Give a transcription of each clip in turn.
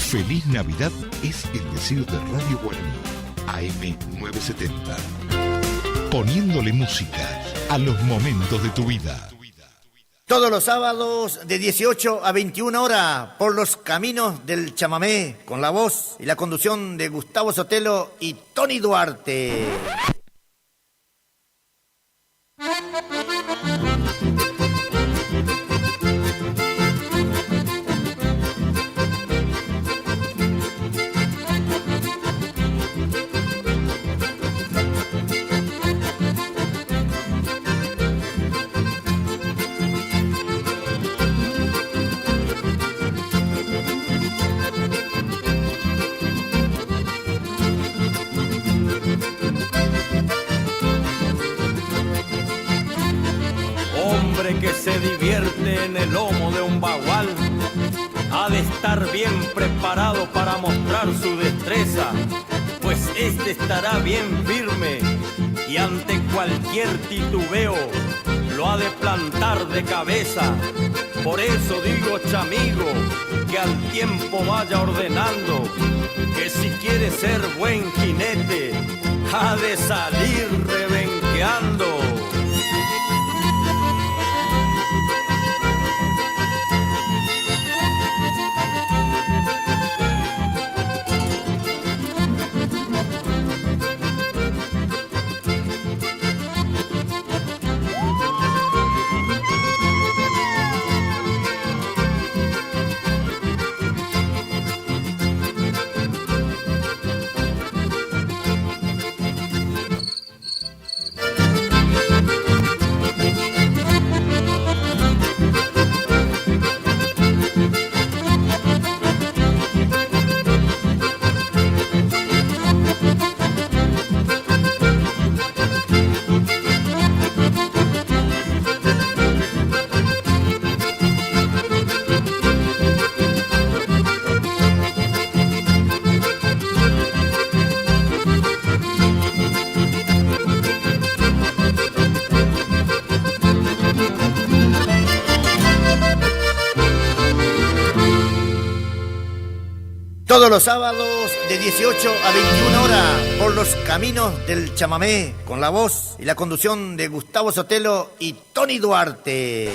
Feliz Navidad es el deseo de Radio Guaraní, AM970. Poniéndole música a los momentos de tu vida. Todos los sábados de 18 a 21 horas por los caminos del chamamé, con la voz y la conducción de Gustavo Sotelo y Tony Duarte. Que se divierte en el lomo de un bagual ha de estar bien preparado para mostrar su destreza, pues este estará bien firme y ante cualquier titubeo lo ha de plantar de cabeza. Por eso digo, chamigo, que al tiempo vaya ordenando que si quiere ser buen jinete ha de salir rebenqueando. Todos los sábados de 18 a 21 horas por los caminos del chamamé, con la voz y la conducción de Gustavo Sotelo y Tony Duarte.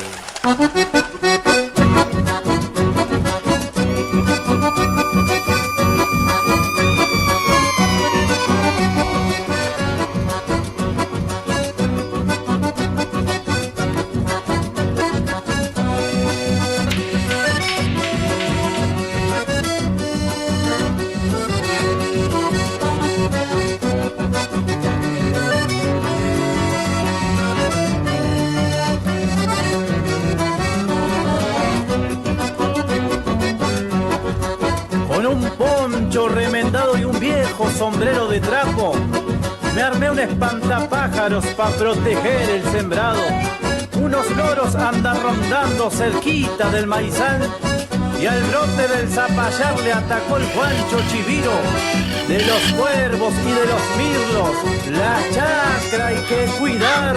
Remendado y un viejo sombrero de trapo, me armé un espantapájaros pa' proteger el sembrado. Unos loros andan rondando cerquita del maizal y al brote del zapallar le atacó el Juancho Chiviro. De los cuervos y de los mirlos la chacra hay que cuidar.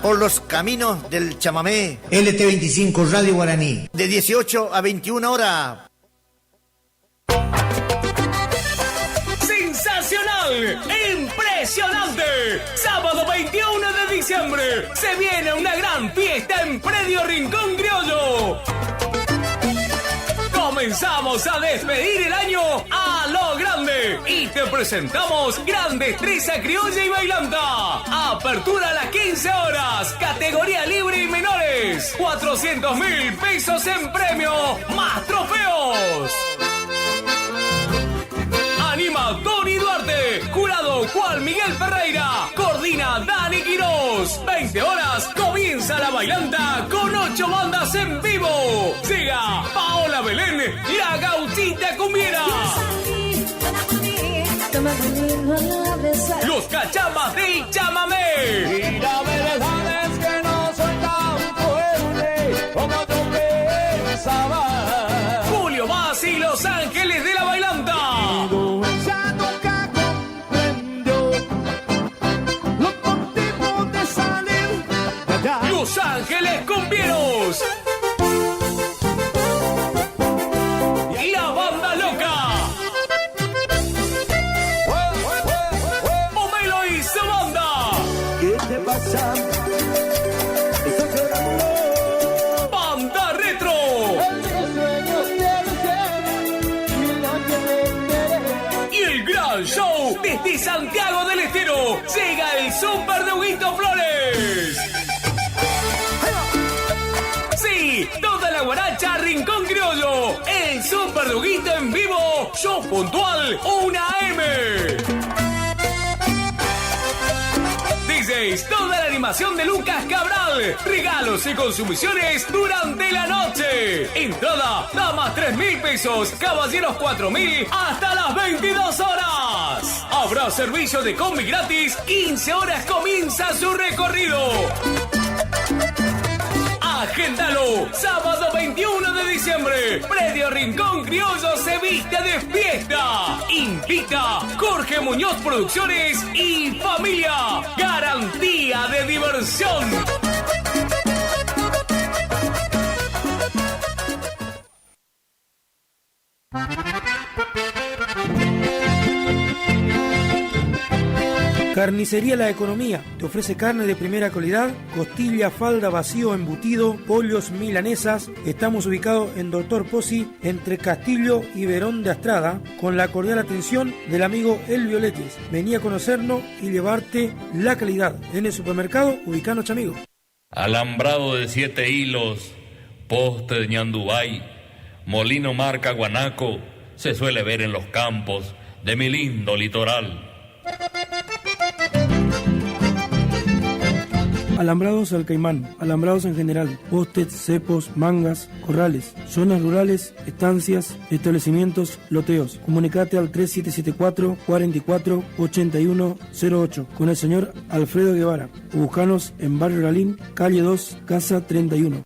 por los caminos del chamamé. LT25 Radio Guaraní. De 18 a 21 horas. Nacional. ¡Impresionante! Sábado 21 de diciembre se viene una gran fiesta en Predio Rincón Criollo. Comenzamos a despedir el año a lo grande y te presentamos Gran Destreza Criolla y Bailanta. Apertura a las 15 horas, categoría libre y menores. 400.000 pesos en premio, más trofeos. Anima Tony Duarte, jurado Juan Miguel Ferreira, coordina Dani Quirós. 20 horas, comienza la bailanta con 8 bandas en vivo. Llega Paola Belén, la gauchita cumbiera. Los cachamas del chamamé. Y la verdad es que no soy tan fuerte como yo pensaba. Julio Vaz y Los Ángeles de la bailanta. Ya nunca comprendió los motivos de salir de allá. Los Ángeles Cumbieros. La banda loca. Pomelo y su banda. ¿Qué te pasa? Estás llorando. Banda Retro. Y el gran show desde Santiago del Estero. Llega el Super de Huguito Flores. Sí, toda la guaracha Rincón Criollo. El Super de Huguito en vivo. Show puntual 1 AM. DJs, toda la animación de Lucas Cabral. Regalos y consumiciones durante la noche. Entrada, damas 3.000 pesos, caballeros 4.000, hasta las 22 horas. Habrá servicio de combi gratis. 15 horas comienza su recorrido. Agéndalo, sábado 21 de diciembre, Predio Rincón Criollo se viste de fiesta. Invita Jorge Muñoz Producciones y familia. Garantía de diversión. Carnicería La Economía te ofrece carne de primera calidad, costilla, falda, vacío, embutido, pollos, milanesas. Estamos ubicados en Doctor Pozzi, entre Castillo y Verón de Astrada, con la cordial atención del amigo El Violetis. Vení a conocernos y llevarte la calidad. En el supermercado, ubicanos, amigo. Alambrado de 7 hilos, poste de ñandubay, molino marca guanaco, se suele ver en los campos de mi lindo litoral. Alambrados al caimán, alambrados en general, postes, cepos, mangas, corrales, zonas rurales, estancias, establecimientos, loteos. Comunicate al 3774 44 8108 con el señor Alfredo Guevara. O buscanos en Barrio Lalín, calle 2, casa 31.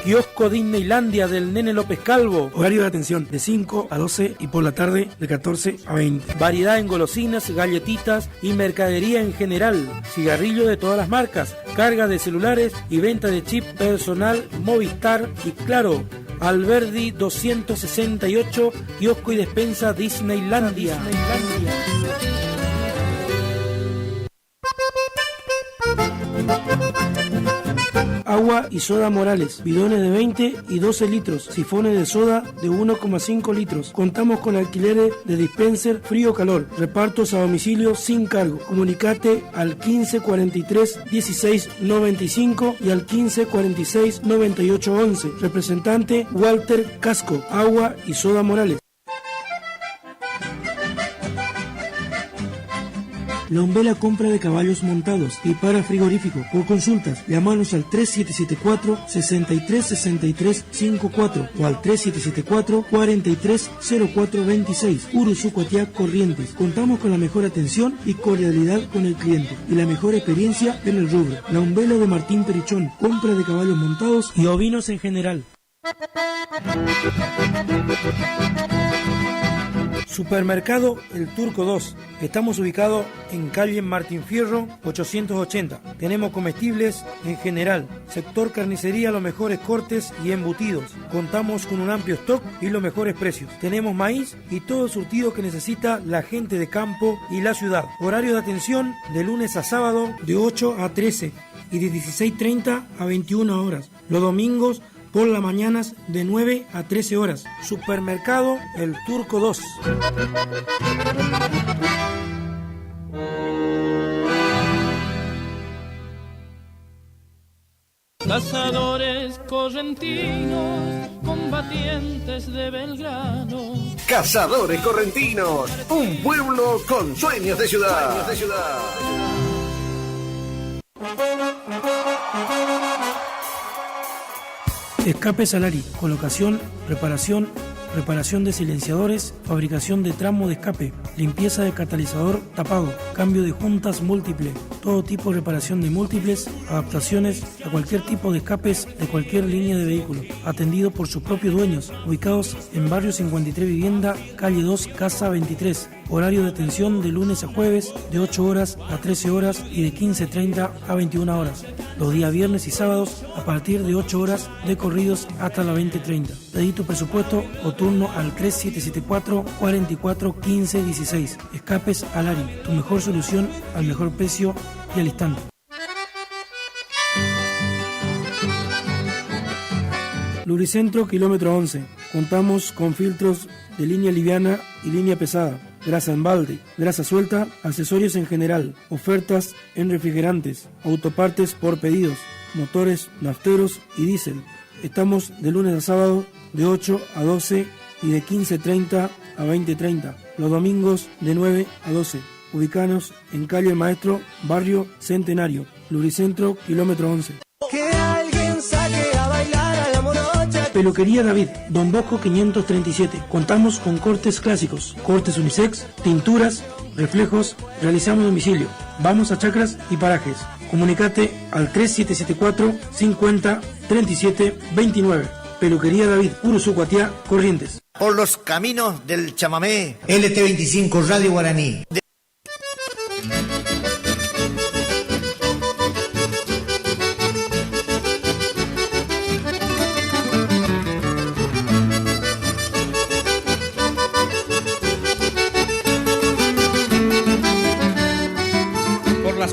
Kiosco Disneylandia del Nene López Calvo. Horario de atención de 5 a 12 y por la tarde de 14 a 20. Variedad en golosinas, galletitas y mercadería en general. Cigarrillo de todas las marcas. Carga de celulares y venta de chip personal Movistar y Claro. Alberdi 268, kiosco y despensa Disneylandia. Agua y soda Morales, bidones de 20 y 12 litros, sifones de soda de 1,5 litros. Contamos con alquileres de dispenser frío-calor, repartos a domicilio sin cargo. Comunicate al 1543 1695 y al 1546 9811. Representante Walter Casco, Agua y soda Morales. La Umbela compra de caballos montados y para frigorífico. Por consultas, llamanos al 3774 636354 o al 3774 430426. Uruzucuatiá, Corrientes. Contamos con la mejor atención y cordialidad con el cliente y la mejor experiencia en el rubro. La Umbela de Martín Perichón, compra de caballos montados y ovinos en general. Supermercado El Turco 2. Estamos ubicados en calle Martín Fierro 880. Tenemos comestibles en general. Sector carnicería, los mejores cortes y embutidos. Contamos con un amplio stock y los mejores precios. Tenemos maíz y todo el surtido que necesita la gente de campo y la ciudad. Horario de atención de lunes a sábado de 8 a 13 y de 16:30 a 21 horas. Los domingos por las mañanas de 9 a 13 horas. Supermercado El Turco 2. Cazadores correntinos, combatientes de Belgrano. Cazadores Correntinos, un pueblo con sueños de ciudad. Escape Salari, colocación, reparación de silenciadores, fabricación de tramo de escape, limpieza de catalizador tapado, cambio de juntas múltiple, todo tipo de reparación de múltiples, adaptaciones a cualquier tipo de escapes de cualquier línea de vehículo, atendido por sus propios dueños, ubicados en Barrio 53 Vivienda, calle 2, Casa 23. Horario de atención de lunes a jueves de 8 horas a 13 horas y de 15:30 a 21 horas. Los días viernes y sábados a partir de 8 horas de corridos hasta las 20:30. Pedí tu presupuesto o turno al 3774 44 15 16. Escapes Alari, tu mejor solución al mejor precio y al instante. Lubricentro kilómetro 11. Contamos con filtros de línea liviana y línea pesada, grasa en balde, grasa suelta, accesorios en general, ofertas en refrigerantes, autopartes por pedidos, motores nafteros y diésel. Estamos de lunes a sábado de 8 a 12 y de 15:30 a 20:30. Los domingos de 9 a 12. Ubicanos en calle Maestro, Barrio Centenario. Lubricentro kilómetro 11. Que alguien saque a bailar a la morocha. Peluquería David, Don Bosco 537. Contamos con cortes clásicos, cortes unisex, tinturas, reflejos. Realizamos domicilio. Vamos a chacras y parajes. Comunicate al 3774 50 37 29. Peluquería David, Uruzucuatiá, Corrientes. Por los caminos del chamamé. LT25 Radio Guaraní.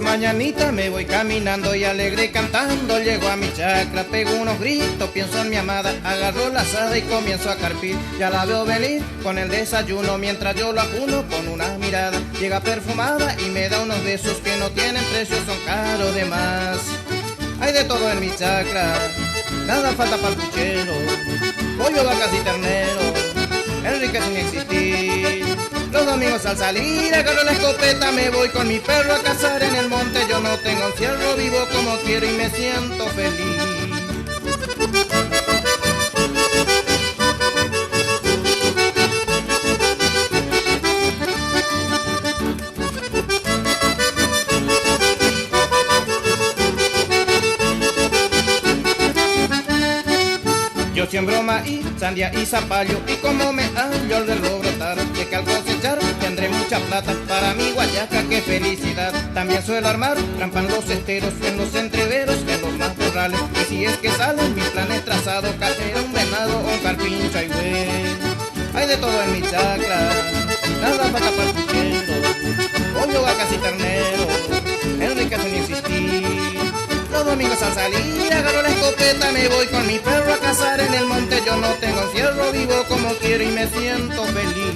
Mañanita me voy caminando y alegre cantando, llego a mi chacra, pego unos gritos, pienso en mi amada, agarro la asada y comienzo a carpir, ya la veo venir con el desayuno, mientras yo lo ajuno con una mirada, llega perfumada y me da unos besos que no tienen precio, son caros de más. Hay de todo en mi chacra, nada falta para el puchero, pollo, vacas y ternero, Enrique sin existir. Los domingos al salir agarro la escopeta, me voy con mi perro a cazar en el monte. Yo no tengo encierro, vivo como quiero y me siento feliz. Yo siembro maíz, sandía y zapallo, y como me hallo al verlo brotar, sé que al cosechar tendré mucha plata, para mi guayaca qué felicidad. También suelo armar trampa en los esteros, en los entreveros, en los matorrales, y si es que salen mis planes trazados, caer un venado o un carpincho y güey. Hay de todo en mi chacra, nada falta para el puchero, pollo, vacas y ternero, Enrique sin existir. Los domingos al salir agarro la escopeta, me voy con mi perro a cazar en el monte. Yo no tengo encierro, vivo como quiero y me siento feliz.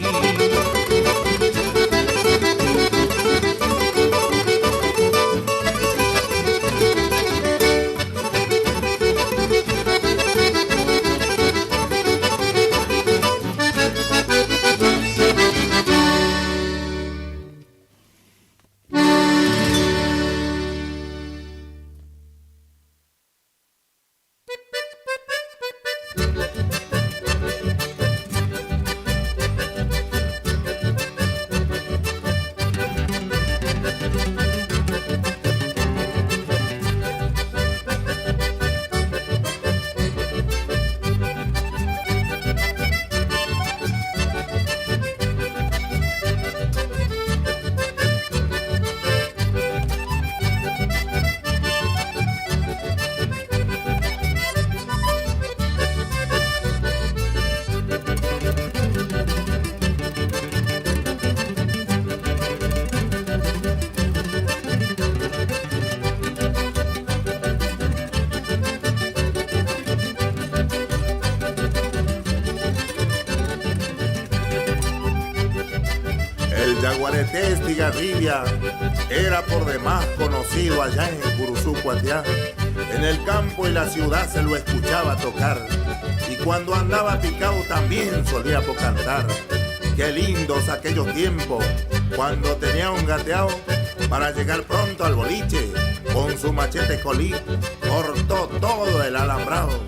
de Testigarribia era por demás conocido allá en Curuzú, Cuatiá. En el campo y la ciudad se lo escuchaba tocar, y cuando andaba picado también solía cantar. Qué lindos aquellos tiempos, cuando tenía un gateado para llegar pronto al boliche. Con su machete colí cortó todo el alambrado.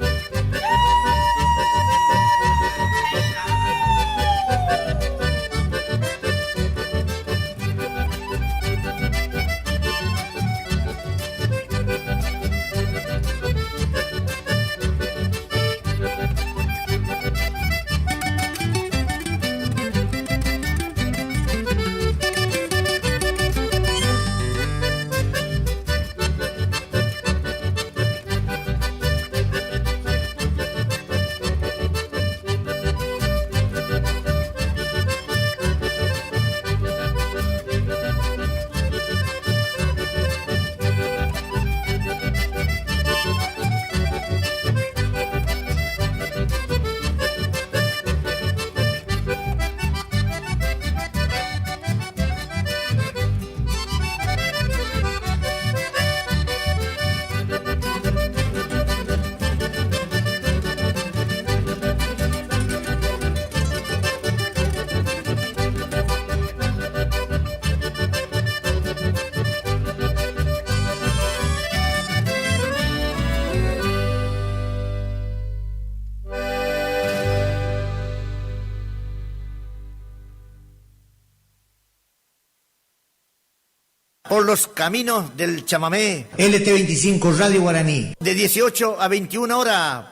Por los caminos del chamamé. LT25 Radio Guaraní. De 18 a 21 horas.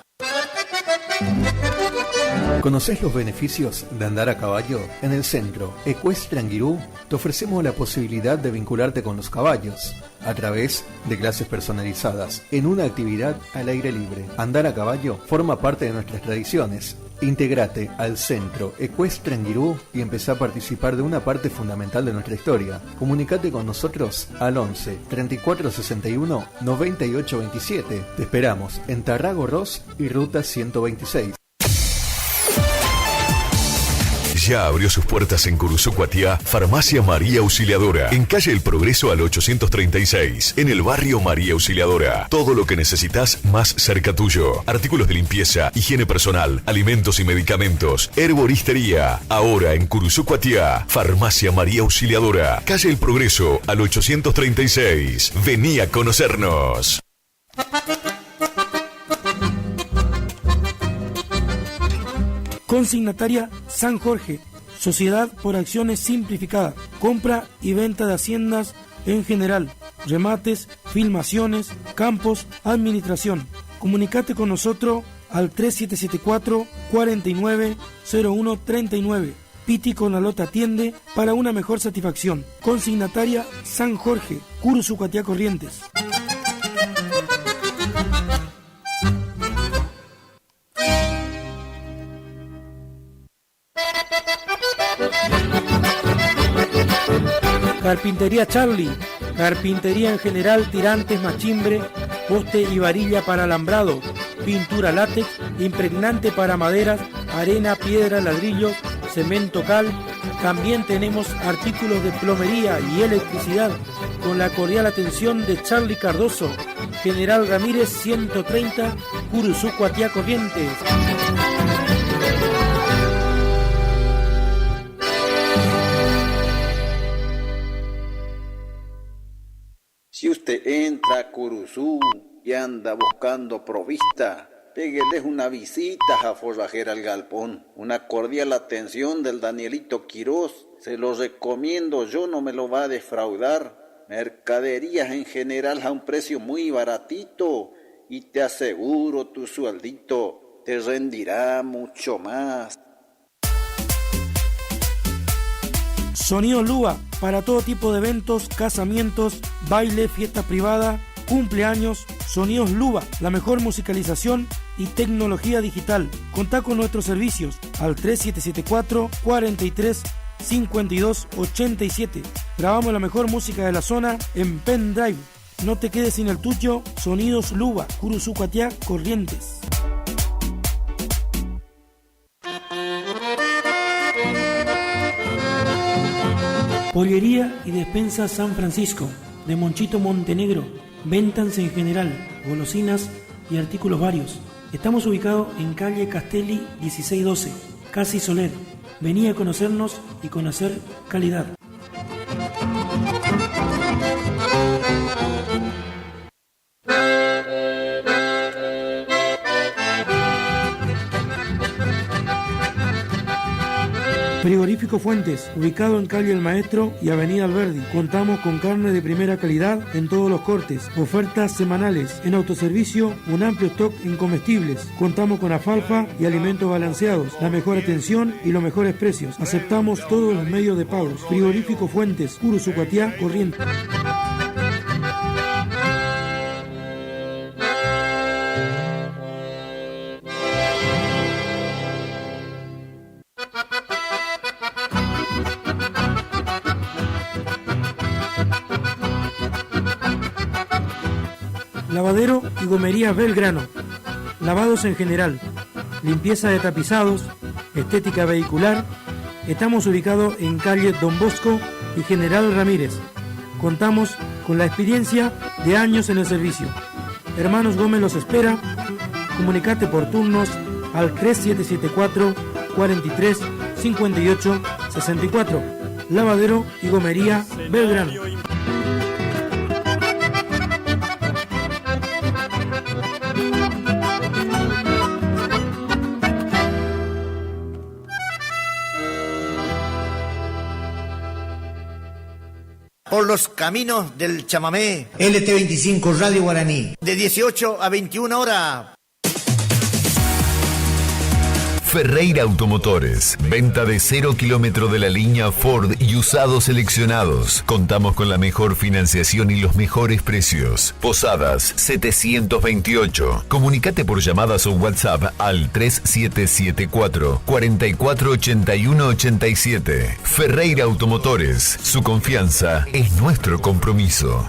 ¿Conocés los beneficios de andar a caballo? En el Centro Ecuestre Anguirú te ofrecemos la posibilidad de vincularte con los caballos a través de clases personalizadas en una actividad al aire libre. Andar a caballo forma parte de nuestras tradiciones. Intégrate al Centro Ecuestre Anguirú y empezá a participar de una parte fundamental de nuestra historia. Comunicate con nosotros al 11 34 61 98 27. Te esperamos en Tarrago Ross y Ruta 126. Ya abrió sus puertas en Curuzú, Cuatiá, Farmacia María Auxiliadora, en calle El Progreso al 836, en el barrio María Auxiliadora. Todo lo que necesitas más cerca tuyo. Artículos de limpieza, higiene personal, alimentos y medicamentos, herboristería. Ahora en Curuzú, Cuatiá, Farmacia María Auxiliadora, calle El Progreso al 836. Vení a conocernos. Consignataria San Jorge, Sociedad por Acciones Simplificada, compra y venta de haciendas en general, remates, filmaciones, campos, administración. Comunicate con nosotros al 3774-490139. Piti con la Lota atiende para una mejor satisfacción. Consignataria San Jorge, Curuzú, Cuatiá, Corrientes. Carpintería Charlie, carpintería en general, tirantes, machimbre, poste y varilla para alambrado, pintura látex, impregnante para maderas, arena, piedra, ladrillo, cemento, cal. También tenemos artículos de plomería y electricidad con la cordial atención de Charlie Cardoso, General Ramírez 130, Curuzú, Cuatiá, Corrientes. Si usted entra a Curuzú y anda buscando provista, pégueles una visita a Forrajera al Galpón. Una cordial atención del Danielito Quirós. Se lo recomiendo, yo no me lo va a defraudar. Mercaderías en general a un precio muy baratito y te aseguro tu sueldito te rendirá mucho más. Sonido Lua, para todo tipo de eventos, casamientos, baile, fiesta privada, cumpleaños. Sonidos Luba, la mejor musicalización y tecnología digital. Contá con nuestros servicios al 3774 43 52 87. Grabamos la mejor música de la zona en pendrive. No te quedes sin el tuyo. Sonidos Luba, Curuzú, Cuatiá, Corrientes. Pollería y despensa San Francisco, de Monchito Montenegro. Ventas en general, golosinas y artículos varios. Estamos ubicados en calle Castelli 1612, Casi Soler. Vení a conocernos y conocer calidad. Frigorífico Fuentes, ubicado en calle El Maestro y avenida Alberdi. Contamos con carne de primera calidad en todos los cortes, ofertas semanales, en autoservicio, un amplio stock en comestibles. Contamos con alfalfa y alimentos balanceados, la mejor atención y los mejores precios. Aceptamos todos los medios de pagos. Frigorífico Fuentes, Curuzucuatiá, Corrientes. Lavadero y gomería Belgrano. Lavados en general, limpieza de tapizados, estética vehicular. Estamos ubicados en calle Don Bosco y General Ramírez. Contamos con la experiencia de años en el servicio. Hermanos Gómez los espera. Comunicate por turnos al 3774 43 58 64. Lavadero y gomería Belgrano. Por los caminos del chamamé. LT25 Radio Guaraní. De 18 a 21 horas. Ferreira Automotores. Venta de 0 kilómetro de la línea Ford y usados seleccionados. Contamos con la mejor financiación y los mejores precios. Posadas 728. Comunicate por llamadas o WhatsApp al 3774 448187. Ferreira Automotores. Su confianza es nuestro compromiso.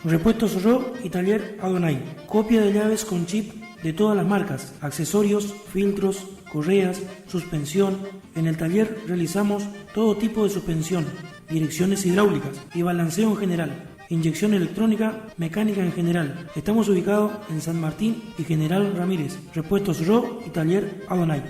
Repuestos Ro y Taller Adonai. Copia de llaves con chip de todas las marcas, accesorios, filtros, correas, suspensión. En el taller realizamos todo tipo de suspensión, direcciones hidráulicas y balanceo en general. Inyección electrónica, mecánica en general. Estamos ubicados en San Martín y General Ramírez. Repuestos Ro y Taller Adonai.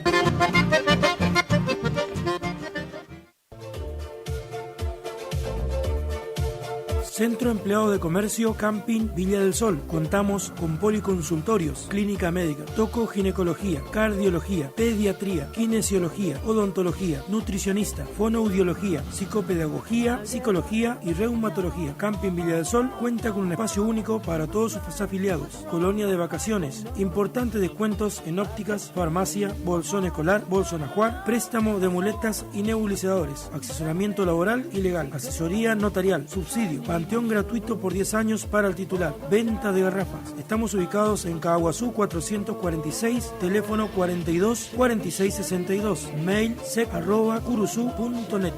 Centro Empleado de Comercio Camping Villa del Sol. Contamos con policonsultorios, clínica médica, tocoginecología, cardiología, pediatría, kinesiología, odontología, nutricionista, fonoaudiología, psicopedagogía, psicología y reumatología. Camping Villa del Sol cuenta con un espacio único para todos sus afiliados. Colonia de vacaciones, importantes descuentos en ópticas, farmacia, bolsón escolar, bolsón ajuar, préstamo de muletas y nebulizadores, asesoramiento laboral y legal, asesoría notarial, subsidio, panteón gratuito por 10 años para el titular, venta de garrafas. Estamos ubicados en Caguazú 446, teléfono 42 46 62, mail sec@curuzú.net.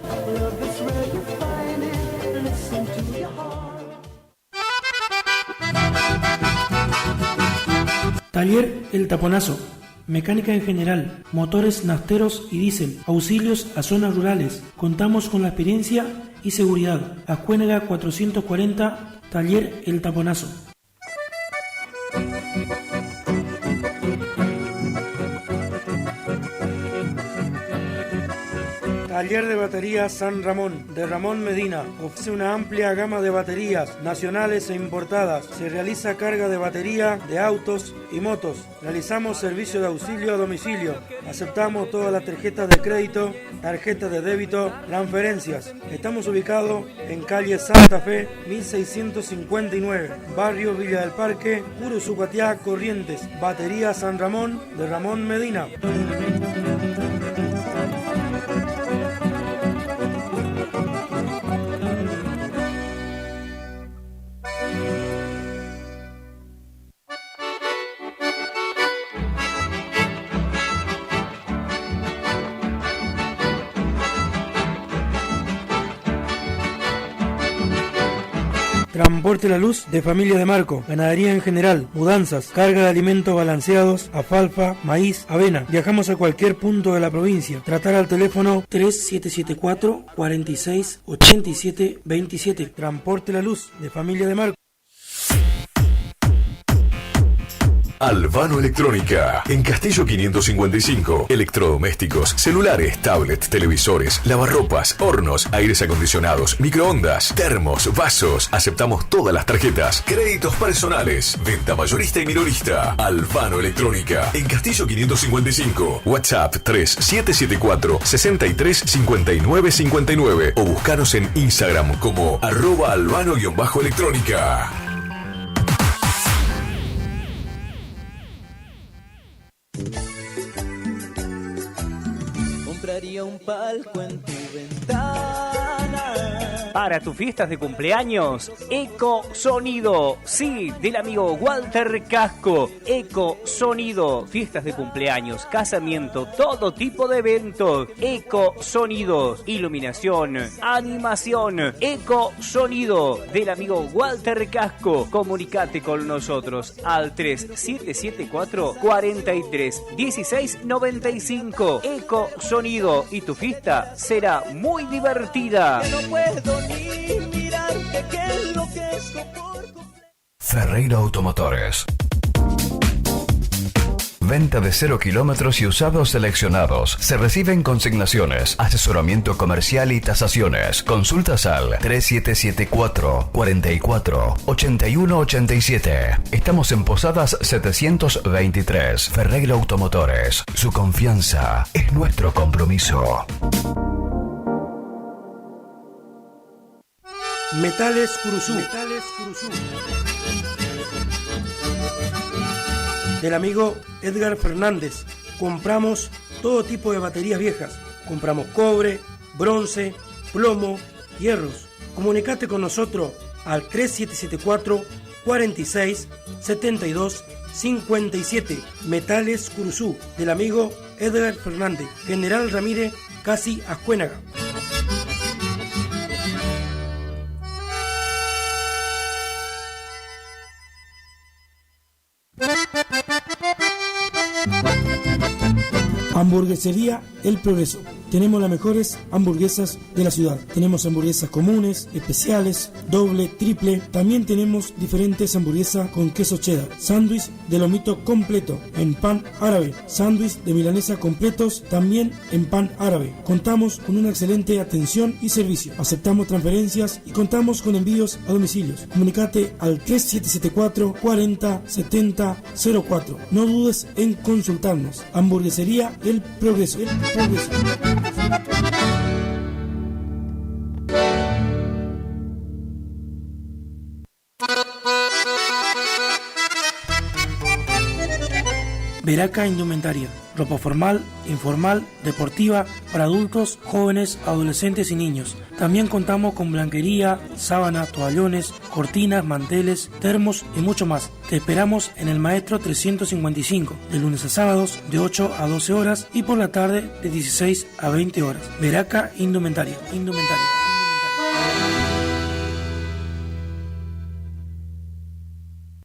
Taller El Taponazo. Mecánica en general, motores nafteros y diésel, auxilios a zonas rurales. Contamos con la experiencia y seguridad. Ascuénaga 440, Taller El Taponazo. Taller de baterías San Ramón, de Ramón Medina. Ofrece una amplia gama de baterías nacionales e importadas. Se realiza carga de batería de autos y motos. Realizamos servicio de auxilio a domicilio. Aceptamos todas las tarjetas de crédito, tarjetas de débito, transferencias. Estamos ubicados en calle Santa Fe, 1659, barrio Villa del Parque, Curuzucuatiá, Corrientes. Batería San Ramón, de Ramón Medina. Transporte La Luz de Familia de Marco, ganadería en general, mudanzas, carga de alimentos balanceados, alfalfa, maíz, avena. Viajamos a cualquier punto de la provincia. Tratar al teléfono 3774 46 87 27. Transporte La Luz de Familia de Marco. Albano Electrónica, en Castillo 555. Electrodomésticos, celulares, tablets, televisores, lavarropas, hornos, aires acondicionados, microondas, termos, vasos. Aceptamos todas las tarjetas, créditos personales, venta mayorista y minorista. Albano Electrónica, en Castillo 555. WhatsApp 3774 63 59 59 o buscanos en Instagram como @albano_electrónica. Compraría un palco en tu ventana. Para tus fiestas de cumpleaños, Eco Sonido. Sí, del amigo Walter Casco. Eco Sonido. Fiestas de cumpleaños, casamiento, todo tipo de eventos. Eco Sonido. Iluminación, animación. Eco Sonido. Del amigo Walter Casco. Comunicate con nosotros al 3774 43 16 95. Eco Sonido. Y tu fiesta será muy divertida. No puedo ni mirar qué es lo que es Ferreira Automotores. Venta de 0 kilómetros y usados seleccionados. Se reciben consignaciones, asesoramiento comercial y tasaciones. Consultas al 3774 44 81 87. Estamos en Posadas 723. Ferreira Automotores. Su confianza es nuestro compromiso. Metales Curuzú. Del amigo Edgar Fernández. Compramos todo tipo de baterías viejas. Compramos cobre, bronce, plomo, hierros. Comunicate con nosotros al 3774 46 72 57. Metales Curuzú. Del amigo Edgar Fernández. General Ramírez, casi Ascuénaga. Hamburguesería El Progreso. Tenemos las mejores hamburguesas de la ciudad. Tenemos hamburguesas comunes, especiales, doble, triple. También tenemos diferentes hamburguesas con queso cheddar. Sándwich de lomito completo en pan árabe. Sándwich de milanesa completos también en pan árabe. Contamos con una excelente atención y servicio. Aceptamos transferencias y contamos con envíos a domicilios. Comunicate al 3774 40 70 04. No dudes en consultarnos. Hamburguesería El Progreso. El Progreso. Veraca Indumentaria, ropa formal, informal, deportiva, para adultos, jóvenes, adolescentes y niños. También contamos con blanquería, sábanas, toallones, cortinas, manteles, termos y mucho más. Te esperamos en el Maestro 355, de lunes a sábados de 8 a 12 horas y por la tarde de 16 a 20 horas. Veraca Indumentaria.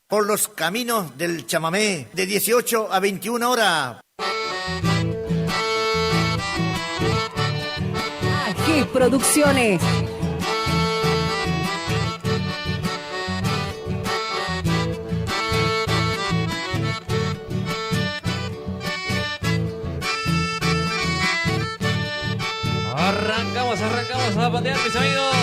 Por los caminos del chamamé, de 18 a 21 horas. Ají Producciones. Arrancamos a patear, mis amigos.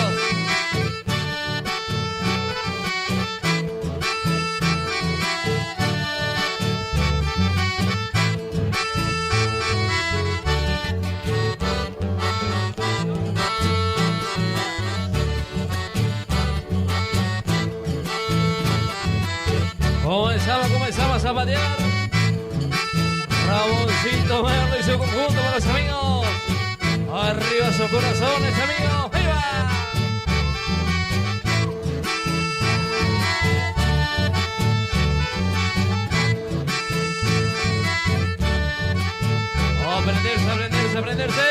Comenzamos a patear. Ramoncito Merlo y su conjunto para los amigos. Arriba sus corazones, amigos. ¡Viva! Aprenderse.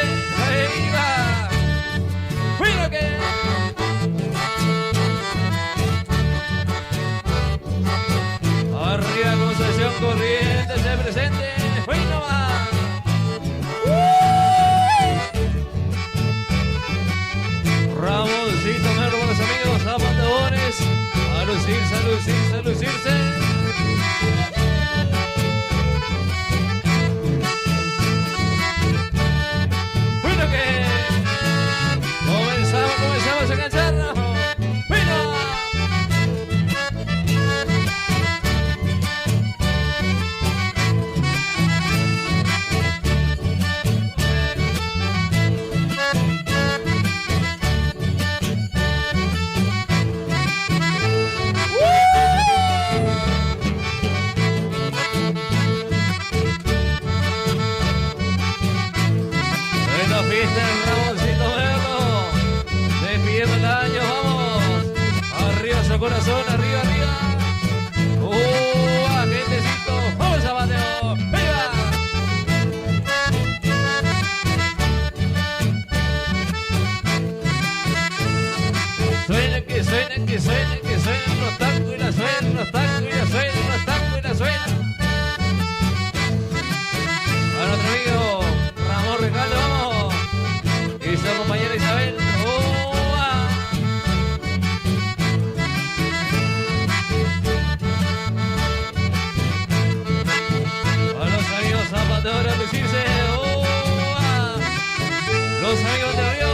¡Viva! ¡Mira que! fiesta del Ramoncito Verno. Despidiendo el año, vamos. Arriba su corazón, arriba, arriba. Gentecito, vamos a bateo. ¡Viva! Suena, que suena, que suena, que suenan los tacos y la suena, los tacos y la suena, los tacos y la suena. A nuestro amigo Ramón Recalde, vamos. Y su compañera Isabel. A los amigos zapateadores a lucirse. Los amigos de Río.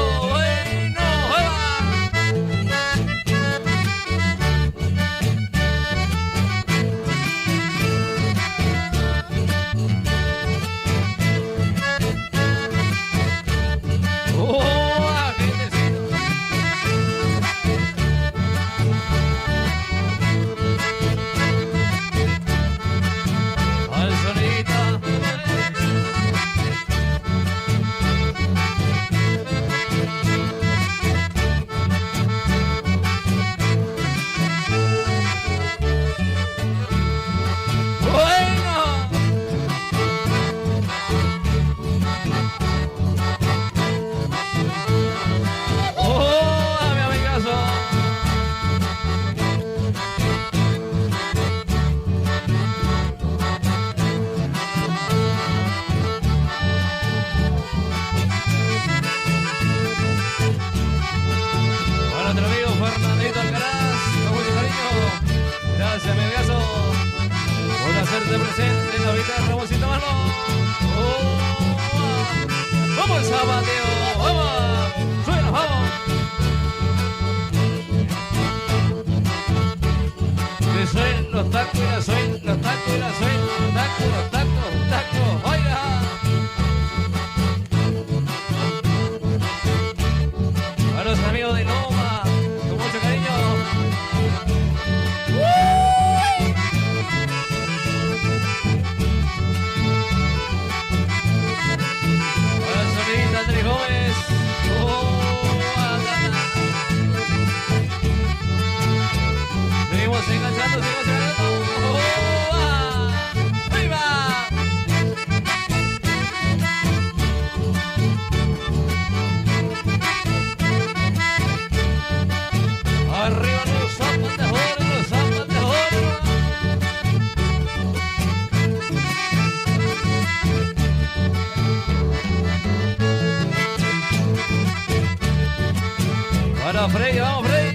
Vamos, Frey, vamos, Frey.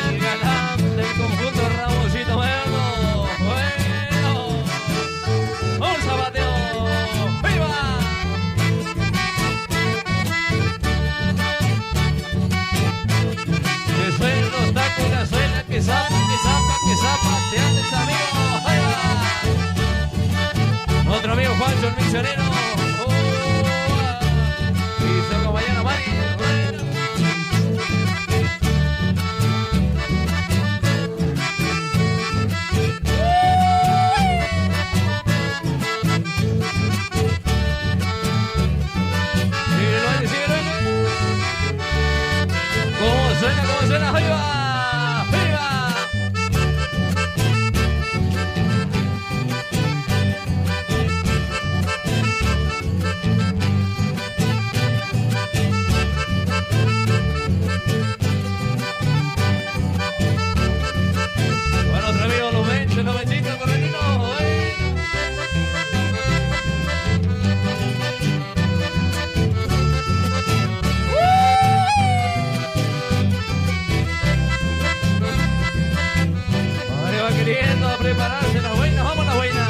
El galán del conjunto Ramoncito Verno. Bueno. Un zapateo. ¡Viva! Que suenen los tacos, la suena, que zapa, que zapa, que zapa. Te andes, amigo. ¡Viva! Otro amigo Juancho, el misionero. Compañera Mari. Síguelo ahí, síguelo ahí. ¿Cómo suena? ¿Cómo suena? ¡Ahí va! ¡Viva! Prepararse las buenas, vamos las buenas.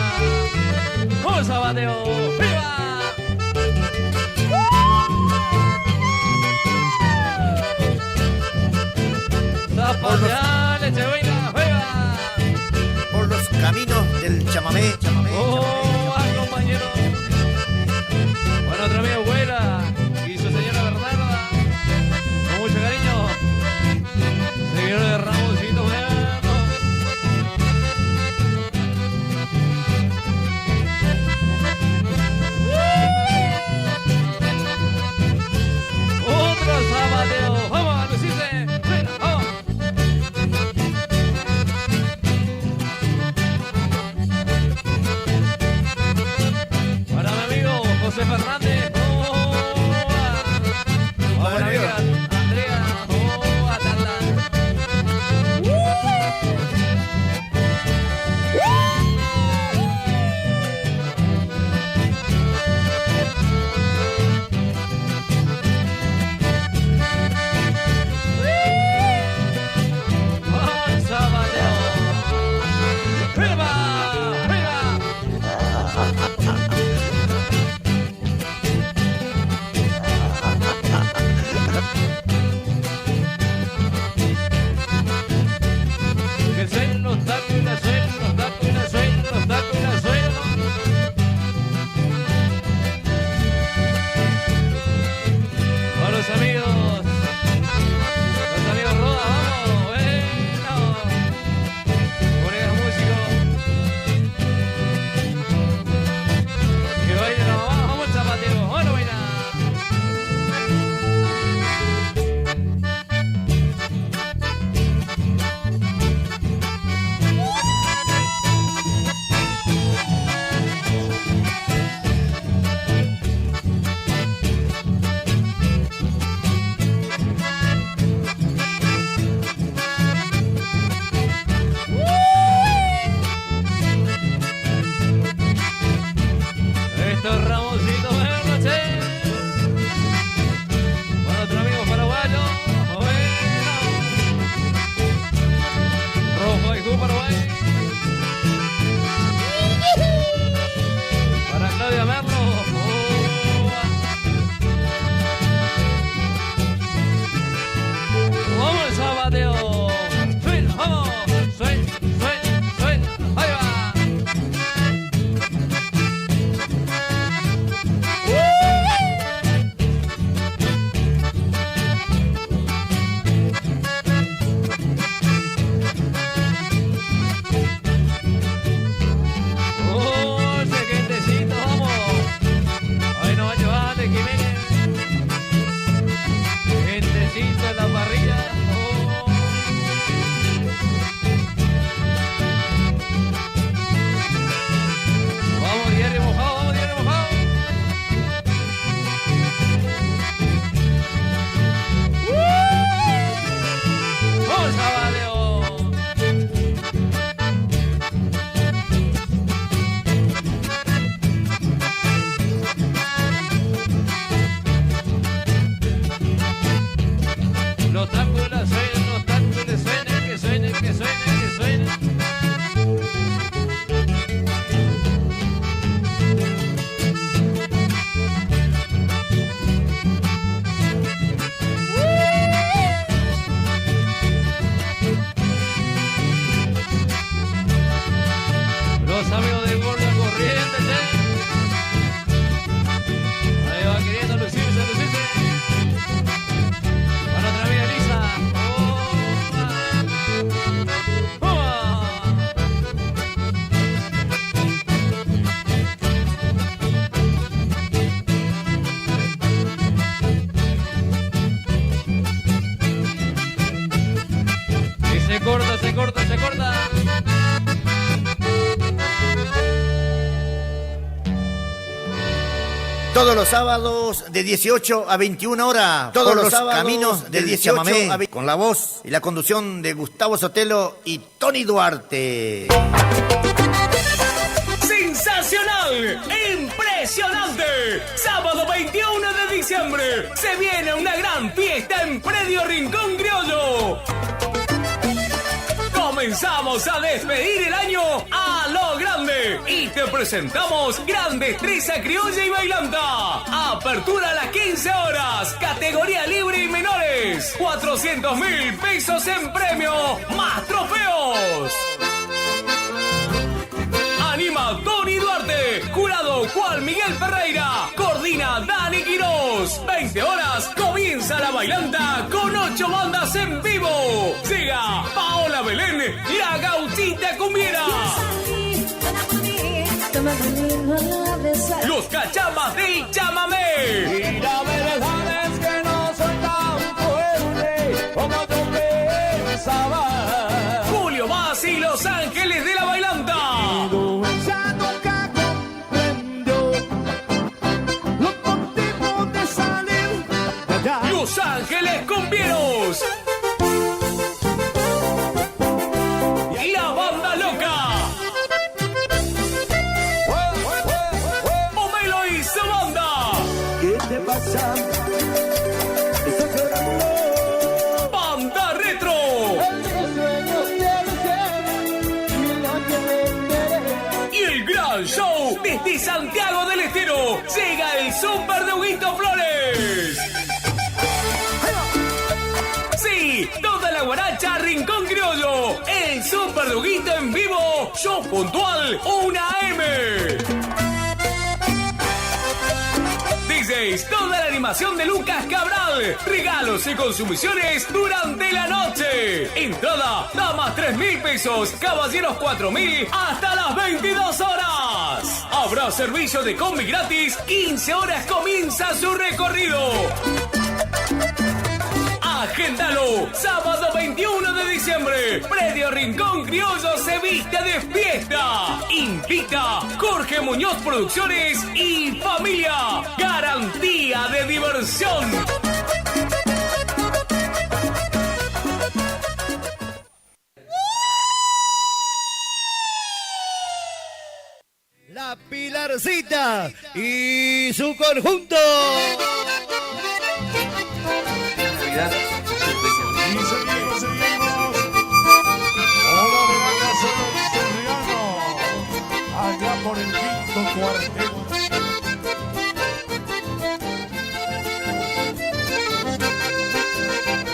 ¡Un sabateo! ¡Viva! ¡Zapatea, leche buena! ¡Viva! Por los caminos del chamamé. ¡Oh, compañero! Bueno, otra amiga abuela y su señora Bernarda, con mucho cariño. Seguidor de Ramoncito Verno. José Fernández. Vamos, amiga Andrea. Atarla. Se corta. Todos los sábados de 18 a 21 horas. Todos los caminos de 18 a 20. Con la voz y la conducción de Gustavo Sotelo y Tony Duarte. ¡Sensacional! ¡Impresionante! Sábado 21 de diciembre se viene una gran fiesta en Predio Rincón Criollo. Comenzamos a despedir el año a lo grande y te presentamos Gran Destreza Criolla y Bailanta. Apertura a las 15 horas, categoría libre y menores. 400.000 pesos en premio, más trofeos. Anima Tony Duarte, jurado Juan Miguel Ferreira, coordina Dani Quirós. 20 horas, comienza la bailanta con 8 bandas en vivo. Llega Paola Belén, la gauchita cumbiera. Los cachamas del chamamé. Y la verdad es que no soy tan fuerte como yo pensaba. Julio Vaz y Los Ángeles de la Bailanta. Ella nunca comprendió Los Ángeles Cumbieros. La Banda Loca. Pomelo y su banda. ¿Qué te pasa? Estás llorando. Banda Retro. Y el gran show desde Santiago del Estero. Llega el Super de Huguito Flores. Sí, toda la guaracha Rincón Criollo. El Super Duguito en vivo. Show puntual 1 AM. DJs, toda la animación de Lucas Cabral. Regalos y consumiciones durante la noche. Entrada, damas 3.000 pesos, caballeros 4.000 hasta las 22 horas. Habrá servicio de combi gratis. 15 horas comienza su recorrido. Agéndalo, sábado 21 de diciembre, Predio Rincón Criollo se viste de fiesta. Invita Jorge Muñoz Producciones y familia. Garantía de diversión. La Pilarcita y su conjunto. Y seguimos. Hola de la casa del Serriano, allá por el quinto cuartel.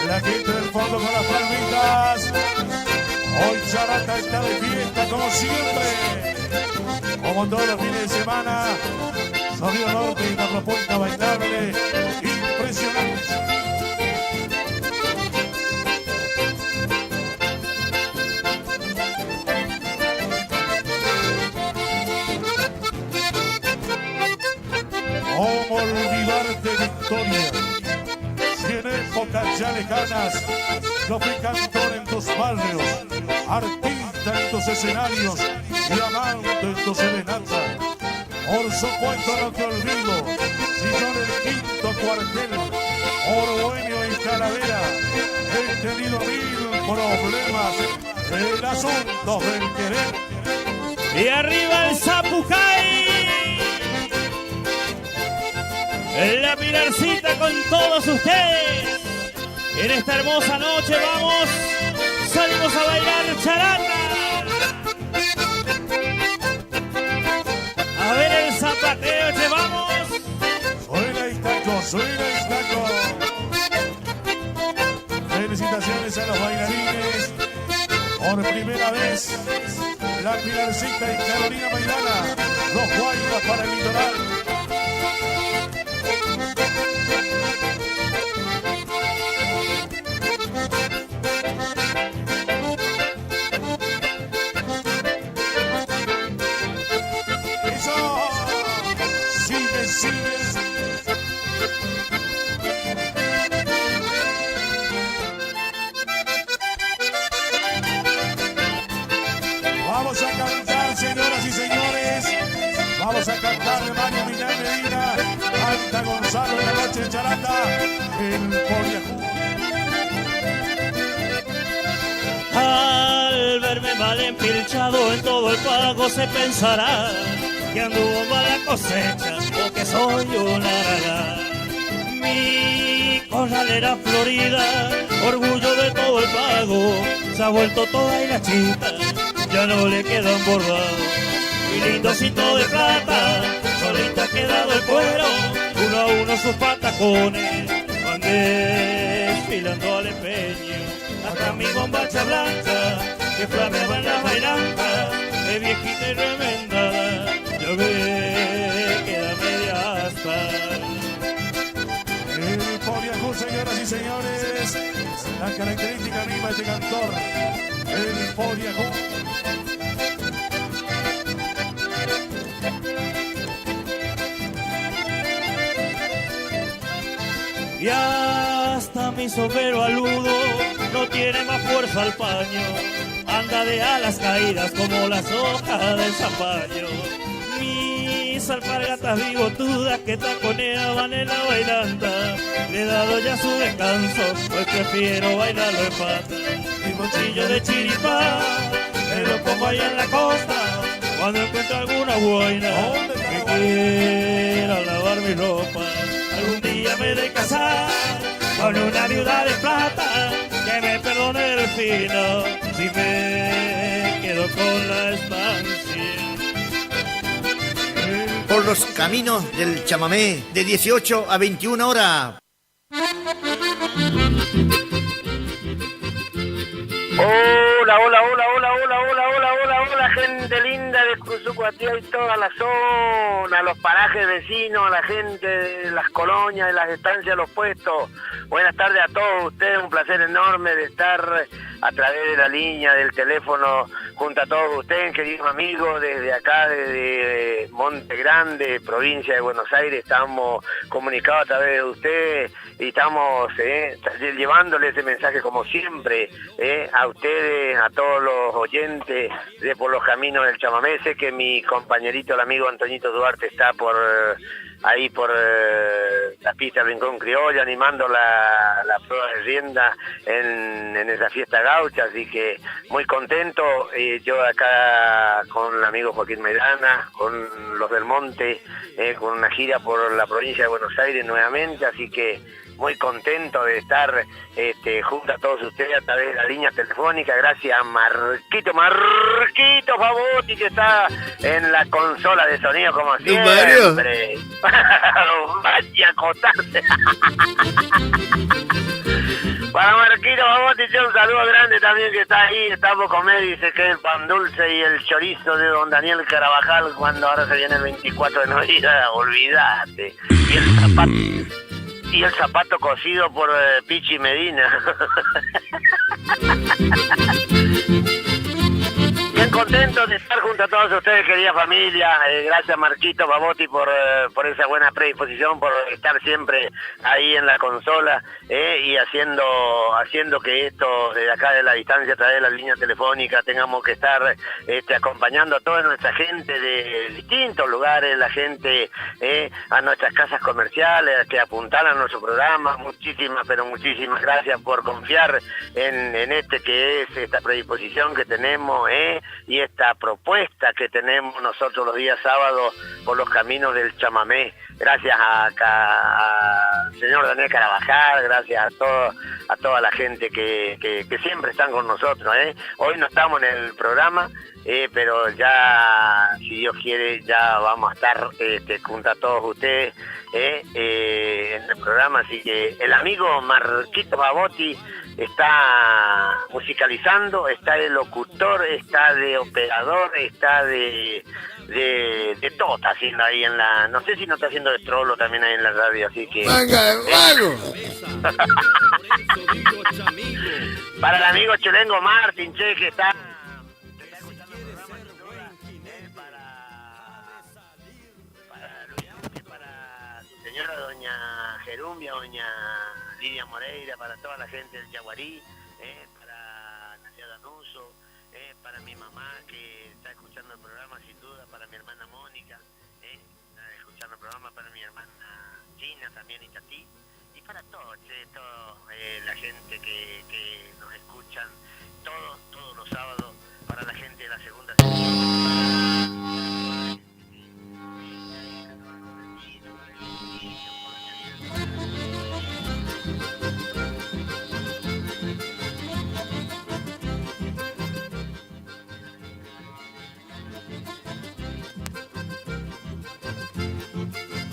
La gente del fondo con las palmitas. Hoy Charata está de fiesta como siempre. Como todos los fines de semana. Sonido Norte y una propuesta bailable impresionante. ¿Cómo olvidarte, Victoria? Si en épocas ya lejanas yo fui cantor en tus barrios, artista en tus escenarios y amante en tu serenata. Por supuesto no te olvido, si yo en el quinto cuartel, Ordueño y Calavera, he tenido 1000 problemas en asuntos del querer. Y arriba el Zapucay. La Pilarcita con todos ustedes. En esta hermosa noche vamos, salimos a bailar charata. A ver el zapateo, llevamos. Suena y taco. Felicitaciones a los bailarines. Por primera vez, la Pilarcita y Carolina Maidana, los guayas para el litoral. Vamos a cantar, señoras y señores. Vamos a cantar de Mario Millán Medina, canta Gonzalo en la noche de Charata, el Poliajú. Al verme mal empilchado en todo el pago se pensará que anduvo mala cosecha o que soy una rara. Mi corralera florida, orgullo de todo el pago, se ha vuelto toda hilachita, ya no le quedan bordados. Mi lindocito de plata, solito ha quedado el cuero, uno a uno sus patacones, van desfilando al empeño. Hasta mi bombacha blanca, que flameaba en la bailanta, de viejita y remendada, ya me queda media asta. El Poliajú, señoras y señores, la característica misma de este cantor, el Poliajú. Y hasta mi sombrero aludo no tiene más fuerza al paño, anda de alas caídas como las hojas del zapallo. Mi esa alpargatas bigotudas que taconeaban en la bailanta. Le he dado ya su descanso, hoy prefiero bailarlo en pata. Mi mochillo de chiripá, me lo pongo ahí en la costa, cuando encuentro alguna buena que quiera lavar mi ropa. Algún día me he de casar con una viuda de plata, que me perdone el fino si me quedo con la estancia. Por los caminos del chamamé, de 18 a 21 horas. Hola, gente linda de Curuzucuatiá y toda la zona, los parajes vecinos, la gente de las colonias, de las estancias, los puestos. Buenas tardes a todos ustedes, un placer enorme de estar a través de la línea del teléfono junto a todos ustedes, queridos amigos, desde acá, desde Monte Grande, provincia de Buenos Aires, estamos comunicados a través de ustedes y estamos llevándole ese mensaje como siempre a ustedes, a todos los oyentes de Por los Caminos del Chamamé. Sé que mi compañerito, el amigo Antoñito Duarte, está por ahí por la pista Rincón Criollo, animando la prueba de rienda en esa fiesta gaucha, así que muy contento. Yo acá con el amigo Joaquín Maidana, con los del Monte, con una gira por la provincia de Buenos Aires nuevamente, así que muy contento de estar junto a todos ustedes a través de la línea telefónica. Gracias a Marquito Favotti, que está en la consola de sonido como siempre. Vaya a acotarse. Para Marquito Favotti, un saludo grande también, que está ahí. Estamos con él, dice que el pan dulce y el chorizo de don Daniel Carabajal, cuando ahora se viene el 24 de Navidad, olvídate. Y el zapato cosido por Pichi Medina. Bien contento de estar junto a todos ustedes, querida familia. Gracias, Marquito Favotti, por esa buena predisposición, por estar siempre ahí en la consola y haciendo que esto, desde acá de la distancia, a través de la línea telefónica, tengamos que estar acompañando a toda nuestra gente de distintos lugares, la gente a nuestras casas comerciales, que apuntaran a nuestro programa. Muchísimas gracias por confiar en que es esta predisposición que tenemos, y esta propuesta que tenemos nosotros los días sábados por los caminos del chamamé. Gracias al señor Daniel Carabajal, gracias a toda la gente que siempre están con nosotros. Hoy no estamos en el programa, pero ya, si Dios quiere, ya vamos a estar junto a todos ustedes en el programa. Así que el amigo Marquito Favotti está musicalizando, está de locutor, está de operador, está de todo, está haciendo ahí en la... No sé si no está haciendo de trolo también ahí en la radio, así que... Para el amigo Chulengo Martín, que está... Señora doña Gerumbia, doña Lidia Moreira, para toda la gente del Yaguarí, para Nadia Danuso, para mi mamá que está escuchando el programa sin duda, para mi hermana Mónica, está escuchando el programa, para mi hermana Gina también y Tati, y para todos, la gente que nos escuchan todos los sábados, para la gente de la segunda sección.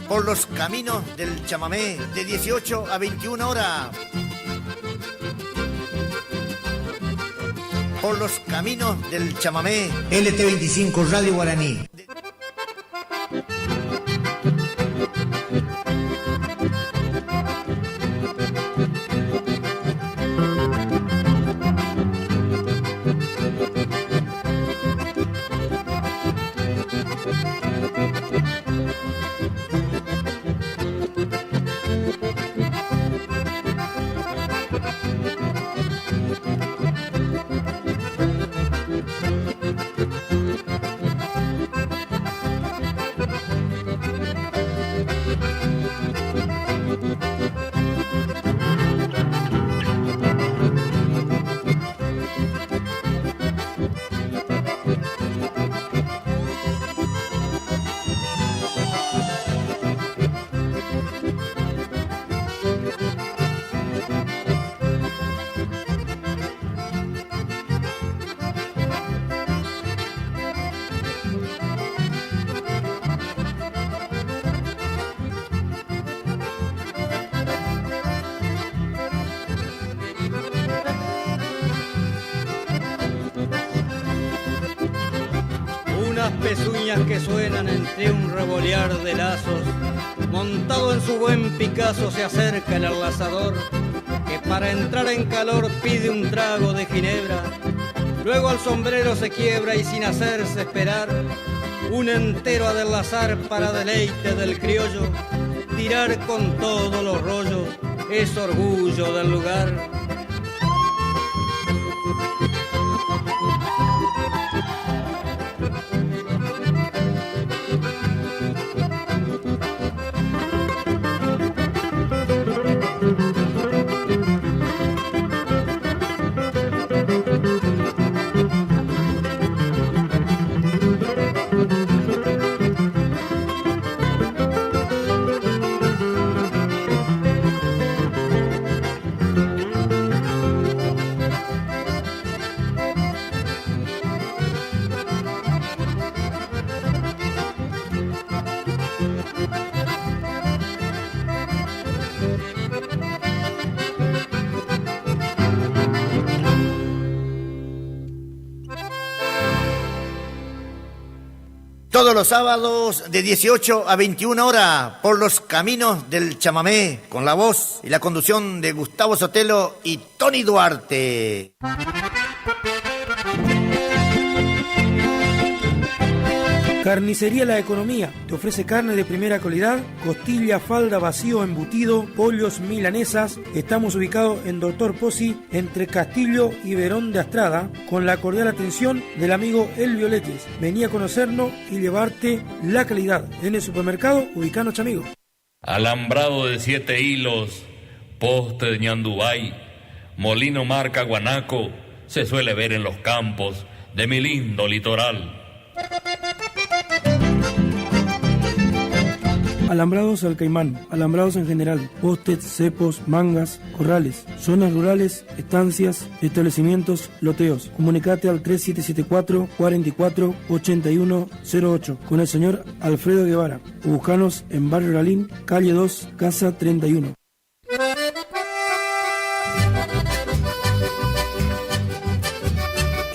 Por los caminos del chamamé, de 18 a 21 horas. Por los caminos del chamamé. LT25 Radio Guaraní. pezuñas que suenan entre un revolear de lazos. Montado en su buen Picasso se acerca el enlazador, que para entrar en calor pide un trago de ginebra. Luego al sombrero se quiebra y sin hacerse esperar, un entero a deslazar para deleite del criollo. Tirar con todos los rollos es orgullo del lugar. Todos los sábados de 18 a 21 horas por los caminos del chamamé con la voz y la conducción de Gustavo Sotelo y Tony Duarte. Carnicería La Economía te ofrece carne de primera calidad, costilla, falda, vacío, embutido, pollos, milanesas. Estamos ubicados en Doctor Pozzi, entre Castillo y Verón de Astrada, con la cordial atención del amigo El Violetes. Vení a conocernos y llevarte la calidad. En el supermercado, ubicanos, amigo. Alambrado de 7 hilos, poste de ñandubay, molino marca guanaco, se suele ver en los campos de mi lindo litoral. Alambrados al caimán, alambrados en general, postes, cepos, mangas, corrales, zonas rurales, estancias, establecimientos, loteos. Comunicate al 3774 44 8108 con el señor Alfredo Guevara. O buscanos en Barrio Lalín, calle 2, casa 31.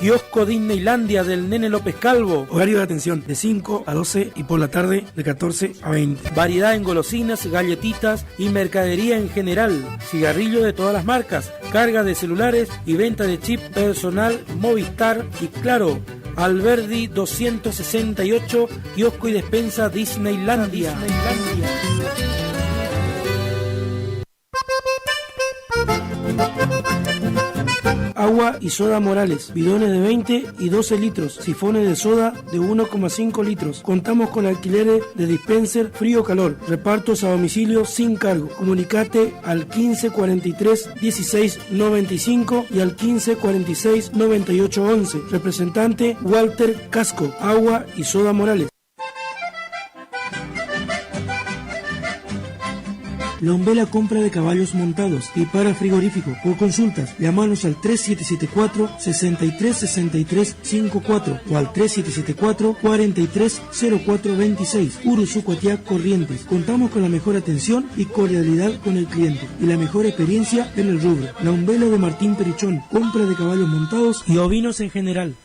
Kiosco Disneylandia del Nene López Calvo. Horario de atención de 5 a 12 y por la tarde de 14 a 20. Variedad en golosinas, galletitas y mercadería en general. Cigarrillos de todas las marcas, carga de celulares y venta de chip personal Movistar y Claro. Alberdi 268, kiosco y despensa Disneylandia. Agua y soda Morales, bidones de 20 y 12 litros, sifones de soda de 1,5 litros. Contamos con alquileres de dispenser frío-calor, repartos a domicilio sin cargo. Comunicate al 1543 1695 y al 1546 9811. Representante Walter Casco, Agua y soda Morales. La Umbela compra de caballos montados y para frigorífico. Por consultas, llámanos al 3774 636354 o al 3774 430426. Uruzucuatiá Corrientes. Contamos con la mejor atención y cordialidad con el cliente y la mejor experiencia en el rubro. La Umbela de Martín Perichón, compra de caballos montados y ovinos en general.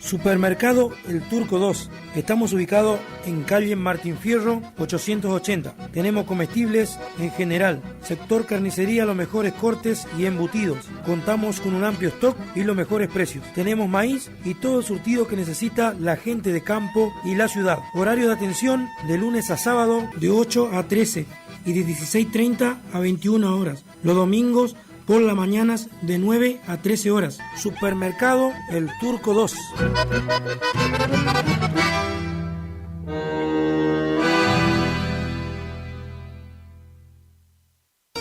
Supermercado El Turco 2. Estamos ubicados en calle Martín Fierro 880. Tenemos comestibles en general. Sector carnicería, los mejores cortes y embutidos. Contamos con un amplio stock y los mejores precios. Tenemos maíz y todo el surtido que necesita la gente de campo y la ciudad. Horario de atención de lunes a sábado de 8 a 13 y de 16:30 a 21 horas. Los domingos por las mañanas de 9 a 13 horas. Supermercado El Turco 2.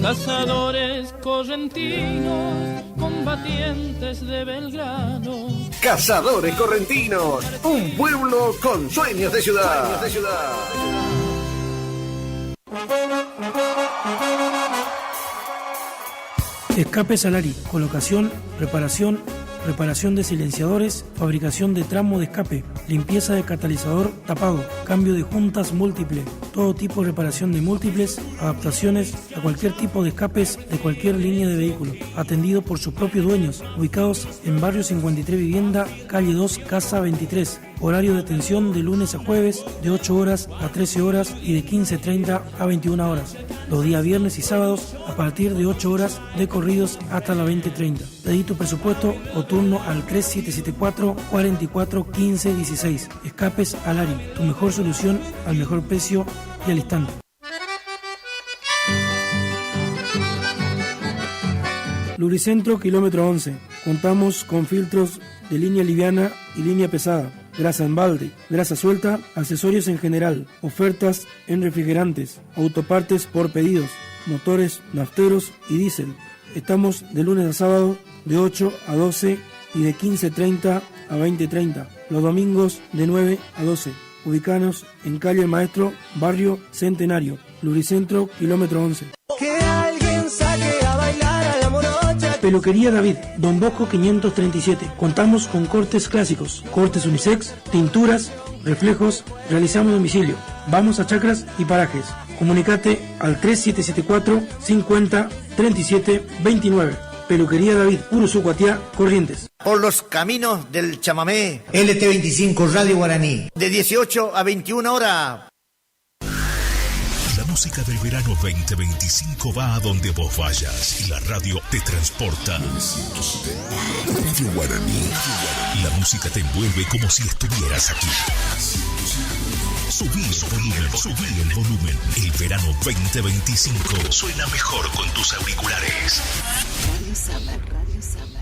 Cazadores correntinos, combatientes de Belgrano. Cazadores Correntinos, un pueblo con sueños de ciudad. Escape Salari, colocación, reparación reparación de silenciadores, fabricación de tramo de escape, limpieza de catalizador tapado, cambio de juntas múltiple, todo tipo de reparación de múltiples, adaptaciones a cualquier tipo de escapes de cualquier línea de vehículo, atendido por sus propios dueños, ubicados en Barrio 53 Vivienda, calle 2, Casa 23. Horario de atención de lunes a jueves de 8 horas a 13 horas y de 15:30 a 21 horas. Los días viernes y sábados a partir de 8 horas de corridos hasta las 20:30. Pedí tu presupuesto o turno al 3774 44 15 16. Escapes Alari, tu mejor solución al mejor precio y al instante. Lubricentro kilómetro 11. Contamos con filtros de línea liviana y línea pesada, grasa en balde, grasa suelta, accesorios en general, ofertas en refrigerantes, autopartes por pedidos, motores nafteros y diésel. Estamos de lunes a sábado de 8 a 12 y de 15:30 a 20:30. Los domingos de 9 a 12. Ubicanos en calle Maestro, Barrio Centenario. Lubricentro kilómetro 11. Que alguien saque a bailar a la morocha. Peluquería David, Don Bosco 537. Contamos con cortes clásicos, cortes unisex, tinturas, reflejos, realizamos domicilio. Vamos a chacras y parajes. Comunicate al 3774 50 37 29. Peluquería David, Curuzú, Cuatiá, Corrientes. Por los caminos del chamamé. LT25 Radio Guaraní. De 18 a 21 horas. La música del verano 2025 va a donde vos vayas y la radio te transporta. Radio Guaraní. La música te envuelve como si estuvieras aquí. Subí el volumen. El verano 2025 suena mejor con tus auriculares. Radio Summer, Radio Summer.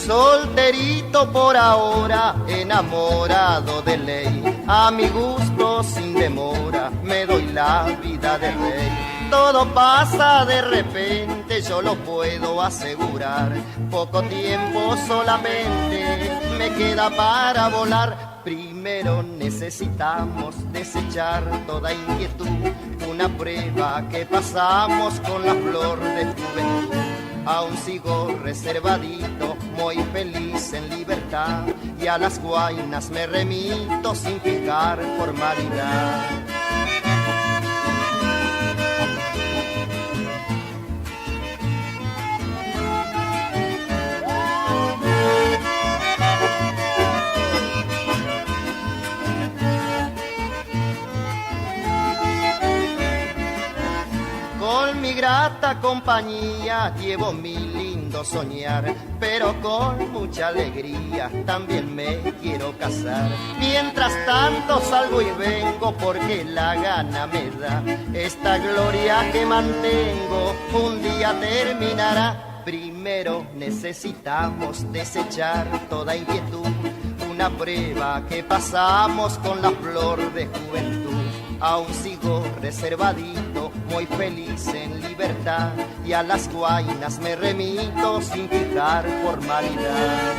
Solterito por ahora, enamorado de ley, a mi gusto sin demora, me doy la vida de rey. Todo pasa de repente, yo lo puedo asegurar, poco tiempo solamente me queda para volar. Primero necesitamos desechar toda inquietud, una prueba que pasamos con la flor de juventud. Aún sigo reservadito, muy feliz en libertad, y a las guainas me remito sin fijar formalidad. Con mi grata compañía llevo mi lindo soñar, pero con mucha alegría también me quiero casar. Mientras tanto salgo y vengo porque la gana me da. Esta gloria que mantengo un día terminará. Primero necesitamos desechar toda inquietud, una prueba que pasamos con la flor de juventud. Aún sigo reservadito, muy feliz en libertad, y a las guainas me remito sin fijar formalidad.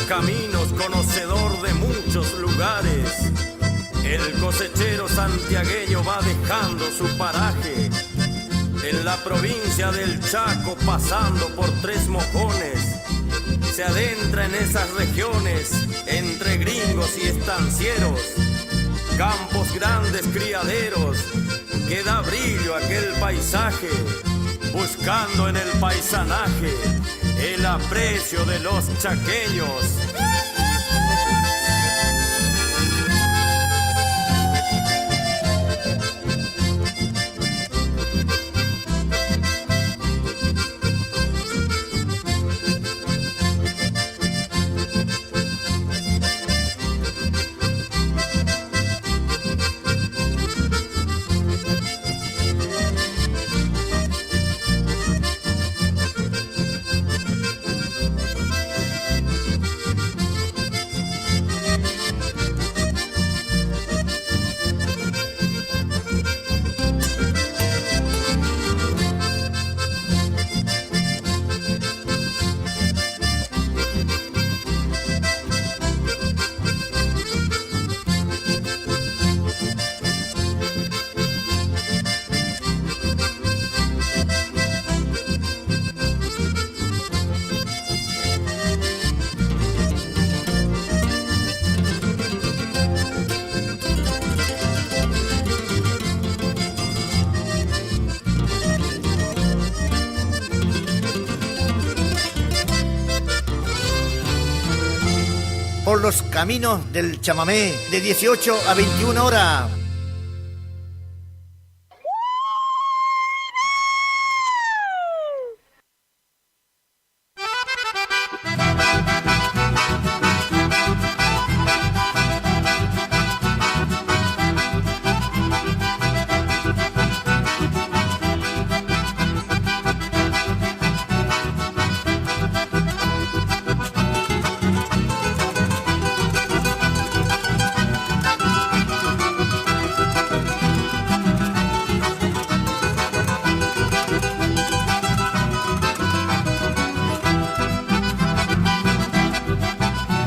Caminos, conocedor de muchos lugares, el cosechero santiagueño va dejando su paraje en la provincia del Chaco, pasando por Tres Mojones. Se adentra en esas regiones entre gringos y estancieros, campos grandes criaderos, que da brillo a aquel paisaje, buscando en el paisanaje el aprecio de los chaqueños. Por los caminos del chamamé de 18 a 21 horas.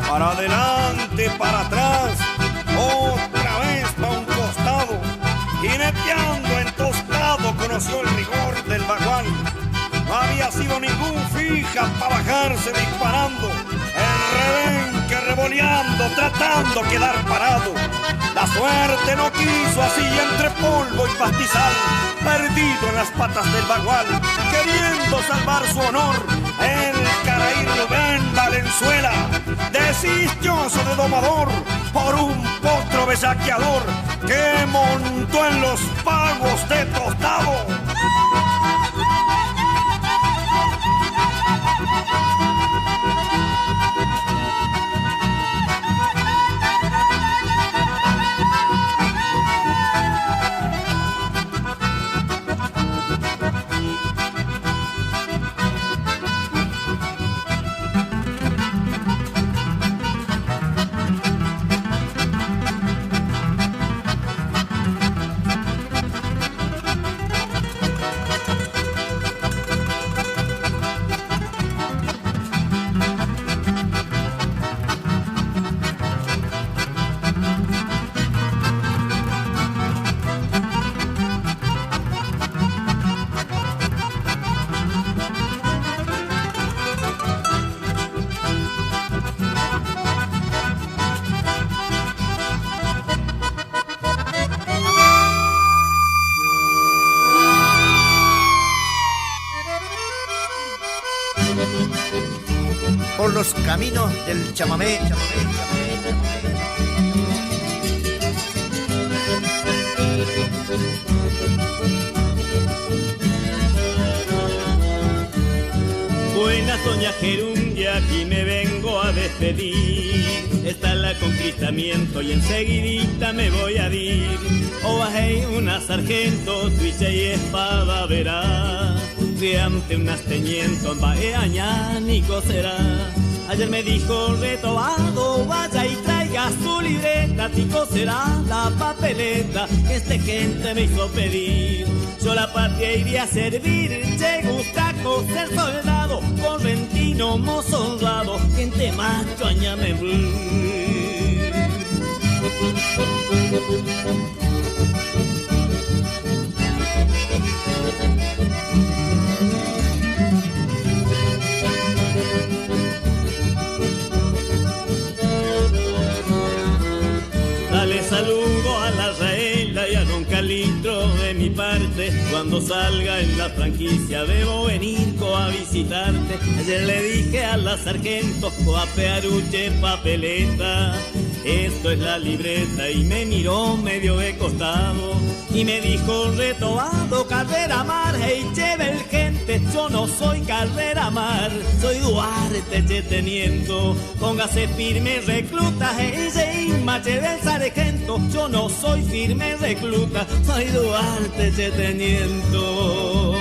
Para adelante, para atrás, otra vez pa' un costado, jineteando entostado conoció el rigor del bagual. No había sido ningún fija para bajarse disparando, el rebenque revoleando, tratando quedar parado. La suerte no quiso así entre polvo y pastizal, perdido en las patas del bagual, queriendo salvar su honor. El Caraí Rubén Valenzuela, desistionoso de domador, por un potro besaqueador que montó en los pagos de tostado. Por los caminos del chamamé. Buenas, doña Gerundia, aquí me vengo a despedir. Está la conquistamiento y enseguidita me voy a dir. O bajé una sargento, tuicha y espada verá. De ante unas teñientos, vae añánico será. Ayer me dijo Retobado, vaya y traiga su libreta, tico será la papeleta que gente me hizo pedir. Yo la patria iría a servir, che gusta ser soldado, correntino, mozo honrado, gente macho añame. Dale saludo a cuando salga en la franquicia debo venir a visitarte. Ayer le dije a la sargento coapearuche papeleta, esto es la libreta, y me miró medio de costado y me dijo retobado, Carrera Mar, hey chevel gente, yo no soy Carrera Mar, soy Duarte che teniendo, póngase firme recluta, hey mache del sargento, yo no soy firme recluta, soy Duarte che teniendo.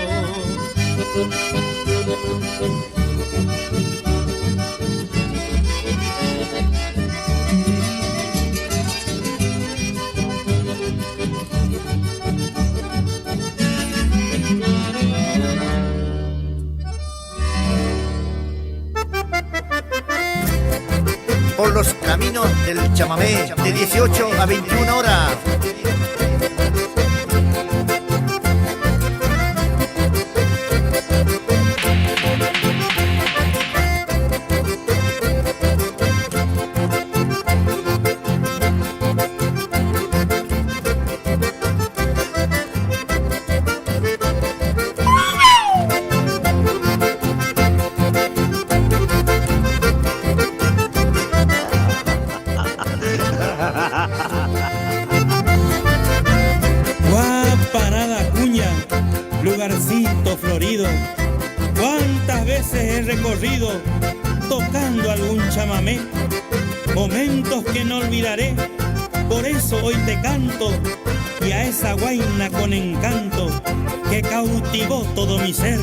Por los caminos del chamamé de 18 a 21 horas. Lugarcito florido, cuántas veces he recorrido tocando algún chamamé, momentos que no olvidaré, por eso hoy te canto, y a esa guaina con encanto que cautivó todo mi ser.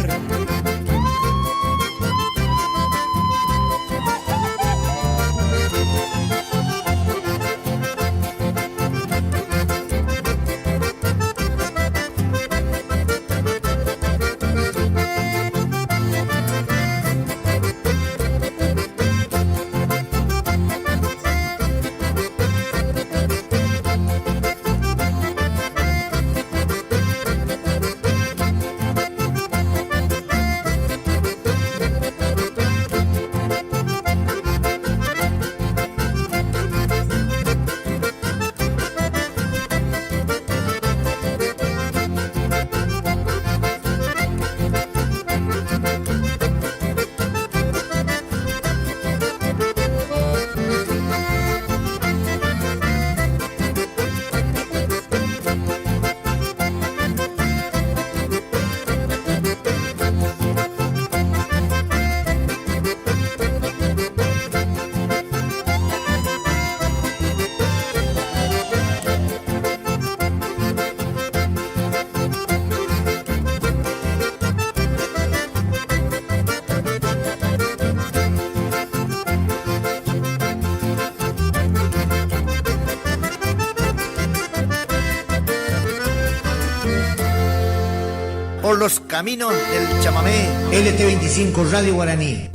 Por los caminos del chamamé. LT25 Radio Guaraní.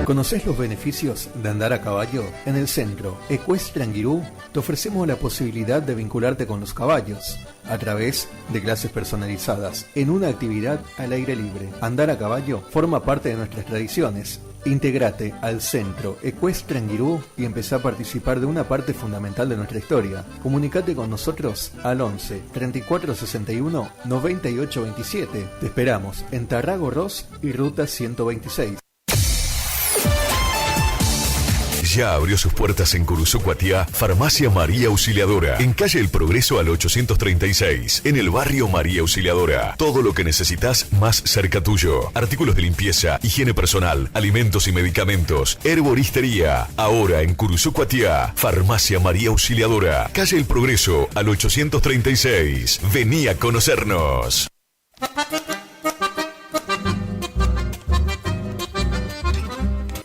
¿Conocés los beneficios de andar a caballo? En el Centro Ecuestre Anguirú te ofrecemos la posibilidad de vincularte con los caballos a través de clases personalizadas en una actividad al aire libre. Andar a caballo forma parte de nuestras tradiciones. Intégrate al Centro Ecuestre Anguirú y empezá a participar de una parte fundamental de nuestra historia. Comunicate con nosotros al 11 34 61 98 27. Te esperamos en Tarrago Ross y Ruta 126. Ya abrió sus puertas en Curuzú Cuatiá, Farmacia María Auxiliadora, en calle El Progreso al 836, en el barrio María Auxiliadora. Todo lo que necesitas más cerca tuyo. Artículos de limpieza, higiene personal, alimentos y medicamentos, herboristería. Ahora en Curuzú Cuatiá, Farmacia María Auxiliadora, calle El Progreso al 836. Vení a conocernos.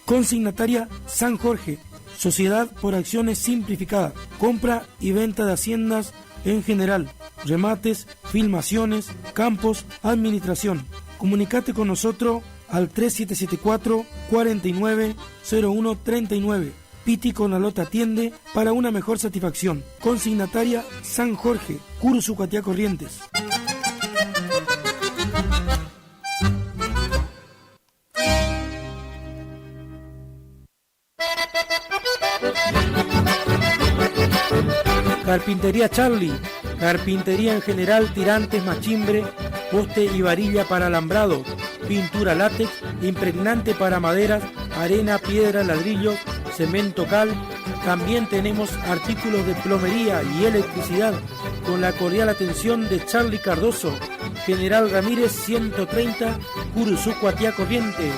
Consignataria San Jorge, Sociedad por Acciones Simplificada, compra y venta de haciendas en general, remates, filmaciones, campos, administración. Comunicate con nosotros al 3774-490139. Piti con la Lota atiende para una mejor satisfacción. Consignataria San Jorge, Curuzú Cuatiá Corrientes. Carpintería Charlie, Carpintería en general, tirantes, machimbre, poste y varilla para alambrado, pintura látex, impregnante para maderas, arena, piedra, ladrillo, cemento, cal. También tenemos artículos de plomería y electricidad con la cordial atención de Charlie Cardoso, General Ramírez 130, Curuzú, Cuatiá, Corrientes.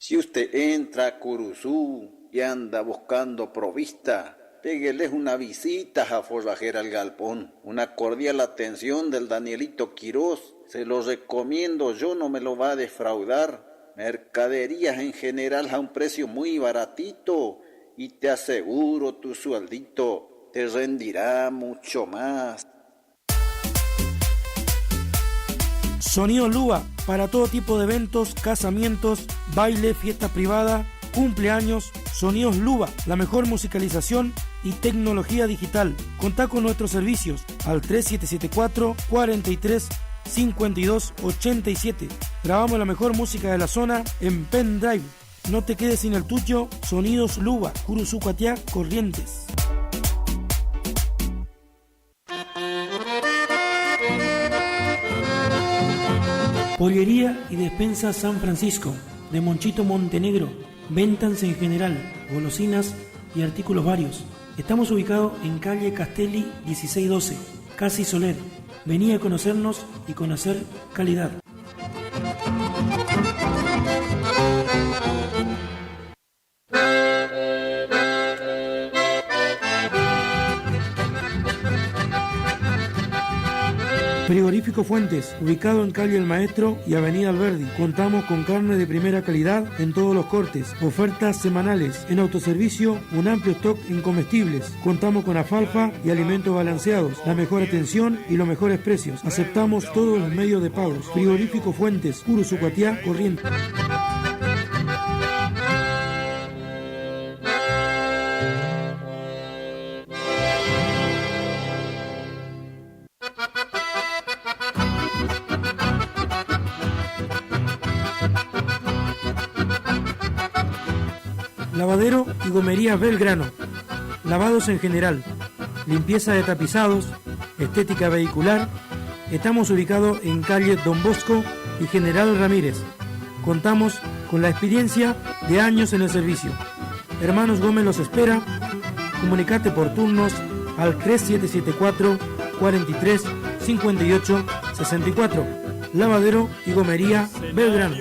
Si usted entra a Curuzú y anda buscando provista, pégueles una visita a Forrajera al Galpón. Una cordial atención del Danielito Quirós. Se lo recomiendo, yo no me lo va a defraudar. Mercaderías en general a un precio muy baratito. Y te aseguro, tu sueldito te rendirá mucho más. Sonido Luba, para todo tipo de eventos, casamientos, baile, fiesta privada, cumpleaños. Sonidos Luba, la mejor musicalización y tecnología digital. Contá con nuestros servicios al 3774 43 52 87. Grabamos la mejor música de la zona en pendrive. No te quedes sin el tuyo. Sonidos Luba, Curuzú, Cuatiá, Corrientes. Pollería y despensa San Francisco, de Monchito Montenegro. Ventas en general, golosinas y artículos varios. Estamos ubicados en calle Castelli 1612, Casi Soler. Vení a conocernos y conocer calidad. Frigorífico Fuentes, ubicado en calle El Maestro y avenida Alberdi. Contamos con carne de primera calidad en todos los cortes, ofertas semanales. En autoservicio, un amplio stock en comestibles. Contamos con alfalfa y alimentos balanceados, la mejor atención y los mejores precios. Aceptamos todos los medios de pagos. Frigorífico Fuentes, Curuzú, Cuatiá, Corrientes. Lavadero y gomería Belgrano. Lavados en general, limpieza de tapizados, estética vehicular. Estamos ubicados en calle Don Bosco y General Ramírez. Contamos con la experiencia de años en el servicio. Hermanos Gómez los espera. Comunicate por turnos al 3774 43 58 64. Lavadero y gomería Belgrano.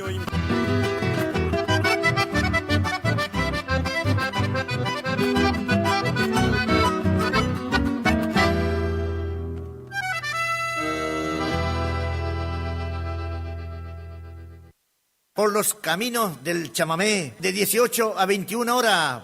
Por los caminos del chamamé, de 18 a 21 horas.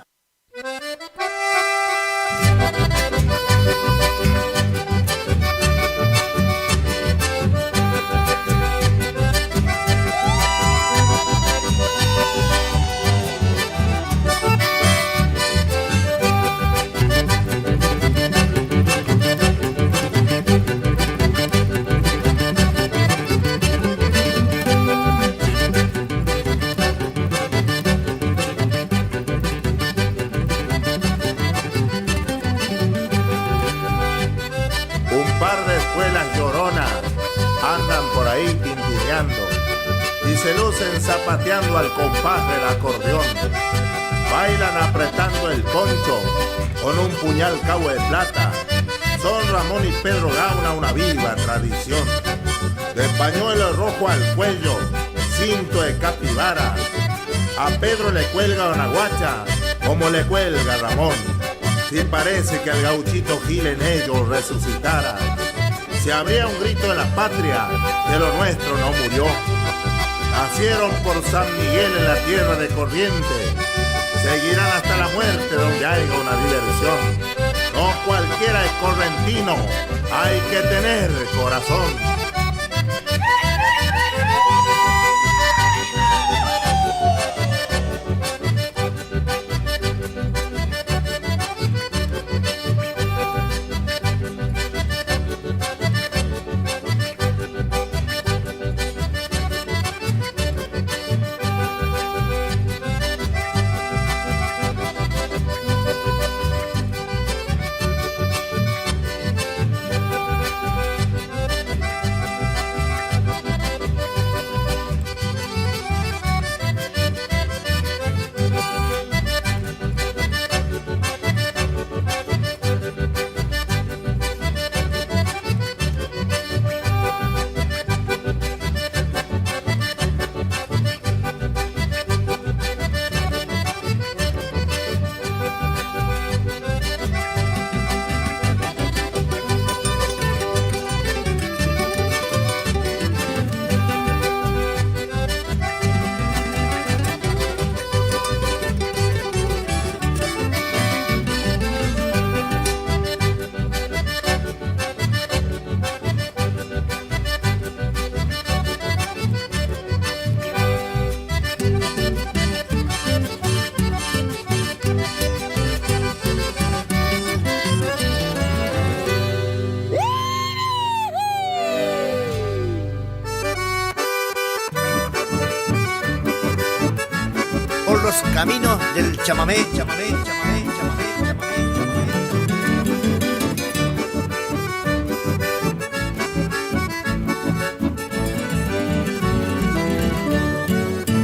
Y se lucen zapateando al compás del acordeón. Bailan apretando el poncho con un puñal cabo de plata. Son Ramón y Pedro Gauna, una viva tradición. De pañuelo rojo al cuello, cinto de capibara. A Pedro le cuelga una guacha como le cuelga Ramón. Si parece que el gauchito Gil en ellos resucitara. Si habría un grito de la patria, de lo nuestro no murió. Nacieron por San Miguel en la tierra de Corrientes. Seguirán hasta la muerte donde haya una diversión. No cualquiera es correntino, hay que tener corazón. los caminos del chamamé, chamamé, chamamé, chamamé, chamamé,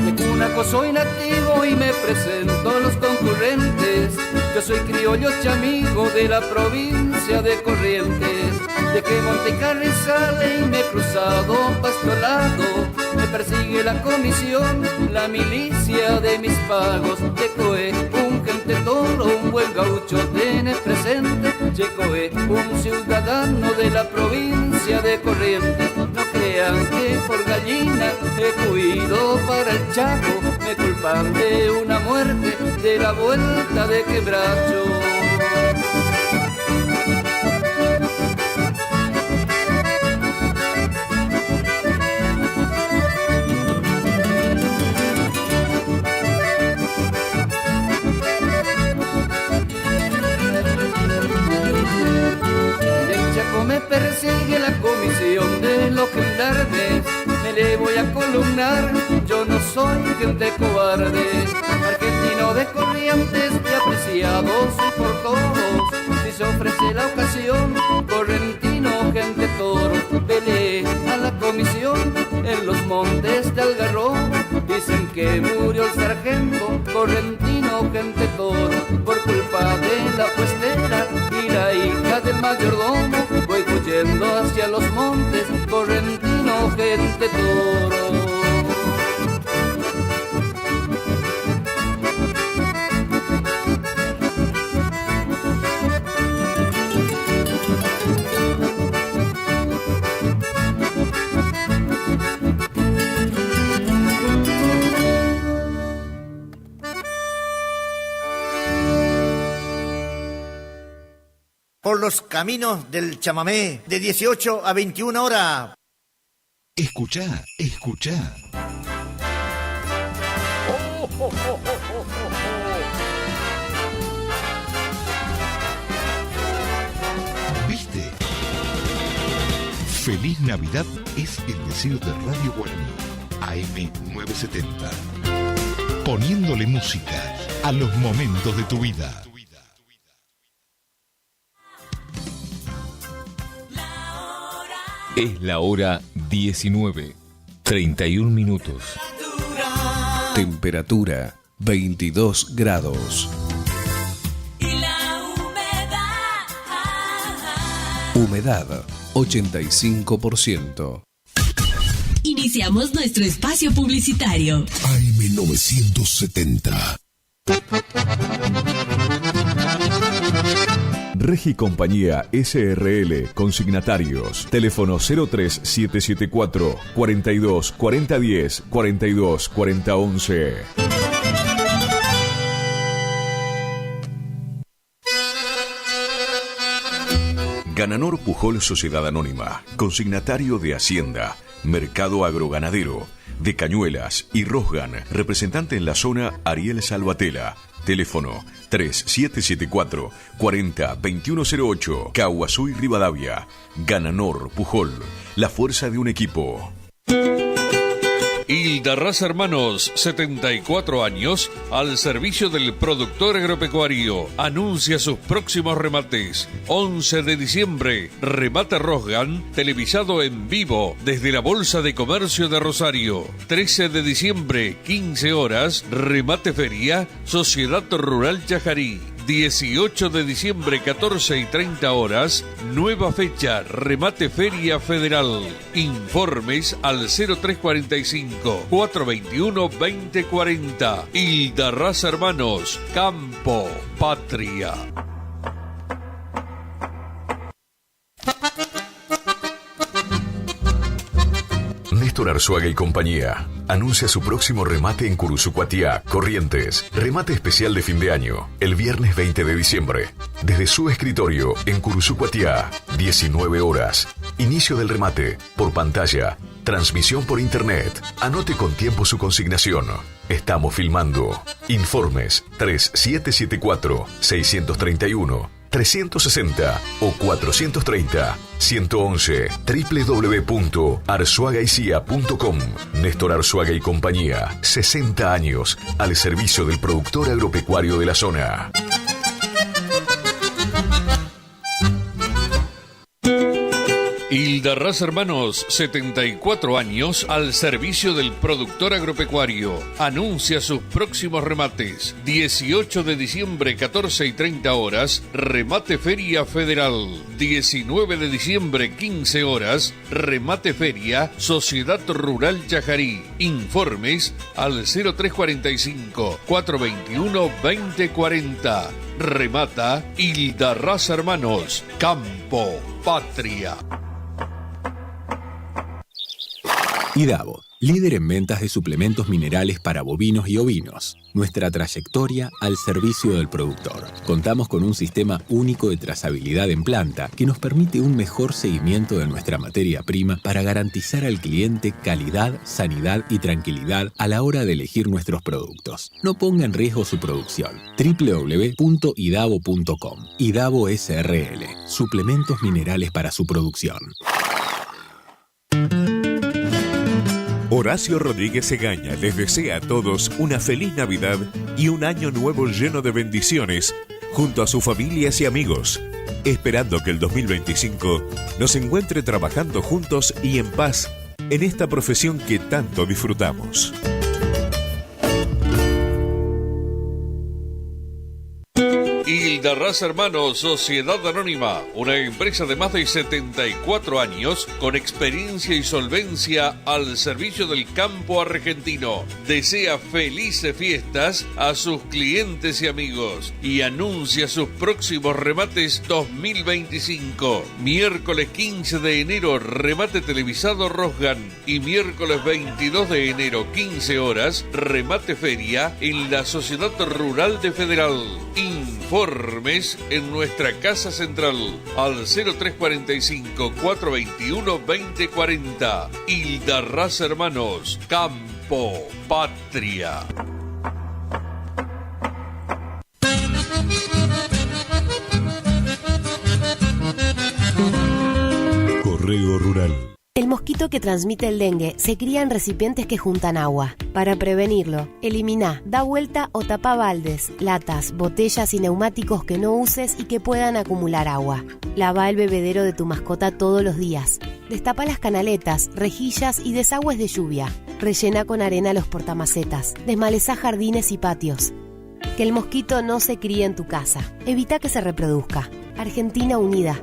De Cunaco soy nativo y me presento a los concurrentes. Yo soy criollo chamigo de la provincia de Corrientes. De que Monte Carrizales y me he cruzado pastorado. Me persigue la comisión, la milicia de mis pagos. Checoé, un gente toro, un buen gaucho tiene presente. Checoé, un ciudadano de la provincia de Corrientes. No crean que por gallina he huido para el Chaco. Me culpan de una muerte de la vuelta de Quebracho. Me persigue la comisión de los gendarmes, me le voy a columnar, yo no soy gente cobarde, argentino de Corrientes y apreciado soy por todos, si se ofrece la ocasión, correntino, gente toro, peleé a la comisión en los montes de Algarrobo, dicen que murió el sargento, correntino, gente toro, por culpa de la puestera y la hija del mayordomo. Voy huyendo hacia los montes, correntino, gente toro. Por los caminos del chamamé, de 18 a 21 horas. Escuchá, escuchá. ¿Viste? Feliz Navidad es el deseo de Radio Guaraní, AM970. Poniéndole música a los momentos de tu vida. Es la hora 19, 31 minutos. Temperatura 22 grados. Y la Humedad 85%. Iniciamos nuestro espacio publicitario. AM970. Regi Compañía SRL, consignatarios, teléfono 03774 42 4010 42 4011. Gananor Pujol Sociedad Anónima, consignatario de Hacienda, Mercado Agroganadero, de Cañuelas y Rosgan, representante en la zona Ariel Salvatela. Teléfono 3774 40 2108, Caguazú y Rivadavia. Gananor Pujol, la fuerza de un equipo. Hildarraz Hermanos, 74 años, al servicio del productor agropecuario. Anuncia sus próximos remates. 11 de diciembre, remate Rosgan, televisado en vivo desde la Bolsa de Comercio de Rosario. 13 de diciembre, 15 horas, remate feria, Sociedad Rural Chajarí. 18 de diciembre, 14 y 30 horas, nueva fecha, remate Feria Federal. Informes al 0345-421-2040. Hildarraz Hermanos, Campo, Patria. Néstor Arzuaga y compañía anuncia su próximo remate en Curuzucuatiá, Corrientes. Remate especial de fin de año, el viernes 20 de diciembre. Desde su escritorio en Curuzucuatiá, 19 horas. Inicio del remate, por pantalla, transmisión por internet. Anote con tiempo su consignación. Estamos filmando. Informes 3774-631 360 o 430 111 www.arzuagaicia.com. Néstor Arzuaga y compañía, 60 años al servicio del productor agropecuario de la zona. Hildarraz Hermanos, 74 años al servicio del productor agropecuario. Anuncia sus próximos remates. 18 de diciembre, 14 y 30 horas, remate Feria Federal. 19 de diciembre, 15 horas, remate Feria Sociedad Rural Chajarí. Informes al 0345 421 2040. Remata Hildarraz Hermanos. Campo, patria. IDAVO, líder en ventas de suplementos minerales para bovinos y ovinos. Nuestra trayectoria al servicio del productor. Contamos con un sistema único de trazabilidad en planta que nos permite un mejor seguimiento de nuestra materia prima para garantizar al cliente calidad, sanidad y tranquilidad a la hora de elegir nuestros productos. No ponga en riesgo su producción. www.idavo.com. IDAVO SRL. Suplementos minerales para su producción. Horacio Rodríguez Egaña les desea a todos una feliz Navidad y un año nuevo lleno de bendiciones junto a sus familias y amigos, esperando que el 2025 nos encuentre trabajando juntos y en paz en esta profesión que tanto disfrutamos. Hildarraz Hermanos, Sociedad Anónima, una empresa de más de 74 años con experiencia y solvencia al servicio del campo argentino. Desea felices fiestas a sus clientes y amigos y anuncia sus próximos remates 2025. Miércoles 15 de enero, remate televisado Rosgan, y miércoles 22 de enero, 15 horas, remate feria en la Sociedad Rural de Federal. Informes en nuestra casa central al 0345 421 2040. Hildarraz Hermanos, Campo, Patria. Correo Rural. El mosquito que transmite el dengue se cría en recipientes que juntan agua. Para prevenirlo, elimina, da vuelta o tapa baldes, latas, botellas y neumáticos que no uses y que puedan acumular agua. Lava el bebedero de tu mascota todos los días. Destapa las canaletas, rejillas y desagües de lluvia. Rellena con arena los portamacetas. Desmaleza jardines y patios. Que el mosquito no se críe en tu casa. Evita que se reproduzca. Argentina Unida.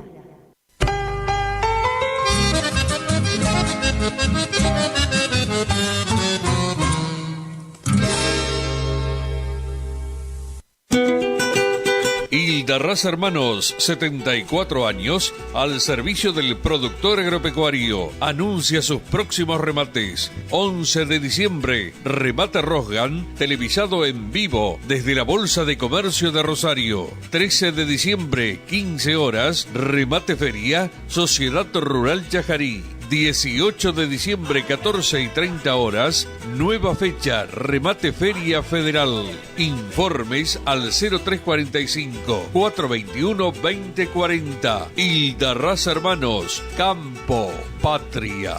Hildarraz Hermanos, 74 años al servicio del productor agropecuario. Anuncia sus próximos remates. 11 de diciembre, remate Rosgan, televisado en vivo desde la Bolsa de Comercio de Rosario. 13 de diciembre, 15 horas, remate feria, Sociedad Rural Chajarí. 18 de diciembre, 14 y 30 horas, nueva fecha, remate Feria Federal. Informes al 0345 421 2040. Hildarraz Hermanos, Campo, Patria.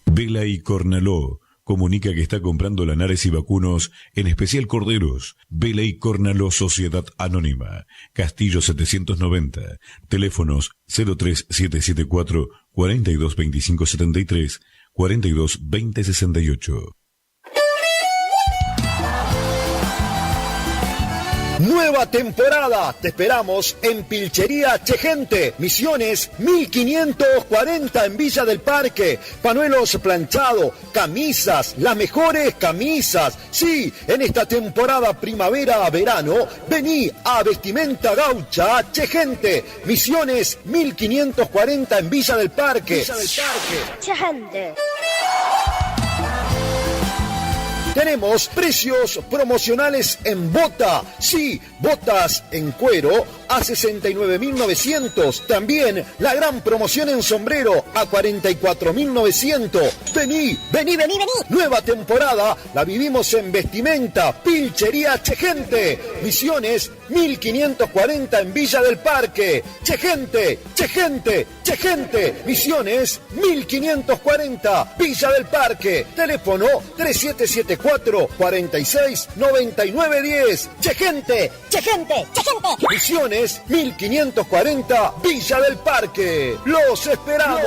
Vela y Cornaló comunica que está comprando lanares y vacunos, en especial corderos. Vela y Cornaló Sociedad Anónima, Castillo 790, teléfonos 03774 422573 422068. Nueva temporada, te esperamos en Pilchería Chegente, Misiones 1540 en Villa del Parque. Panuelos planchados, camisas, las mejores camisas. Sí, en esta temporada primavera-verano, vení a Vestimenta Gaucha Chegente, Misiones 1540 en Villa del Parque. Chegente. Tenemos precios promocionales en bota. Sí, botas en cuero a 69.900. También la gran promoción en sombrero a 44.900. Vení. Nueva temporada la vivimos en vestimenta, Pilchería Chegente. Misiones 1540 en Villa del Parque. Chegente. Misiones 1540, Villa del Parque. Teléfono 3774 46 99 10. Chegente. Misiones 1540, Villa del Parque. Los esperamos.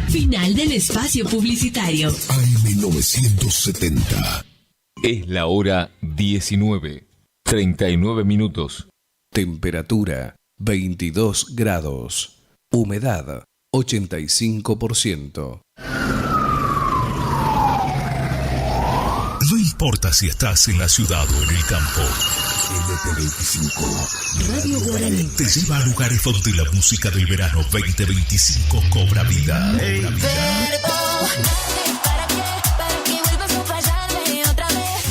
Final del espacio publicitario. AM970. Es la hora 19, 39 minutos. Temperatura 22 grados. Humedad 85%. No importa si estás en la ciudad o en el campo. LP25 Radio Guaraní te lleva a lugares donde la música del verano 2025 cobra vida.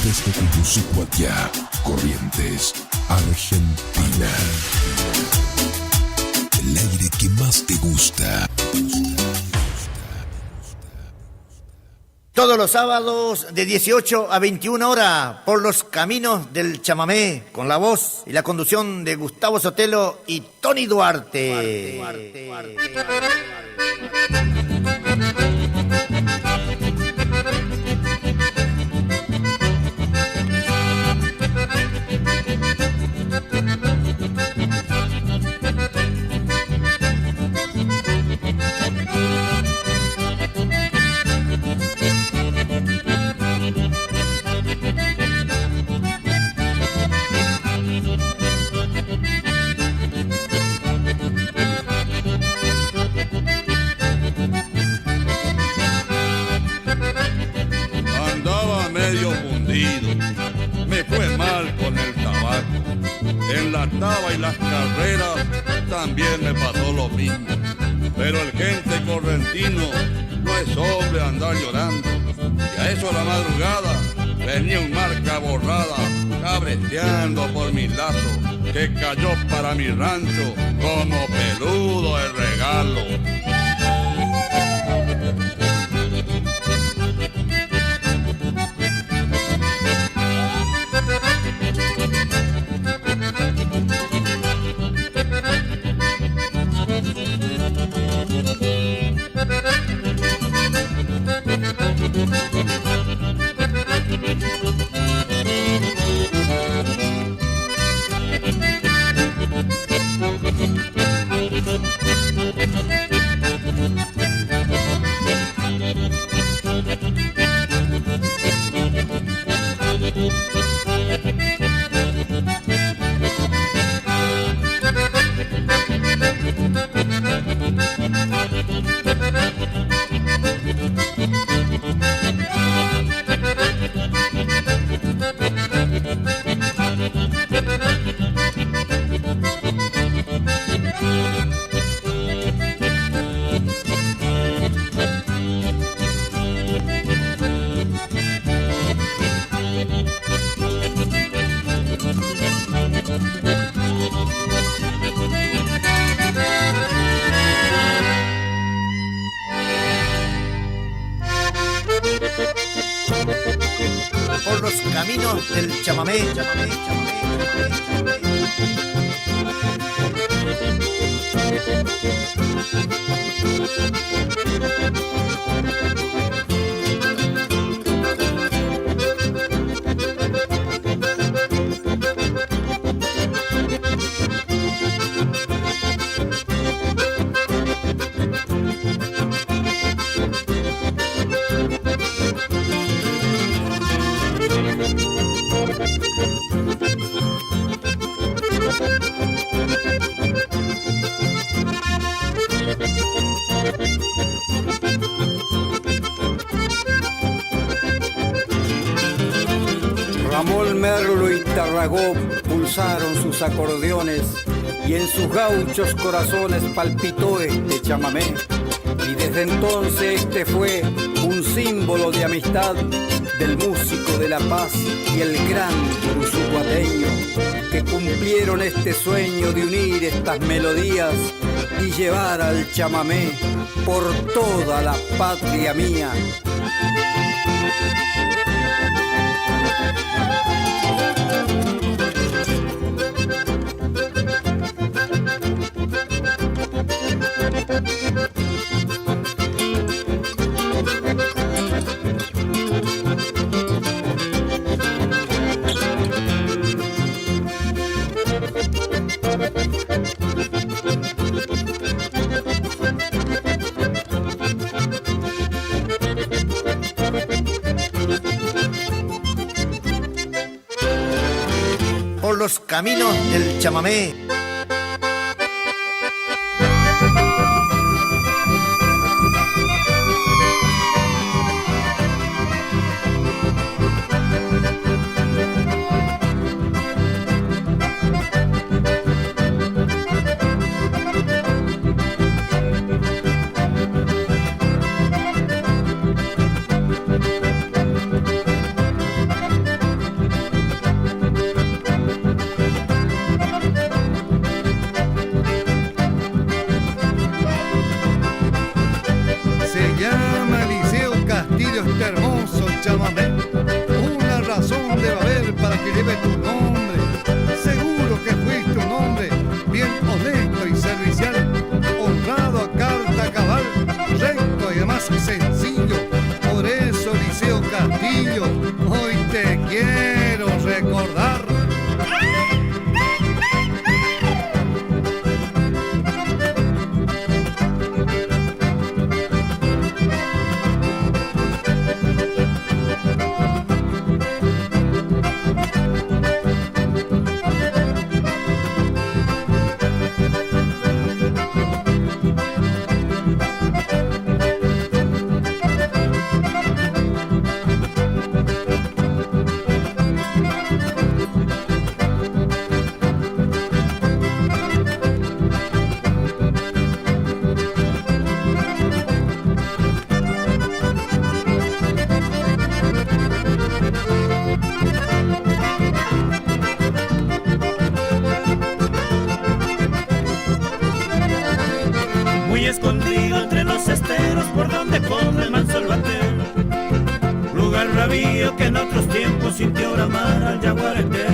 Desde Curuzucuatiá, Corrientes, Argentina. El aire que más te gusta. Todos los sábados de 18 a 21 horas por los caminos del chamamé, con la voz y la conducción de Gustavo Sotelo y Tony Duarte. Me fue mal con el tabaco, en la taba y las carreras también me pasó lo mismo. Pero el gente correntino no es hombre andar llorando. Y a eso de la madrugada venía un marca borrada, cabreteando por mi lazo, que cayó para mi rancho como peludo el regalo. Por los caminos del chamamé. Ramón Merlo y Tarragó pulsaron sus acordeones y en sus gauchos corazones palpitó este chamamé. Y desde entonces este fue un símbolo de amistad del músico de La Paz y el gran curuzucuateño, que cumplieron este sueño de unir estas melodías y llevar al chamamé por toda la patria mía. Por los caminos del chamamé. Que en otros tiempos sintió bramar al yaguareté,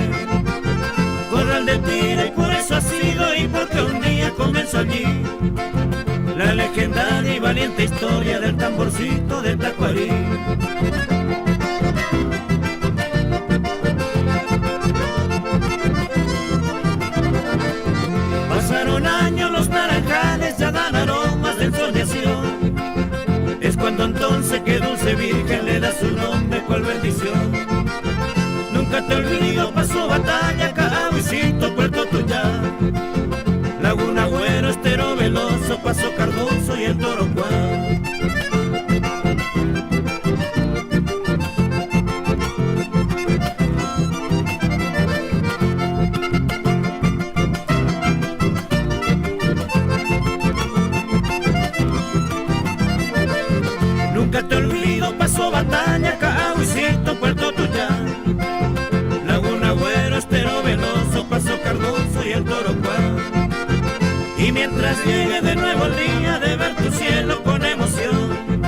corral de tira, y por eso ha sido, y porque un día comenzó allí la legendaria y valiente historia del tamborcito de Tacuarí. Pasaron años, los naranjales ya dan aromas de ensoñación. Es cuando entonces que Dulce Virgen le da su nombre, cual bendición. Nunca te olvido, pasó batalla, Cahuicito, Puerto Tuyá, Laguna Güero, Estero Veloso, Paso Cardoso y el Torocuá. Nunca te olvido, pasó batalla, Cahuicito, Puerto Tuyá, Laguna Güero, Estero Veloso, Paso Cardoso y el Torocuá. Y mientras llegue de nuevo el día de ver tu cielo con emoción,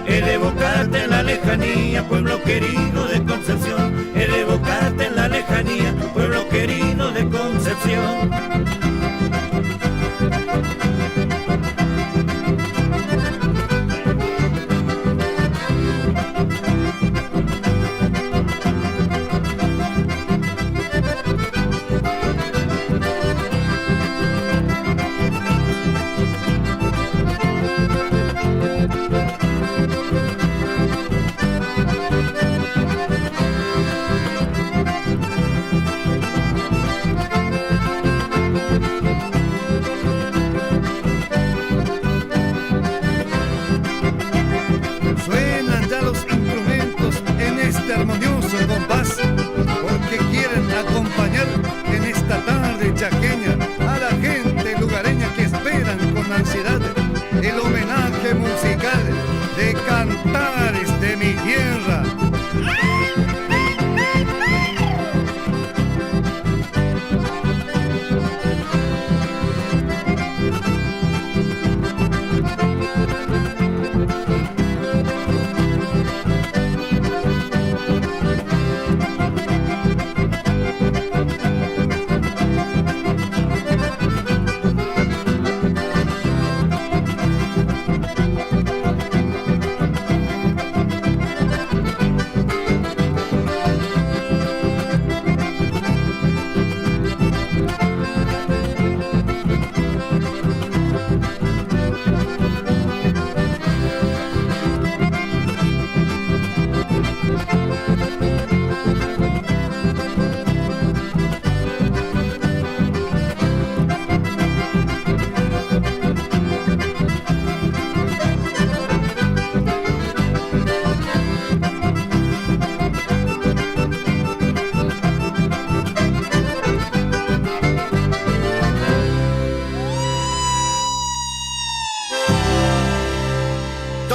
he de evocarte en la lejanía, pueblo querido de Concepción. He de evocarte en la lejanía, pueblo querido de Concepción.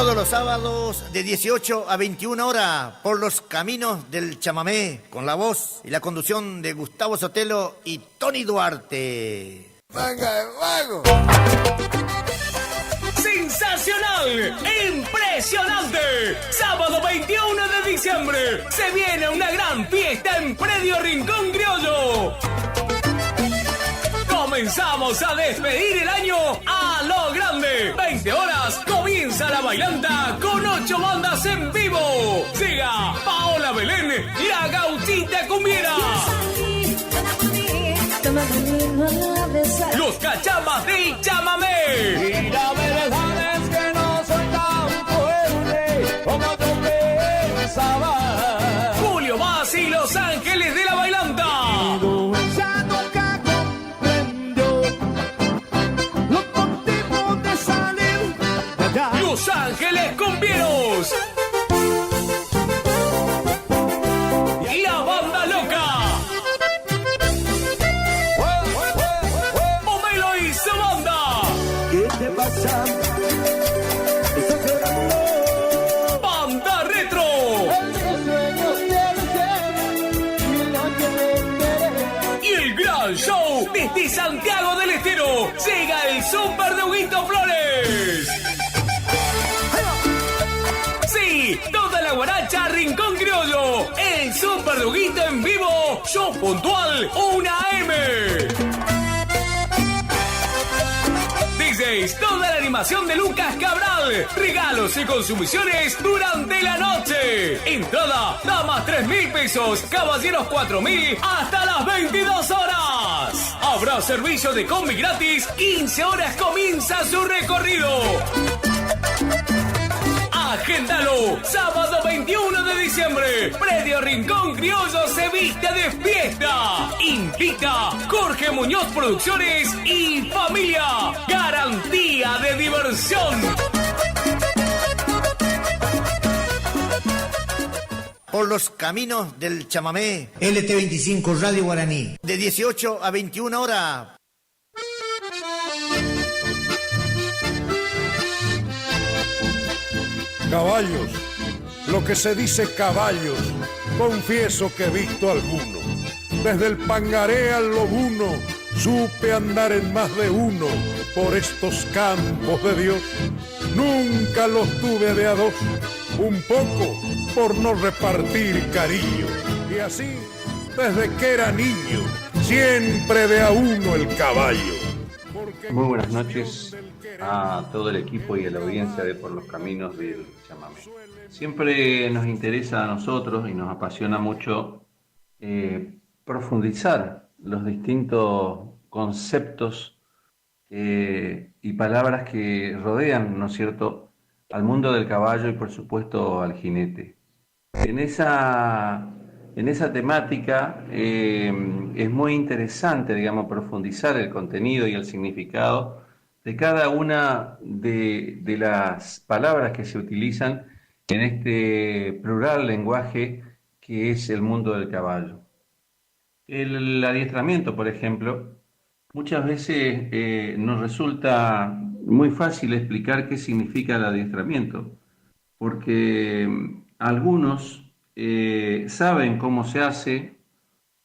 Todos los sábados de 18 a 21 horas por los caminos del chamamé con la voz y la conducción de Gustavo Sotelo y Tony Duarte. ¡Manga de vago! ¡Sensacional! ¡Impresionante! Sábado 21 de diciembre se viene una gran fiesta en Predio Rincón Criollo. Comenzamos a despedir el año a lo grande. 20 horas comienza la bailanta con 8 bandas en vivo. Llega Paola Belén, la gauchita cumbiera. Los cachamas del chamamé. Y la verdad es que no soy tan fuerte como yo pensaba. Julio Vaz y Los Ángeles de la bailanta. Ya nunca comprendió los motivos de salir de allá. Los Ángeles Cumbieros. Y la banda loca. Pomelo y su banda. ¿Qué te pasa? Estás llorando. Banda Retro. Y el gran show desde Santiago del Estero. Llega el Super de Huguito Flores. Sí, toda la guaracha Rincón Criollo. El Super de Huguito en vivo. Show puntual 1 AM. DJs, toda la animación de Lucas Cabral. Regalos y consumiciones durante la noche. Entrada, damas 3.000 pesos, caballeros 4.000 hasta las 22 horas. Habrá servicio de combi gratis. 15 horas comienza su recorrido. Agéndalo, sábado 21 de diciembre, Predio Rincón Criollo se viste de fiesta. Invita Jorge Muñoz Producciones y familia. Garantía de diversión. Por los caminos del chamamé. LT25 Radio Guaraní. De 18 a 21 horas. Caballos, lo que se dice caballos, confieso que he visto alguno. Desde el Pangaré al Lobuno, supe andar en más de uno por estos campos de Dios. Nunca los tuve de a dos, un poco por no repartir cariño. Y así, desde que era niño, siempre de a uno el caballo. Muy buenas noches a todo el equipo y a la audiencia de Por los Caminos del Chamamé. Siempre nos interesa a nosotros y nos apasiona mucho profundizar los distintos conceptos y palabras que rodean, ¿no es cierto?, al mundo del caballo y por supuesto al jinete. En esa temática es muy interesante, digamos, profundizar el contenido y el significado de cada una de las palabras que se utilizan en este plural lenguaje que es el mundo del caballo. El adiestramiento, por ejemplo, muchas veces nos resulta muy fácil explicar qué significa el adiestramiento, porque algunos saben cómo se hace,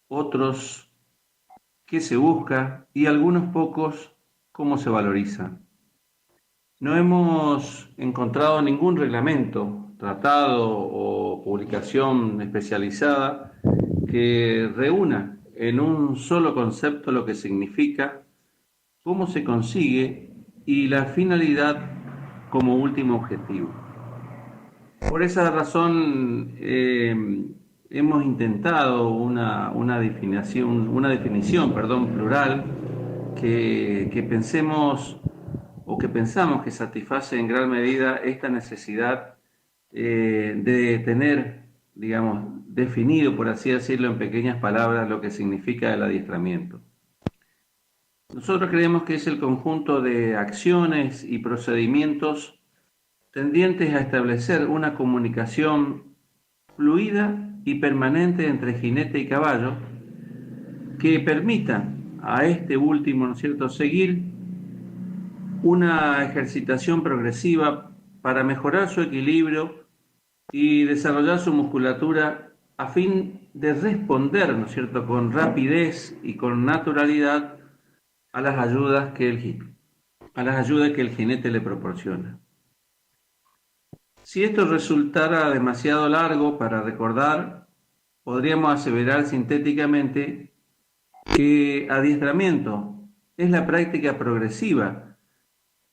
otros qué se busca y algunos pocos cómo se valoriza. No hemos encontrado ningún reglamento, tratado o publicación especializada que reúna en un solo concepto lo que significa, cómo se consigue y la finalidad como último objetivo. Por esa razón hemos intentado una definición plural que pensemos o que pensamos que satisface en gran medida esta necesidad de tener, digamos, definido, por así decirlo, en pequeñas palabras lo que significa el adiestramiento. Nosotros creemos que es el conjunto de acciones y procedimientos tendientes a establecer una comunicación fluida y permanente entre jinete y caballo que permita a este último, ¿no es cierto?, seguir una ejercitación progresiva para mejorar su equilibrio y desarrollar su musculatura a fin de responder, ¿no es cierto?, con rapidez y con naturalidad a las ayudas que el jinete le proporciona. Si esto resultara demasiado largo para recordar, podríamos aseverar sintéticamente que adiestramiento es la práctica progresiva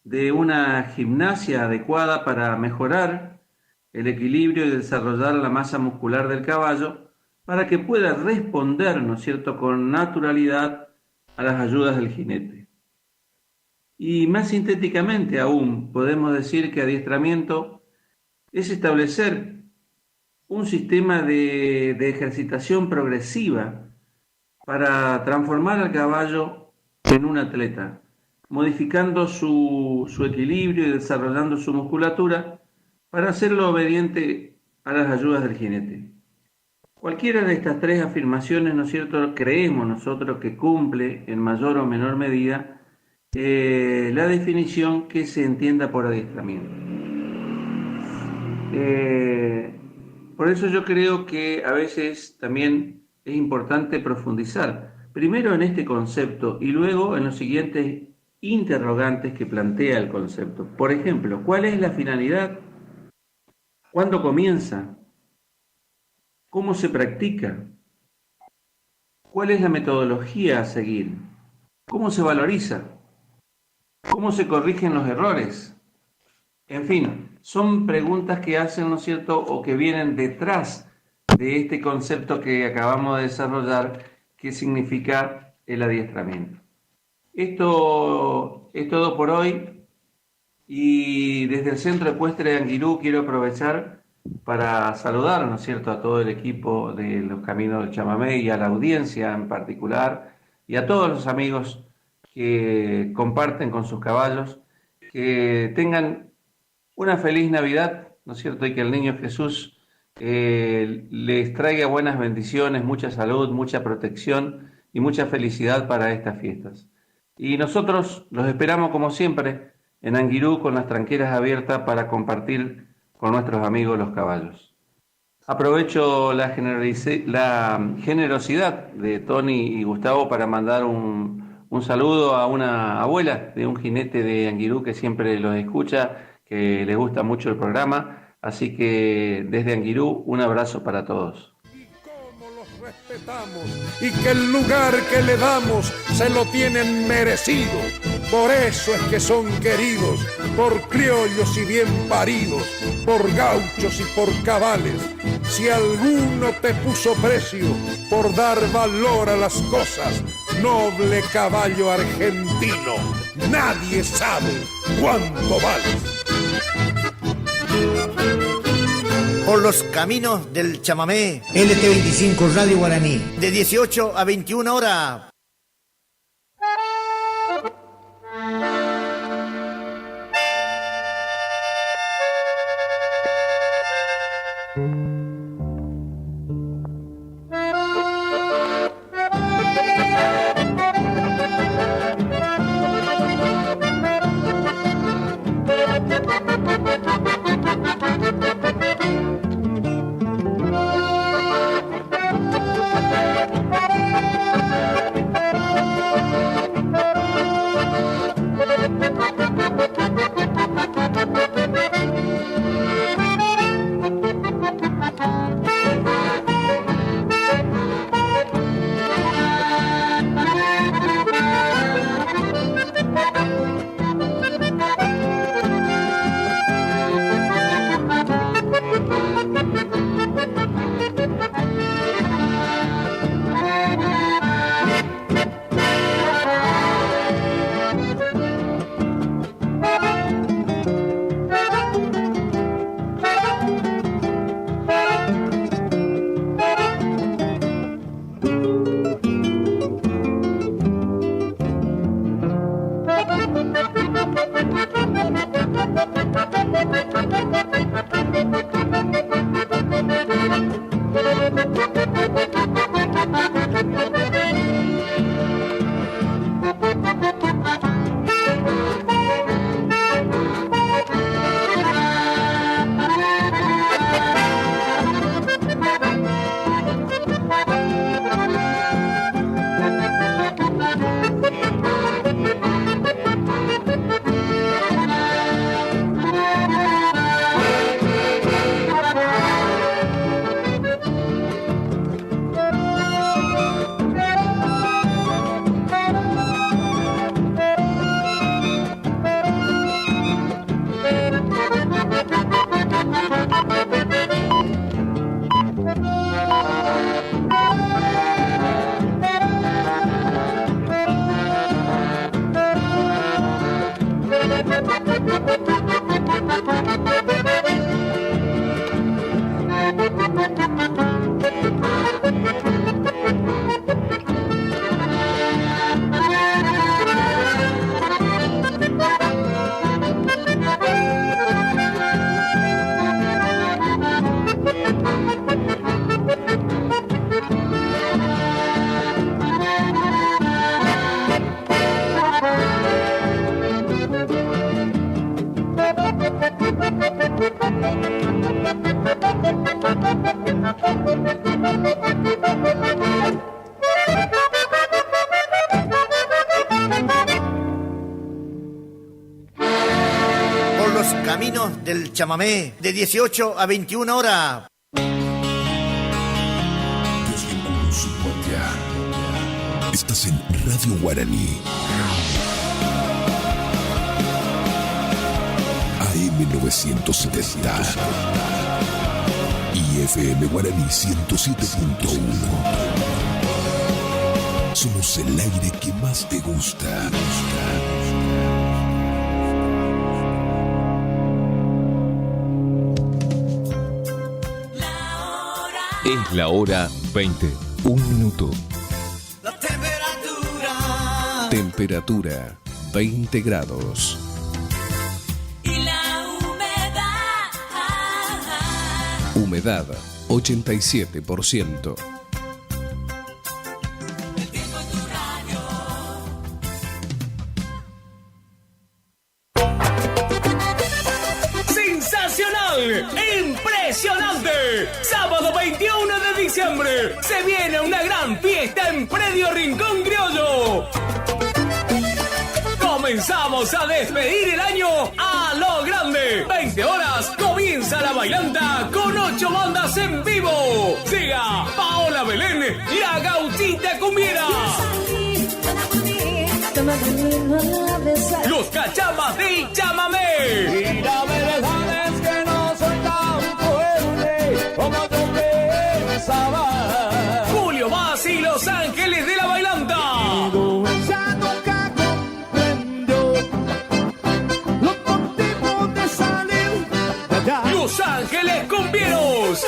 de una gimnasia adecuada para mejorar el equilibrio y desarrollar la masa muscular del caballo para que pueda responder, ¿no es cierto?, con naturalidad a las ayudas del jinete. Y más sintéticamente aún, podemos decir que adiestramiento es establecer un sistema de ejercitación progresiva para transformar al caballo en un atleta, modificando su equilibrio y desarrollando su musculatura para hacerlo obediente a las ayudas del jinete. Cualquiera de estas tres afirmaciones, ¿no es cierto?, creemos nosotros que cumple en mayor o menor medida la definición que se entienda por adiestramiento. Por eso yo creo que a veces también es importante profundizar, primero en este concepto y luego en los siguientes interrogantes que plantea el concepto. Por ejemplo, ¿cuál es la finalidad? ¿Cuándo comienza? ¿Cómo se practica? ¿Cuál es la metodología a seguir? ¿Cómo se valoriza? ¿Cómo se corrigen los errores? En fin, son preguntas que hacen, ¿no es cierto?, o que vienen detrás de este concepto que acabamos de desarrollar, que significa el adiestramiento. Esto es todo por hoy y desde el Centro Ecuestre de Anguirú quiero aprovechar para saludar, ¿no es cierto?, a todo el equipo de los Caminos del Chamamé y a la audiencia en particular y a todos los amigos que comparten con sus caballos, que tengan una feliz Navidad, ¿no es cierto?, y que el Niño Jesús les traiga buenas bendiciones, mucha salud, mucha protección y mucha felicidad para estas fiestas. Y nosotros los esperamos como siempre en Anguirú con las tranqueras abiertas para compartir con nuestros amigos los caballos. Aprovecho la generosidad de Tony y Gustavo para mandar un saludo a una abuela de un jinete de Anguirú que siempre los escucha, que les gusta mucho el programa. Así que desde Anguirú, un abrazo para todos. Respetamos y que el lugar que le damos se lo tienen merecido. Por eso es que son queridos, por criollos y bien paridos, por gauchos y por cabales. Si alguno te puso precio por dar valor a las cosas, noble caballo argentino, nadie sabe cuánto vales. Por los caminos del chamamé. LT25 Radio Guaraní. De 18 a 21 horas. Por los caminos del chamamé, de 18 a 21 horas. Desde Uruzucuatia, estás en Radio Guaraní. AM 970 y FM Guaraní 107.1. Somos el aire que más te gusta. Es la hora 20, 1 minuto. La temperatura. Temperatura 20 grados. Y la Humedad 87%. ¡Sensacional! ¡Impresionante! Sábado 21 de diciembre se viene una gran fiesta en Predio Rincón Criollo. Comenzamos a despedir el año a lo grande. 20 horas comienza la bailanta con 8 bandas en vivo. Llega Paola Belén, la gauchita cumbiera. Los cachamas del chamamé. Y la verdad es que no soy tan fuerte como yo pensaba. Julio Vaz y Los Ángeles de la bailanta. Ya nunca comprendió los motivos de salir de allá. Los Ángeles Cumbieros.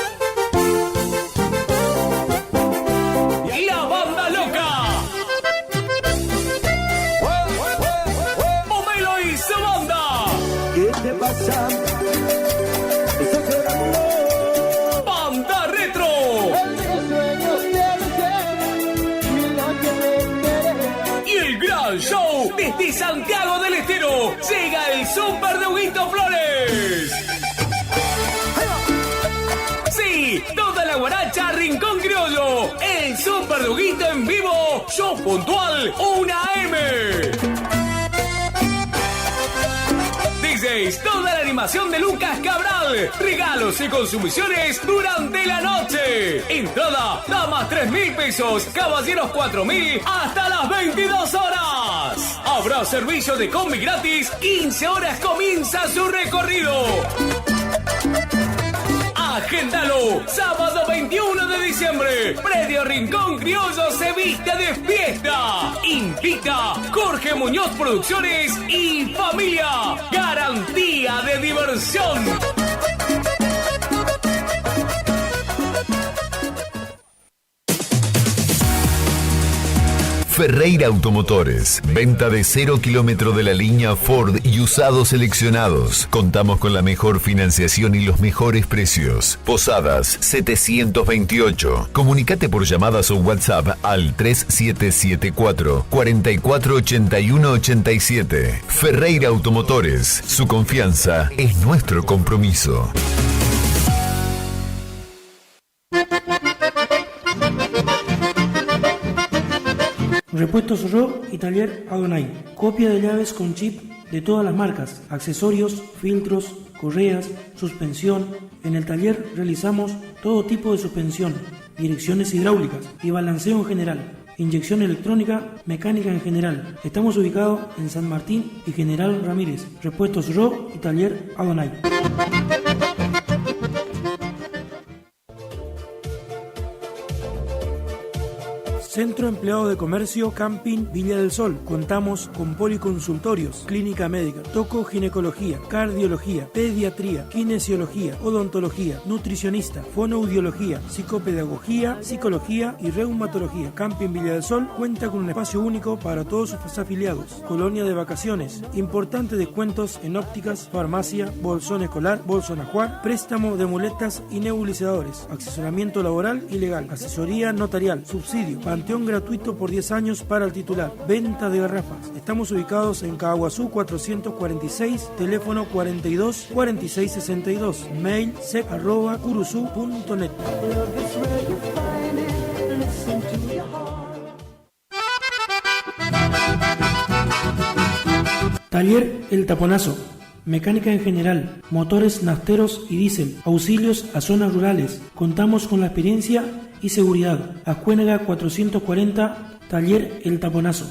Y la banda loca. Pomelo y su banda. ¿Qué te pasa? Banda Retro. Y el gran show desde Santiago del Estero. Llega el Super de Huguito Flores. Sí, toda la guaracha Rincón Criollo. El Super de Huguito en vivo. Show puntual 1 AM. DJs, toda la animación de Lucas Cabral. Regalos y consumiciones durante la noche. Entrada, damas 3.000 pesos, caballeros 4.000 hasta las 22 horas. Habrá servicio de combi gratis. 15 horas comienza su recorrido. Agéndalo, sábado 21 de diciembre, Predio Rincón Criollo se viste de fiesta. Invita Jorge Muñoz Producciones y familia. Garantía de diversión. Ferreira Automotores. Venta de 0 kilómetro de la línea Ford y usados seleccionados. Contamos con la mejor financiación y los mejores precios. Posadas 728. Comunicate por llamadas o WhatsApp al 3774 448187. Ferreira Automotores. Su confianza es nuestro compromiso. Repuestos Ro y Taller Adonai. Copia de llaves con chip de todas las marcas, accesorios, filtros, correas, suspensión. En el taller realizamos todo tipo de suspensión, direcciones hidráulicas y balanceo en general, inyección electrónica, mecánica en general. Estamos ubicados en San Martín y General Ramírez. Repuestos Ro y Taller Adonai. Centro Empleado de Comercio Camping Villa del Sol. Contamos con policonsultorios, clínica médica, tocoginecología, cardiología, pediatría, kinesiología, odontología, nutricionista, fonoaudiología, psicopedagogía, psicología y reumatología. Camping Villa del Sol cuenta con un espacio único para todos sus afiliados. Colonia de vacaciones, importantes descuentos en ópticas, farmacia, bolsón escolar, bolsón ajuar, préstamo de muletas y nebulizadores, asesoramiento laboral y legal, asesoría notarial, subsidio, panteón gratuito por 10 años para el titular, venta de garrafas. Estamos ubicados en Caguazú 446, teléfono 42 46 62, mail sec@curuzú.net. Taller El Taponazo. Mecánica en general, motores nafteros y diésel, auxilios a zonas rurales. Contamos con la experiencia y seguridad. Ascuénaga 440, Taller El Taponazo.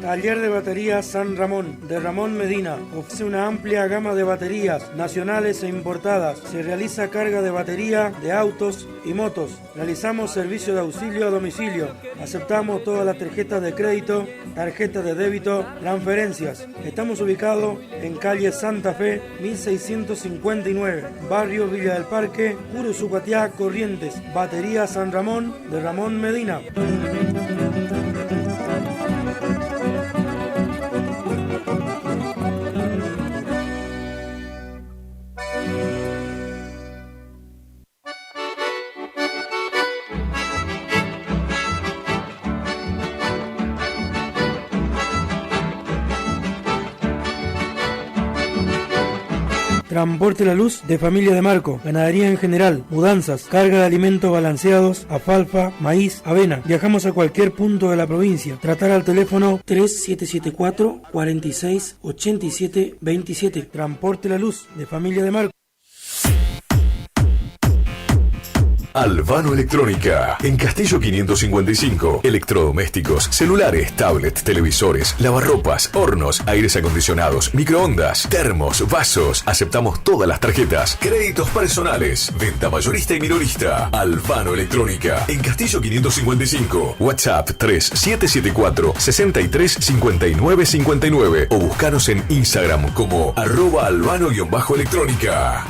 Taller de Baterías San Ramón, de Ramón Medina. Ofrece una amplia gama de baterías nacionales e importadas. Se realiza carga de batería de autos y motos. Realizamos servicio de auxilio a domicilio. Aceptamos todas las tarjetas de crédito, tarjetas de débito, transferencias. Estamos ubicados en calle Santa Fe, 1659, barrio Villa del Parque, Curuzú-Patiá, Corrientes. Batería San Ramón, de Ramón Medina. Transporte La Luz de Familia de Marco, ganadería en general, mudanzas, carga de alimentos balanceados, alfalfa, maíz, avena. Viajamos a cualquier punto de la provincia. Tratar al teléfono 3774 46 87 27. Transporte La Luz de Familia de Marco. Albano Electrónica, en Castillo 555. Electrodomésticos, celulares, tablets, televisores, lavarropas, hornos, aires acondicionados, microondas, termos, vasos. Aceptamos todas las tarjetas, créditos personales, venta mayorista y minorista. Albano Electrónica, en Castillo 555. WhatsApp 3774 635959 o buscanos en Instagram como @albano_electrónica.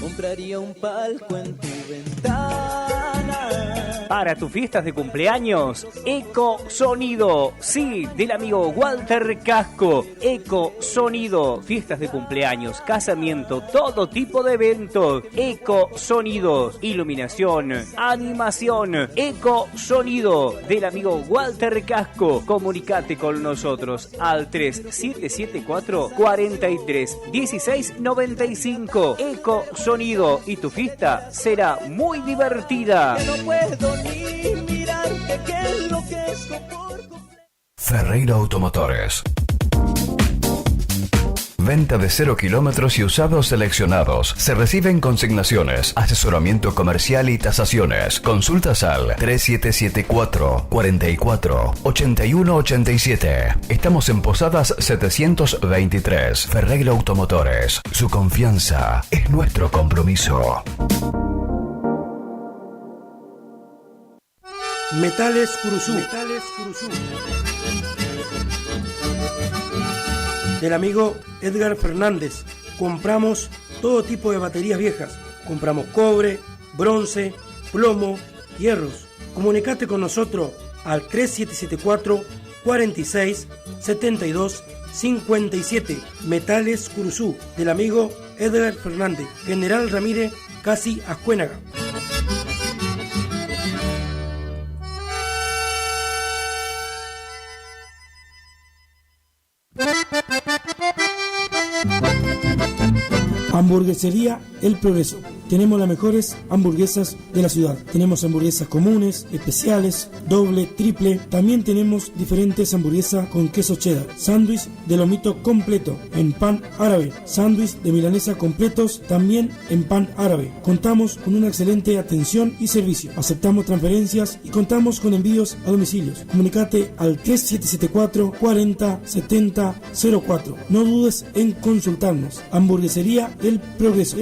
Compraría un palco en tu ventana. Para tus fiestas de cumpleaños, Eco Sonido. Sí, del amigo Walter Casco. Eco Sonido. Fiestas de cumpleaños, casamiento, todo tipo de eventos. Eco Sonido. Iluminación, animación. Eco Sonido. Del amigo Walter Casco. Comunicate con nosotros al 3774 43 16 95. Eco Sonido. Y tu fiesta será muy divertida. No puedo ni mirarte, qué es lo que es Ferreira Automotores. Venta de 0 kilómetros y usados seleccionados. Se reciben consignaciones, asesoramiento comercial y tasaciones. Consultas al 3774 44 81 87. Estamos en Posadas 723. Ferreira Automotores. Su confianza es nuestro compromiso. Metales Curuzú. Metales Curuzú. Del amigo Edgar Fernández. Compramos todo tipo de baterías viejas. Compramos cobre, bronce, plomo, hierros. Comunicate con nosotros al 3774 46 72 57. Metales Curuzú. Del amigo Edgar Fernández. General Ramírez, casi Ascuénaga. Hamburguesería El Progreso. tenemos las mejores hamburguesas de la ciudad. Tenemos hamburguesas comunes, especiales, doble, triple. También tenemos diferentes hamburguesas con queso cheddar, sándwich de lomito completo en pan árabe, sándwich de milanesa completos también en pan árabe. Contamos con una excelente atención y servicio. Aceptamos transferencias y contamos con envíos a domicilios. Comunicate al 3774 40 70 04. No dudes en consultarnos. Hamburguesería El Progreso.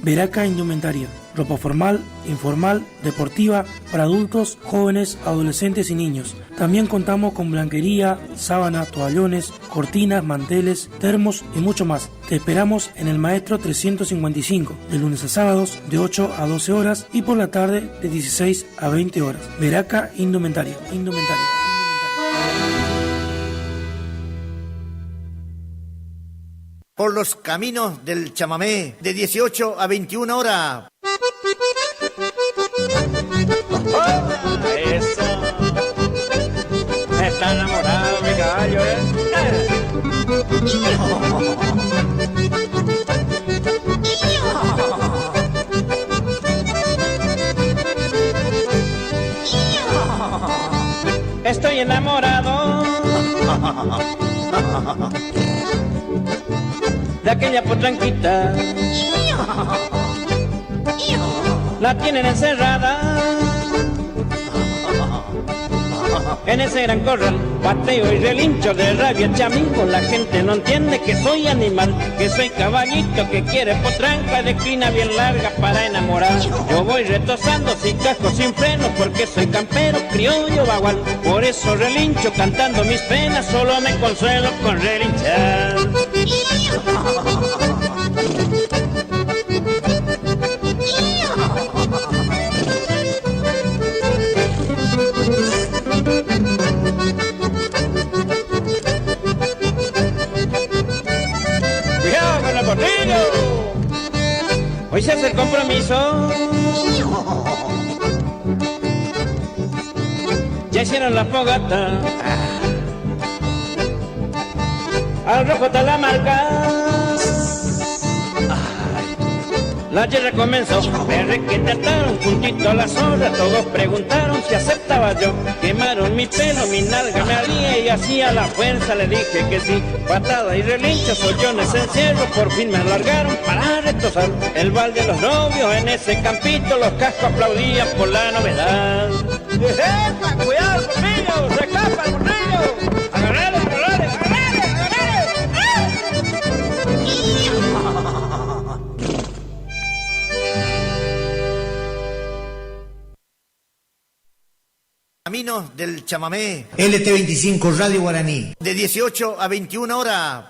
Veraca Indumentaria, ropa formal, informal, deportiva, para adultos, jóvenes, adolescentes y niños. También contamos con blanquería, sábana, toallones, cortinas, manteles, termos y mucho más. Te esperamos en el Maestro 355, de lunes a sábados de 8 a 12 horas y por la tarde de 16 a 20 horas. Veraca Indumentaria. Por los caminos del chamamé, de 18 a 21 horas. Eso. Está enamorado mi caballo, Estoy enamorado de aquella potranquita, la tienen encerrada en ese gran corral, pateo y relincho de rabia chamingo. La gente no entiende que soy animal, que soy caballito que quiere potranca de crina bien larga para enamorar. Yo voy retosando sin casco, sin freno, porque soy campero, criollo, bagual. Por eso relincho cantando mis penas, solo me consuelo con relinchar. ¡Cuidado con el potrillo! Hoy se hace el compromiso. Ya hicieron la fogata. Al rojo está la marca. La guerra comenzó, me requetaron juntito a la zorra. Todos preguntaron si aceptaba yo. Quemaron mi pelo, mi nalga me alía y así a la fuerza le dije que sí. Patada y relincho, sollones encierro, por fin me alargaron para retosar. El bal de los novios en ese campito, los cascos aplaudían por la novedad. ¡Epa! ¡Cuidado conmigo! ¡Se escapa el burrillo! ¡Agarrale, agarrale, agarrale, Caminos del chamamé. LT25 Radio Guaraní. De 18 a 21 horas.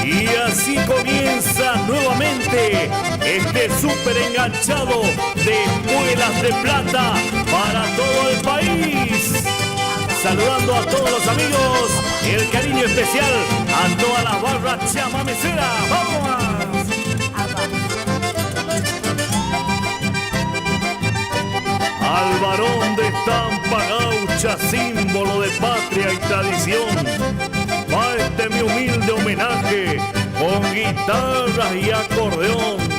Y así comienza nuevamente este súper enganchado de Muelas de Plata para todo el país. Saludando a todos los amigos, el cariño especial a todas las barras chamameceras. ¡Vamos! Al varón de estampa gaucha, símbolo de patria y tradición, va este mi humilde homenaje con guitarras y acordeón.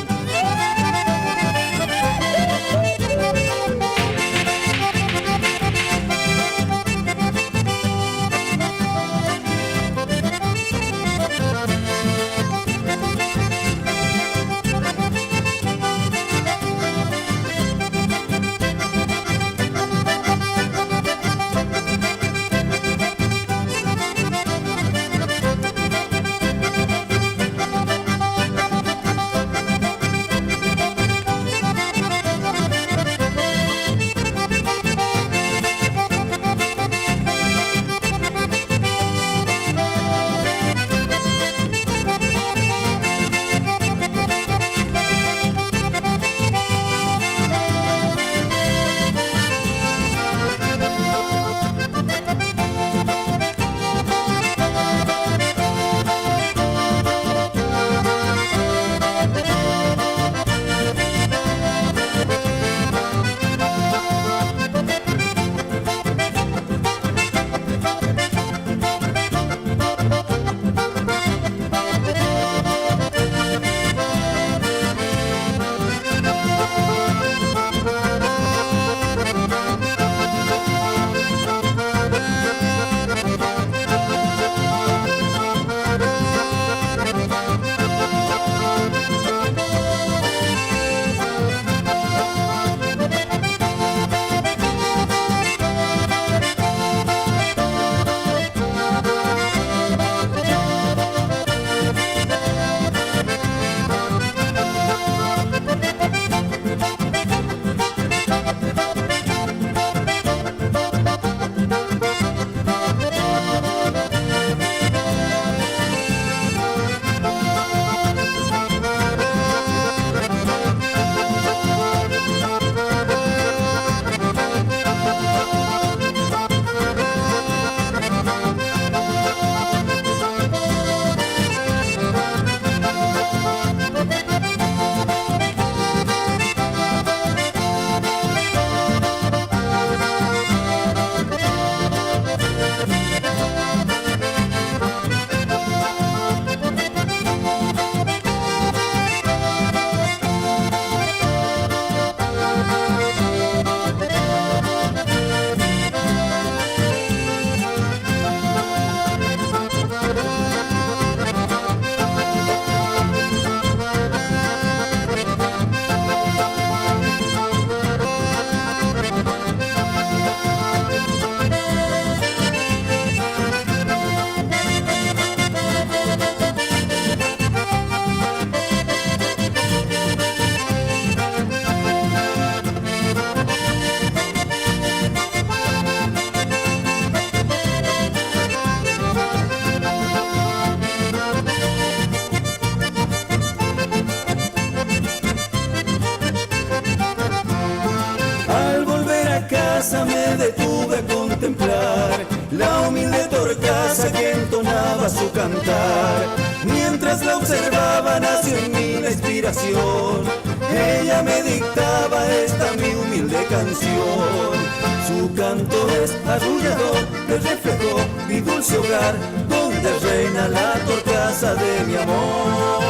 gustaba su cantar. Mientras la observaba nació en mí la inspiración. Ella me dictaba esta mi humilde canción. Su canto es arrullador, que reflejó mi dulce hogar, donde reina la torcaza de mi amor.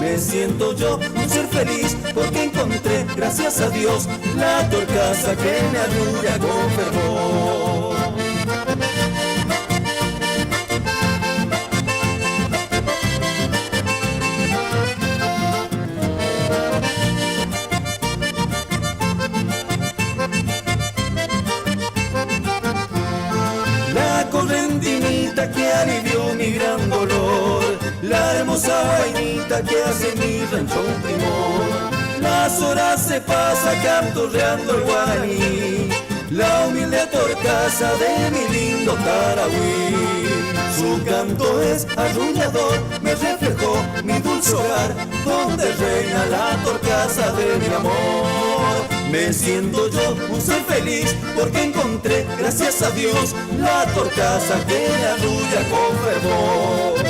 Me siento yo un ser feliz porque encontré, gracias a Dios, la torcaza que me arrulla con fervor. Que alivió mi gran dolor, la hermosa vainita que hace mi rancho un primor. Las horas se pasan cantorreando el guaraní, la humilde torcaza de mi lindo Tarahui. Su canto es arrullador, me reflejó mi dulce hogar, donde reina la torcaza de mi amor. Me siento yo un ser feliz porque encontré, gracias a Dios, la torcaza que me arrulla con fervor.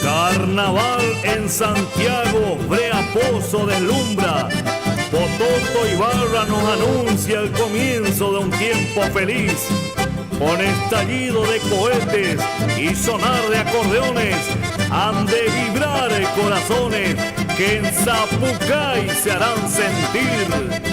Carnaval en Santiago, Brea Pozo deslumbra. Pototo y Barra nos anuncia el comienzo de un tiempo feliz. Con estallido de cohetes y sonar de acordeones, han de vibrar corazones que en Zapucay se harán sentir.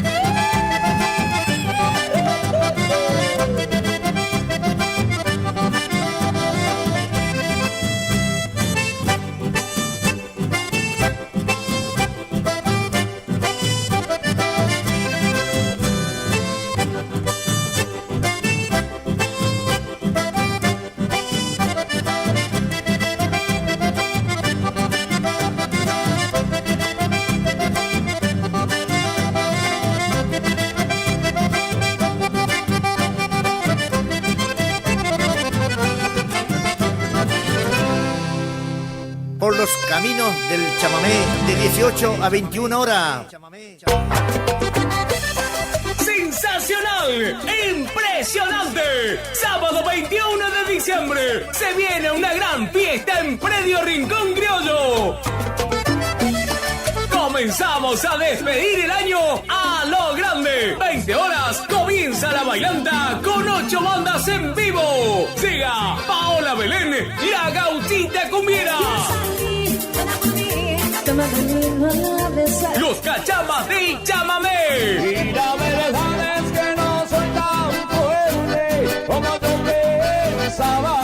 Por los caminos del chamamé de 18 a 21 horas. ¡Sensacional! ¡Impresionante! Sábado 21 de diciembre se viene una gran fiesta en Predio Rincón Criollo. Comenzamos a despedir el año a lo grande. 20 horas comienza la bailanta con 8 bandas en vivo. Llega Paola Belén, la gauchita cumbiera. Los cachamas del chamamé. Y la verdad es que no soy tan fuerte como yo pensaba.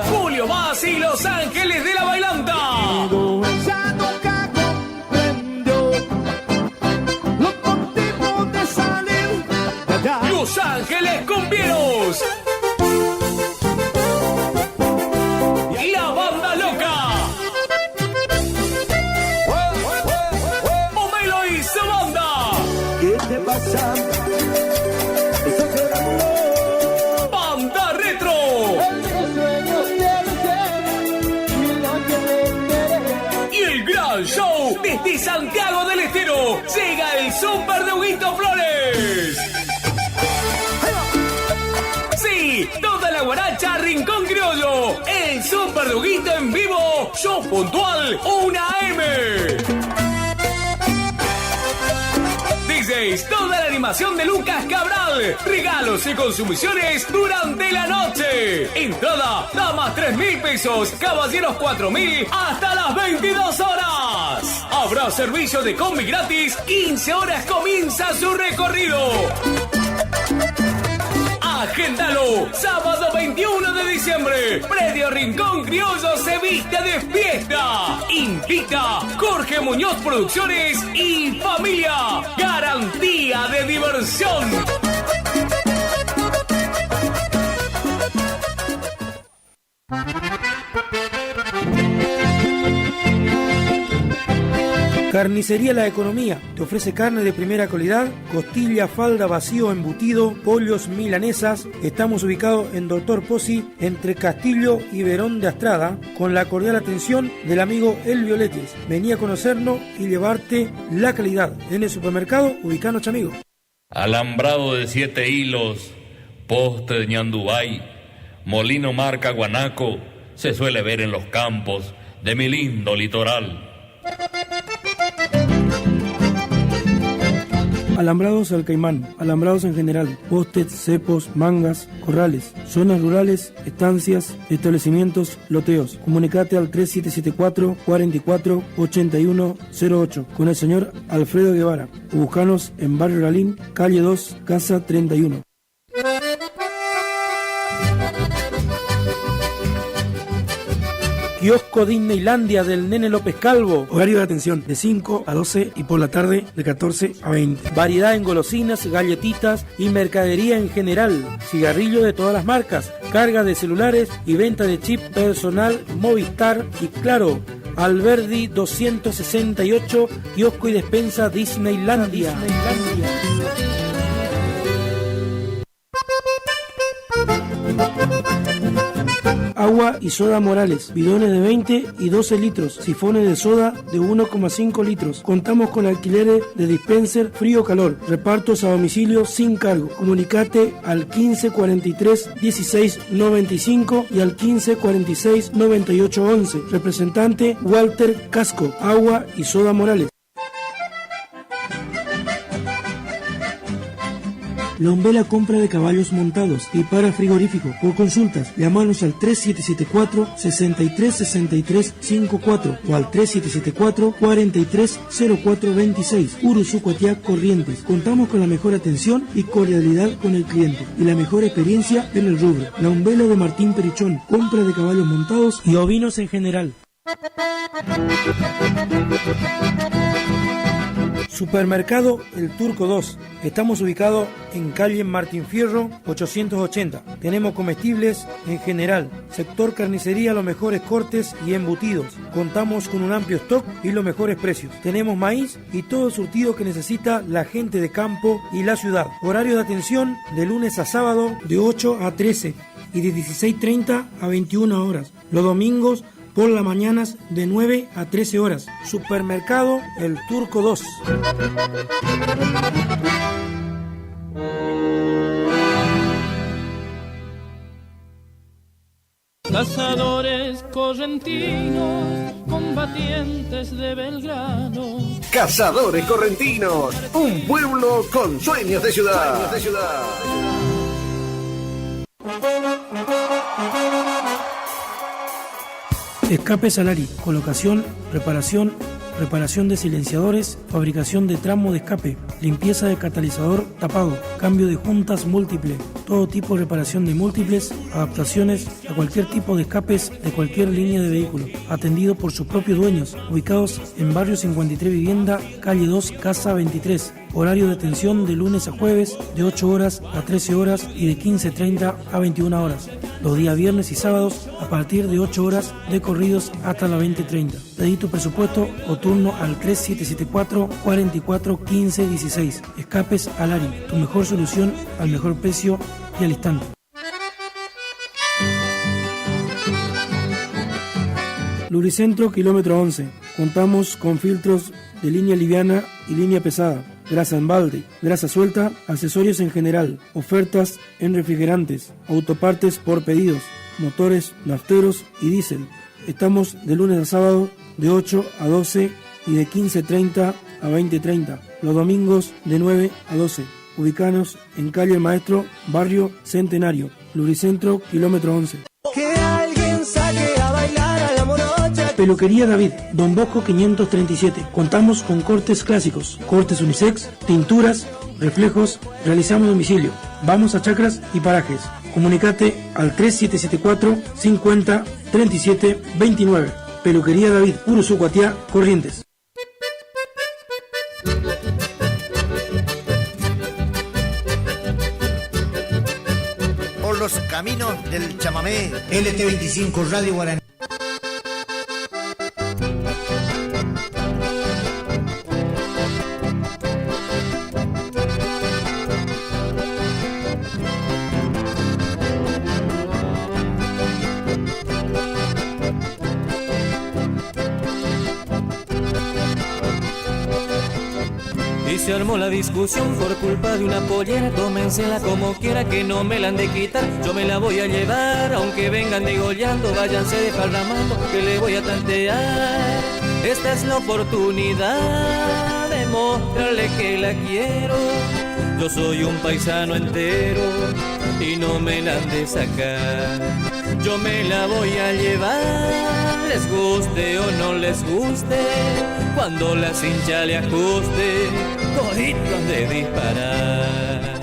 Julio Vaz y Los Ángeles de la bailanta. Ya nunca comprendió los motivos de salir de allá. Los Ángeles Cumbieros. La banda loca. Pomelo y su banda. ¿Qué te pasa? Banda Retro. Y el gran show desde Santiago del Estero. Llega el Super de Huguito Flores. Sí, toda la guaracha Rincón Criollo. El Super Duguito en vivo. Show puntual 1 AM. DJs, toda la animación de Lucas Cabral. Regalos y consumiciones durante la noche. Entrada, damas 3.000 pesos, caballeros 4.000 hasta las 22 horas. Habrá servicio de combi gratis. 15 horas comienza su recorrido. Agéndalo, sábado 21 de diciembre, Predio Rincón Criollo se viste de fiesta. Invita Jorge Muñoz Producciones y familia. Garantía de diversión. Carnicería La Economía te ofrece carne de primera calidad, costilla, falda, vacío, embutido, pollos, milanesas. Estamos ubicados en Doctor Pozzi, entre Castillo y Verón de Astrada, con la cordial atención del amigo El Violetis. Vení a conocernos y llevarte la calidad. En el supermercado, ubicanos, amigo. Alambrado de 7 hilos, poste de ñandubay, molino marca guanaco, se suele ver en los campos de mi lindo litoral. Alambrados al caimán, alambrados en general, postes, cepos, mangas, corrales, zonas rurales, estancias, establecimientos, loteos. Comunicate al 3774 44 81 08 con el señor Alfredo Guevara. O buscanos en Barrio Galín, calle 2, casa 31. Kiosco Disneylandia del Nene López Calvo. Horario de atención de 5 a 12 y por la tarde de 14 a 20. Variedad en golosinas, galletitas y mercadería en general. Cigarrillos de todas las marcas, carga de celulares y venta de chip personal Movistar y Claro. Alberdi 268, kiosco y despensa Disneylandia. Agua y soda Morales, bidones de 20 y 12 litros, sifones de soda de 1,5 litros. Contamos con alquileres de dispenser frío-calor, repartos a domicilio sin cargo. Comunicate al 1543 1695 y al 1546 9811. Representante Walter Casco, Agua y soda Morales. La Umbela compra de caballos montados y para frigorífico. Por consultas, llamanos al 3774 636354 o al 3774 430426. Uruzucuatiá, Corrientes. Contamos con la mejor atención y cordialidad con el cliente y la mejor experiencia en el rubro. La Umbela de Martín Perichón, compra de caballos montados y ovinos en general. Supermercado El Turco 2. Estamos ubicados en calle Martín Fierro 880. Tenemos comestibles en general. Sector carnicería, los mejores cortes y embutidos. Contamos con un amplio stock y los mejores precios. Tenemos maíz y todo el surtido que necesita la gente de campo y la ciudad. Horario de atención de lunes a sábado de 8 a 13 y de 16:30 a 21 horas. Los domingos por las mañanas de 9 a 13 horas. Supermercado El Turco 2. Cazadores correntinos, combatientes de Belgrano. Cazadores Correntinos, un pueblo con sueños de ciudad. Escape Salari, colocación, reparación de silenciadores, fabricación de tramo de escape, limpieza de catalizador tapado, cambio de juntas múltiple, todo tipo de reparación de múltiples, adaptaciones a cualquier tipo de escapes de cualquier línea de vehículo, atendido por sus propios dueños, ubicados en Barrio 53 Vivienda, calle 2, casa 23. Horario de atención de lunes a jueves de 8 horas a 13 horas y de 15:30 a 21 horas. Los días viernes y sábados a partir de 8 horas de corridos hasta las 20:30. Pedí tu presupuesto o turno al 3774 44 15 16. Escapes Alari, tu mejor solución al mejor precio y al instante. Lubricentro kilómetro 11. Contamos con filtros de línea liviana y línea pesada, grasa en balde, grasa suelta, accesorios en general, ofertas en refrigerantes, autopartes por pedidos, motores, nafteros y diésel. Estamos de lunes a sábado de 8 a 12 y de 15:30 a 20:30. Los domingos de 9 a 12. Ubicanos en calle El Maestro, barrio Centenario, Lubricentro kilómetro 11. Que alguien saque a bailar a la morocha. Peluquería David, Don Bosco 537. Contamos con cortes clásicos, cortes unisex, tinturas, reflejos, realizamos domicilio. Vamos a chacras y parajes. Comunicate al 3774 50 37 29. Peluquería David, Uruzucuatiá, Corrientes. Por los caminos del chamamé, LT25 Radio Guaraní. se armó la discusión por culpa de una pollera. Tómensela como quiera, que no me la han de quitar. Yo me la voy a llevar, aunque vengan degollando. Váyanse desparramando, que le voy a tantear. Esta es la oportunidad de mostrarle que la quiero. Yo soy un paisano entero y no me la han de sacar. Yo me la voy a llevar, les guste o no les guste. Cuando la cincha le ajuste, todito han de disparar.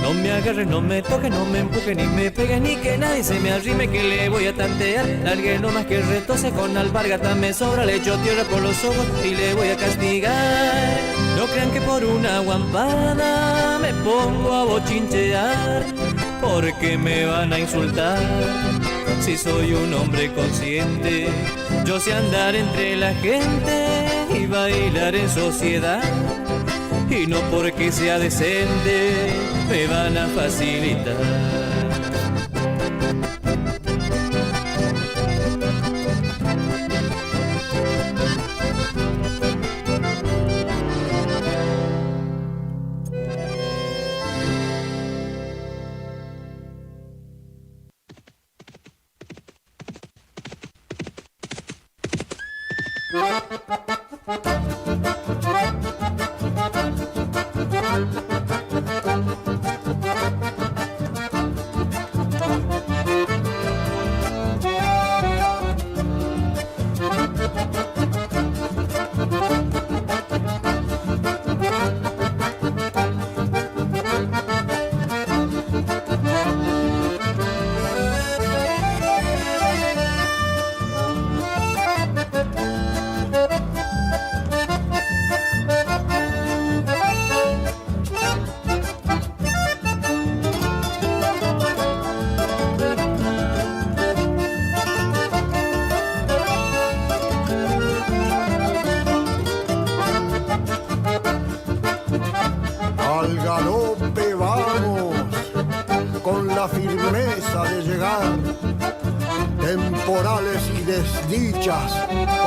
No me agarre, no me toque, no me empuje, ni me pegue, ni que nadie se me arrime, que le voy a tantear. Largue no más que retose, con alpargata me sobra, le echo tierra por los ojos y le voy a castigar. No crean que por una guampada me pongo a bochinchear, porque me van a insultar. Si soy un hombre consciente, yo sé andar entre la gente y bailar en sociedad. Y no porque sea decente me van a facilitar.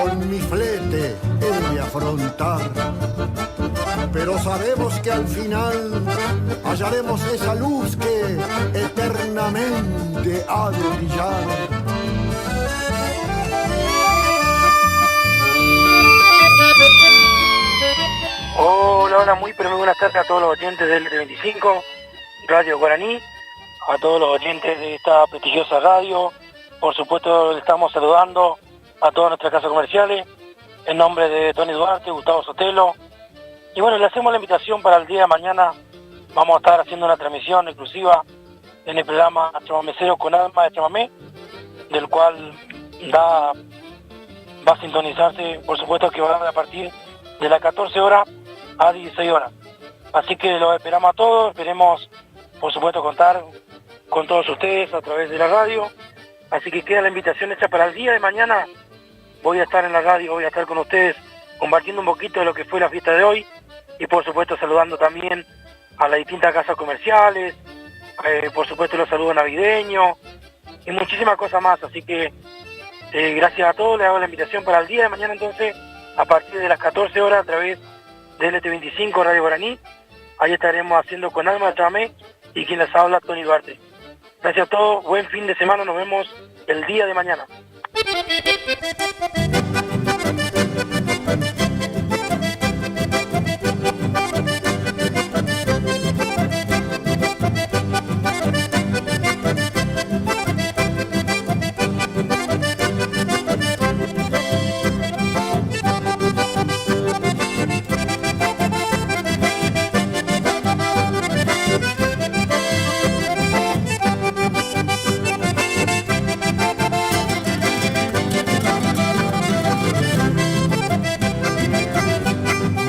Con mi flete he de afrontar, pero sabemos que al final hallaremos esa luz que eternamente ha de brillar. Hola, muy buenas tardes a todos los oyentes del LT25, Radio Guaraní, a todos los oyentes de esta prestigiosa radio. Por supuesto, le estamos saludando a todas nuestras casas comerciales, en nombre de Tony Duarte, Gustavo Sotelo. Y bueno, le hacemos la invitación para el día de mañana. Vamos a estar haciendo una transmisión exclusiva en el programa Chamamecero con Alma de Chamamé, del cual va a sintonizarse, por supuesto, que va a dar a partir de las 14 horas a 16 horas. Así que los esperamos a todos, esperemos, por supuesto, contar con todos ustedes a través de la radio. Así que queda la invitación hecha para el día de mañana. Voy a estar en la radio, voy a estar con ustedes compartiendo un poquito de lo que fue la fiesta de hoy y por supuesto saludando también a las distintas casas comerciales, por supuesto los saludos navideños y muchísimas cosas más. Así que gracias a todos, les hago la invitación para el día de mañana entonces a partir de las 14 horas a través de LT25 Radio Guaraní. Ahí estaremos haciendo con Alma de Chamamé y quien les habla, Tony Duarte. Gracias a todos, buen fin de semana, nos vemos el día de mañana.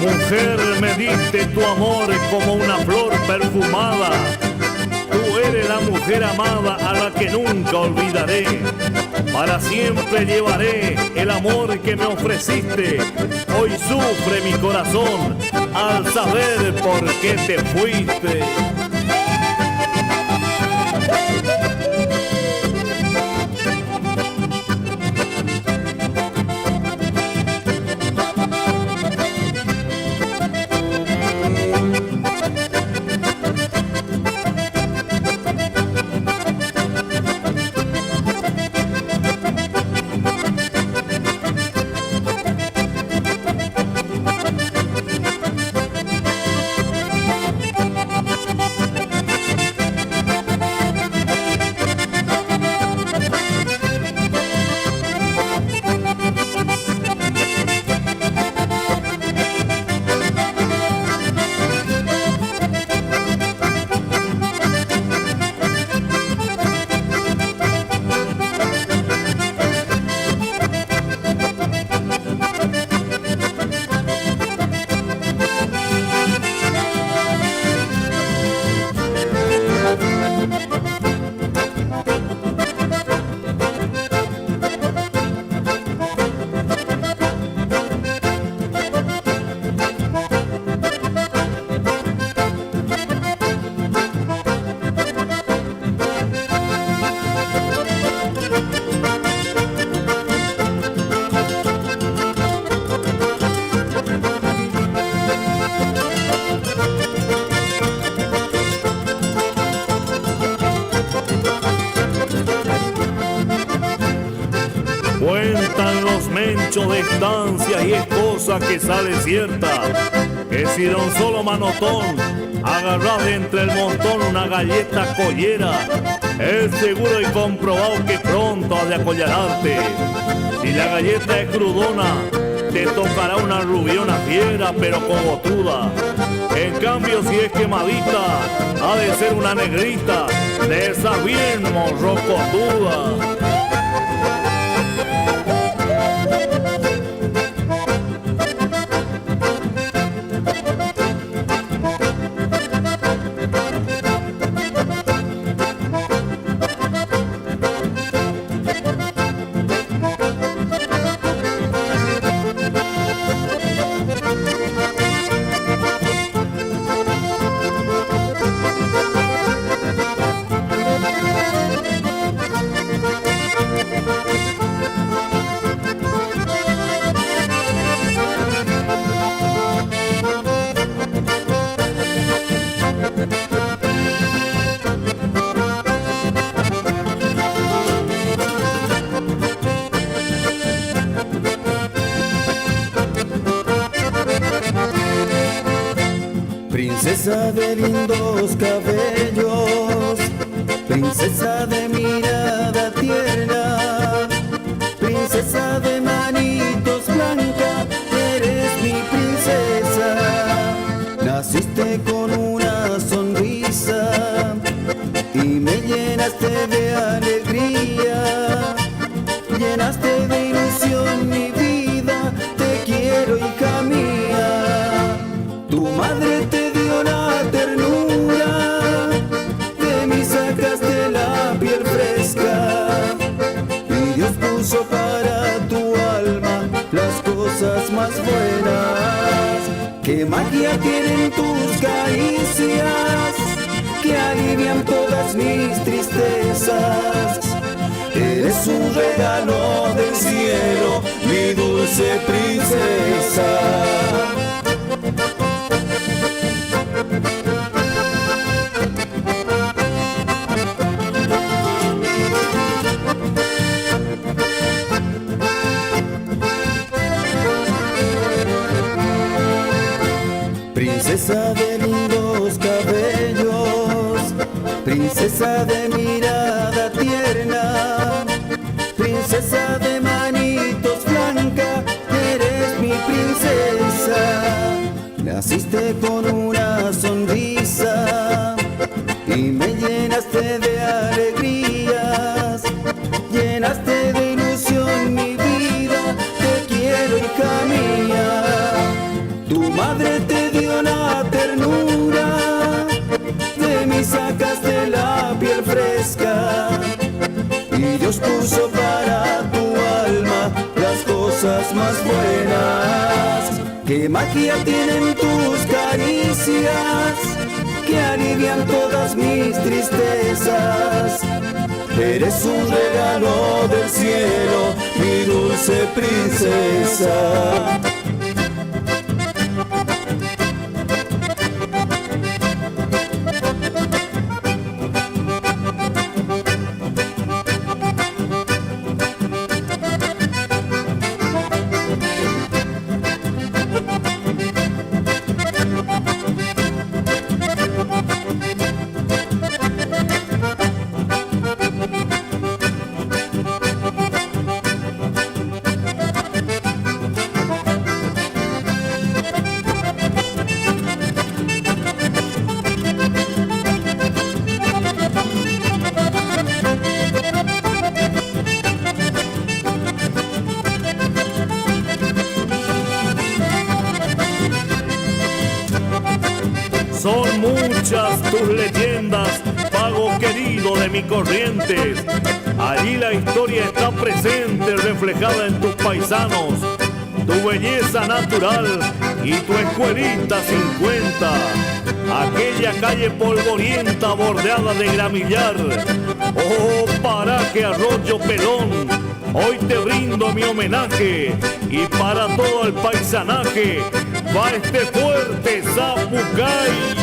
Mujer, me diste tu amor como una flor perfumada. Tú eres la mujer amada a la que nunca olvidaré. Para siempre llevaré el amor que me ofreciste. Hoy sufre mi corazón al saber por qué te fuiste. De estancia y es cosa que sale cierta, que si de un solo manotón agarrás de entre el montón una galleta collera, es seguro y comprobado que pronto has de acollararte. Si la galleta es crudona, te tocará una rubiona fiera pero cogotuda. En cambio si es quemadita, ha de ser una negrita, de esa bien morrocotuda. Princesa de lindos cabellos, princesa de mirada tierna, princesa de manitos blanca, eres mi princesa. Naciste con una sonrisa y me llenaste de alegría, llenaste de ilusión mi vida, te quiero hija mía. Tu madre te dio la ternura, de mí sacaste la piel fresca, y Dios puso para tu alma las cosas más buenas. Qué magia tienen tus caricias, que alivian todas mis tristezas. Eres un regalo del cielo, mi dulce princesa. Princesa de lindos cabellos, princesa de mirada tierna, princesa de manitos blanca, eres mi princesa. Naciste con una sonrisa y me llenaste de alegrías, llenaste de ilusión mi vida, te quiero hija mía. Tu madre te dio la ternura, de mí sacaste la piel fresca, y y Dios puso para tu alma las cosas más buenas. Qué magia tienen tus caricias, que alivian todas mis tristezas. Eres un regalo del cielo, mi dulce princesa. Son muchas tus leyendas, pago querido de mi Corrientes. Allí la historia está presente, reflejada en tus paisanos, tu belleza natural y tu escuelita 50. Aquella calle polvorienta bordeada de gramillar. Oh, paraje Arroyo Pelón, hoy te brindo mi homenaje. Y para todo el paisanaje va este fuerte Zapucay.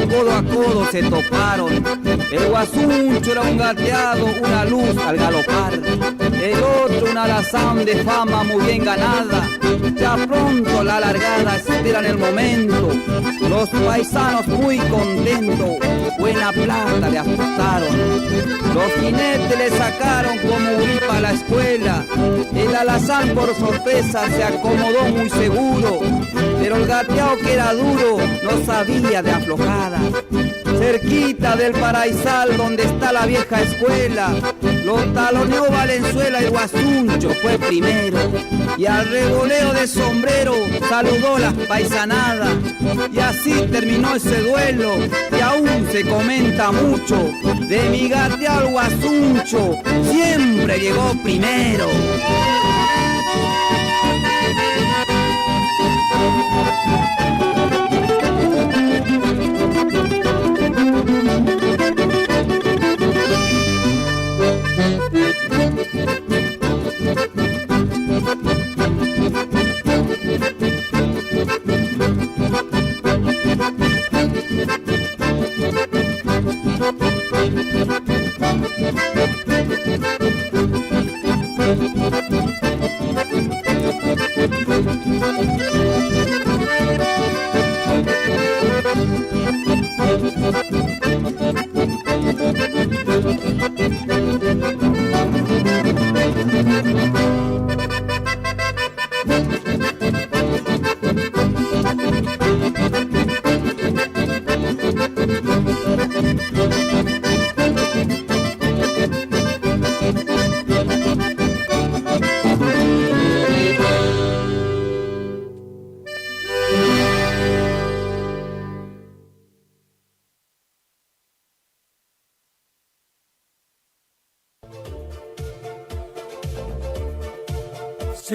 Codo a codo se toparon. El guasuncho era un gateado, una luz al galopar. El otro un alazán de fama muy bien ganada. Ya pronto la largada esperan el momento. Los paisanos muy contentos, buena plata le apostaron. Los jinetes le sacaron como gripa a la escuela. El alazán por sorpresa se acomodó muy seguro, pero el gateado que era duro no sabía de aflojada. Cerquita del Paraisal donde está la vieja escuela, lo taloneó Valenzuela y Guasuncho fue primero. Y al revoleo de sombrero saludó las paisanadas. Y así terminó ese duelo que aún se comenta mucho. De mi gateado Guasuncho siempre llegó primero.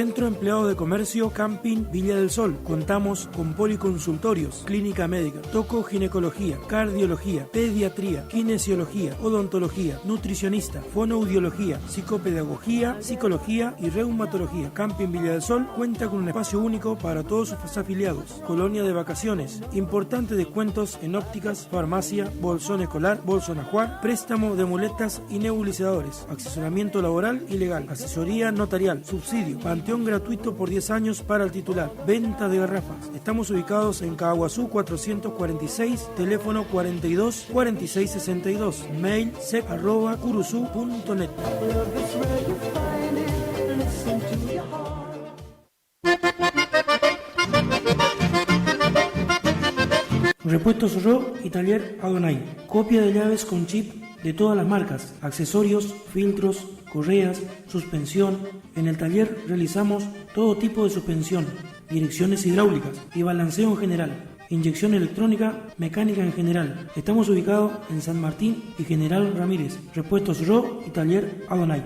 Centro Empleado de Comercio Camping Villa del Sol. Contamos con policonsultorios, clínica médica, tocoginecología, cardiología, pediatría, kinesiología, odontología, nutricionista, fonoaudiología, psicopedagogía, psicología y reumatología. Camping Villa del Sol cuenta con un espacio único para todos sus afiliados. Colonia de vacaciones, importantes descuentos en ópticas, farmacia, bolsón escolar, bolsón ajuar, préstamo de muletas y nebulizadores, asesoramiento laboral y legal, asesoría notarial, subsidio, panteón gratuito por 10 años para el titular, venta de garrafas. Estamos ubicados en Caguazú 446, teléfono 42 46 62, mail sec@curuzú.net. Repuestos Sorró y Taller Adonai. Copia de llaves con chip de todas las marcas, accesorios, filtros, correas, suspensión. En el taller realizamos todo tipo de suspensión, direcciones hidráulicas y balanceo en general, inyección electrónica, mecánica en general. Estamos ubicados en San Martín y General Ramírez. Repuestos Sorró y Taller Adonai.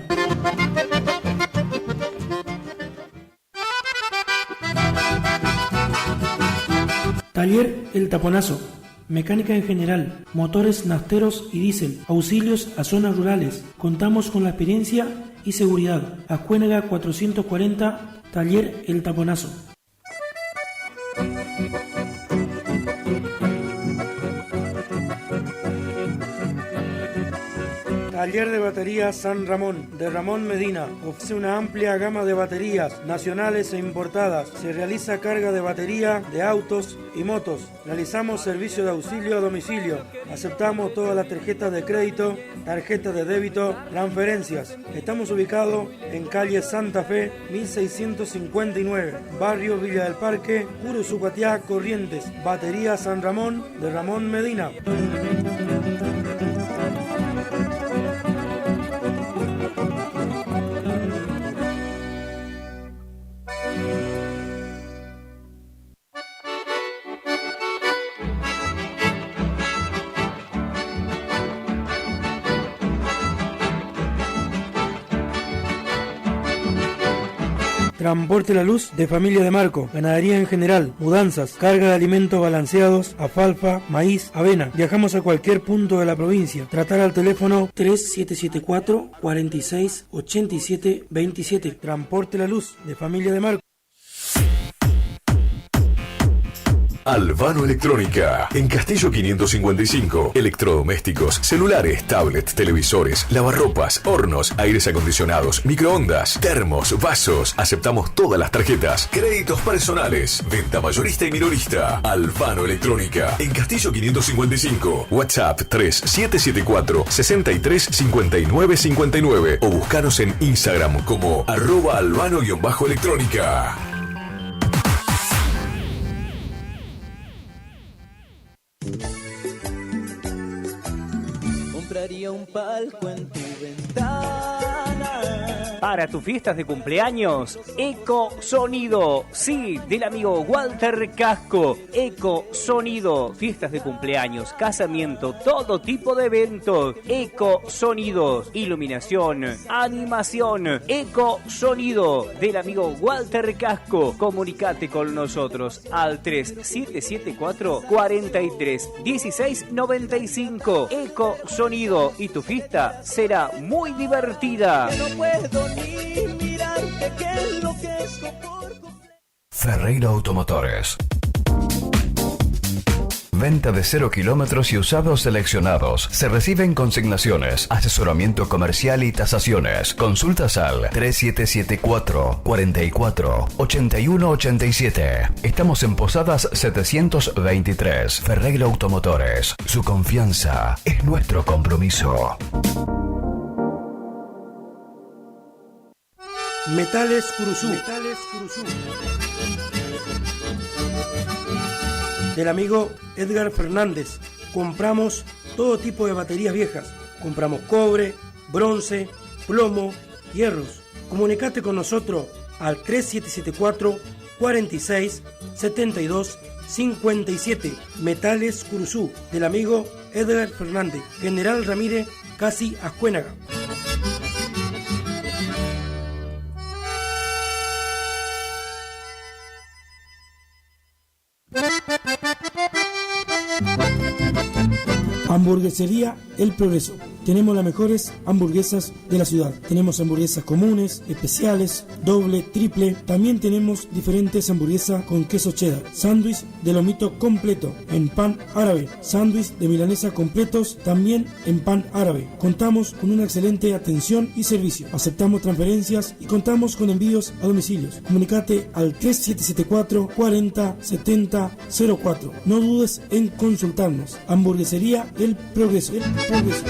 Taller El Taponazo. Mecánica en general, motores nafteros y diésel, auxilios a zonas rurales. Contamos con la experiencia y seguridad. Ascuénaga 440, Taller El Taponazo. Taller de Baterías San Ramón, de Ramón Medina. Ofrece una amplia gama de baterías nacionales e importadas. Se realiza carga de batería de autos y motos. Realizamos servicio de auxilio a domicilio. Aceptamos todas las tarjetas de crédito, tarjetas de débito, transferencias. Estamos ubicados en calle Santa Fe, 1659, barrio Villa del Parque, Curuzú-Patiá, Corrientes. Batería San Ramón, de Ramón Medina. Transporte La Luz de Familia de Marco, ganadería en general, mudanzas, carga de alimentos balanceados, alfalfa, maíz, avena. Viajamos a cualquier punto de la provincia. Tratar al teléfono 3774 46 87 27. Transporte La Luz de Familia de Marco. Albano Electrónica, en Castillo 555. Electrodomésticos, celulares, tablets, televisores, lavarropas, hornos, aires acondicionados, microondas, termos, vasos. Aceptamos todas las tarjetas. Créditos personales. Venta mayorista y minorista. Albano Electrónica, en Castillo 555. WhatsApp 3774 63 59 59 o buscanos en Instagram como @albano_electrónica. Compraría un palco en tu ventana. Para tus fiestas de cumpleaños, Eco Sonido, sí, del amigo Walter Casco. Eco Sonido, fiestas de cumpleaños, casamiento, todo tipo de eventos. Eco Sonido, iluminación, animación. Eco Sonido, del amigo Walter Casco. Comunicate con nosotros al 3774 43 16 95. Eco Sonido, y tu fiesta será muy divertida. No puedo ni mirarte, que enloquezco por Ferreira Automotores. Venta de 0 kilómetros y usados seleccionados. Se reciben consignaciones, asesoramiento comercial y tasaciones. Consultas al 3774 44 81 87. Estamos en Posadas 723. Ferreira Automotores. Su confianza es nuestro compromiso. Metales Curuzú. Metales Curuzú. Del amigo Edgar Fernández. Compramos todo tipo de baterías viejas. Compramos cobre, bronce, plomo, hierros. Comunicate con nosotros al 3774 46 72 57. Metales Curuzú. Del amigo Edgar Fernández. General Ramírez, casi Ascuénaga. Hamburguesería El Progreso. Tenemos las mejores hamburguesas de la ciudad. Tenemos hamburguesas comunes, especiales, doble, triple. También tenemos diferentes hamburguesas con queso cheddar. Sándwich de lomito completo en pan árabe. Sándwich de milanesa completos también en pan árabe. Contamos con una excelente atención y servicio. Aceptamos transferencias y contamos con envíos a domicilios. Comunicate al 3774 40 70 04. No dudes en consultarnos. Hamburguesería El Progreso. El Progreso.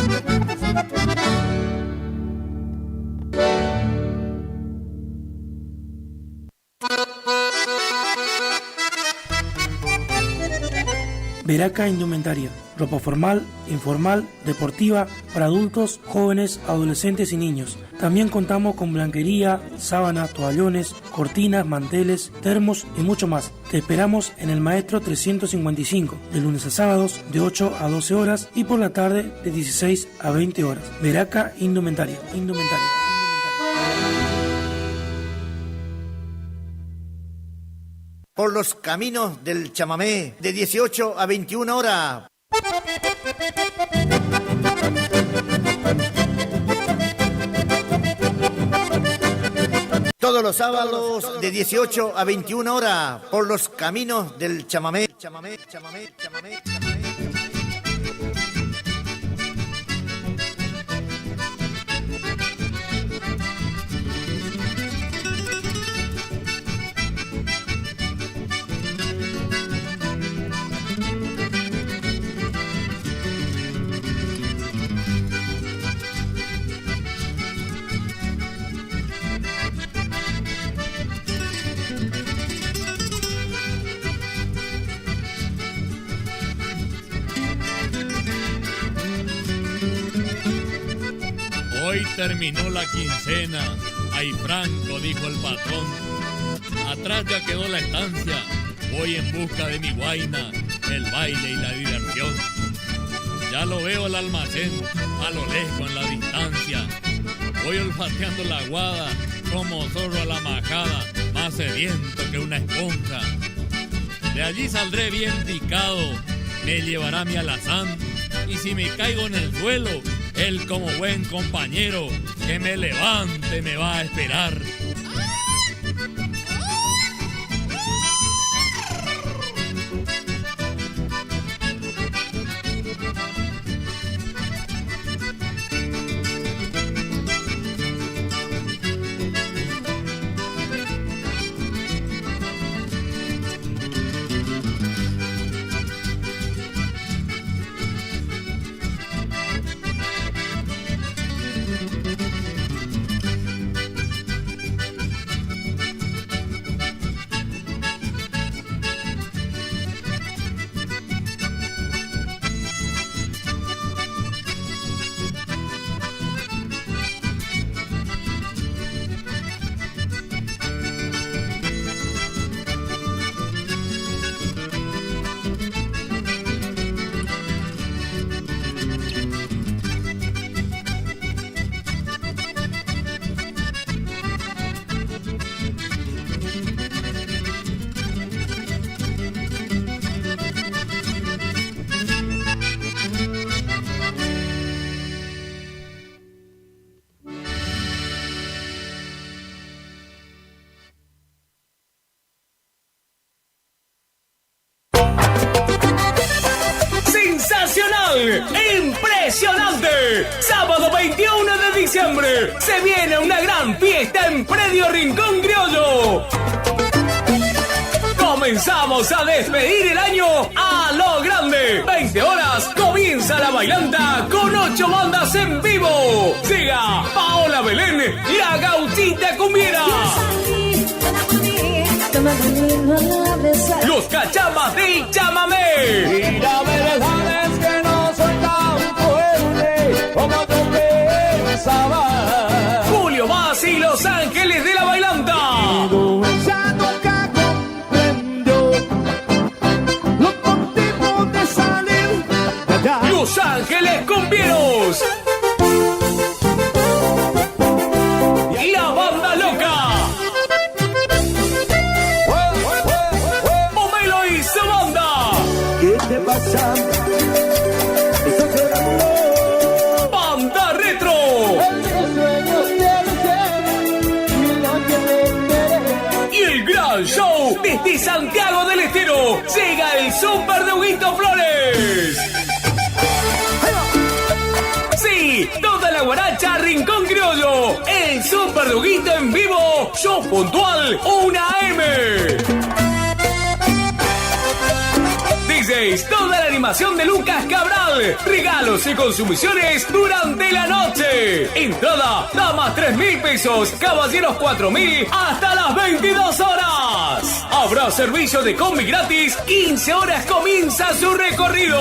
Veraca Indumentaria, ropa formal, informal, deportiva, para adultos, jóvenes, adolescentes y niños. También contamos con blanquería, sábanas, toallones, cortinas, manteles, termos y mucho más. Te esperamos en el Maestro 355, de lunes a sábados de 8 a 12 horas y por la tarde de 16 a 20 horas. Veraca Indumentaria. Por los caminos del chamamé, de 18 a 21 horas. Todos los sábados de 18 a 21 horas, por los caminos del chamamé. Hoy terminó la quincena, ay Franco, dijo el patrón. Atrás ya quedó la estancia, voy en busca de mi guaina, el baile y la diversión. Ya lo veo el almacén, a lo lejos en la distancia. Voy olfateando la aguada, como zorro a la majada, más sediento que una esponja. De allí saldré bien picado, me llevará mi alazán, y si me caigo en el suelo, él como buen compañero que me levante me va a esperar. ¡Impresionante! Sábado 21 de diciembre se viene una gran fiesta en Predio Rincón Criollo. Comenzamos a despedir el año a lo grande. 20 horas comienza la bailanta con 8 bandas en vivo. Llega Paola Belén, la gauchita cumbiera. Los cachamas del chamamé. Y la verdad es que no soy tan fuerte como tú pensabas. Julio Vaz y Los Ángeles de la Bailanta. Ya nunca comprendió los motivos de salir de allá. Los Ángeles Cumbieros. La Banda Loca. Pomelo y su banda. ¿Qué te pasa? Estás Gran show desde Santiago del Estero. Llega el Super de Huguito Flores. Sí, toda la guaracha Rincón Criollo. El Super de Huguito en vivo. Show puntual 1 AM. DJs, toda la animación de Lucas Cabral. Regalos y consumiciones durante la noche. Entrada, damas 3.000 pesos, caballeros 4.000 hasta las 22 horas. Habrá servicio de combi gratis. 15 horas comienza su recorrido.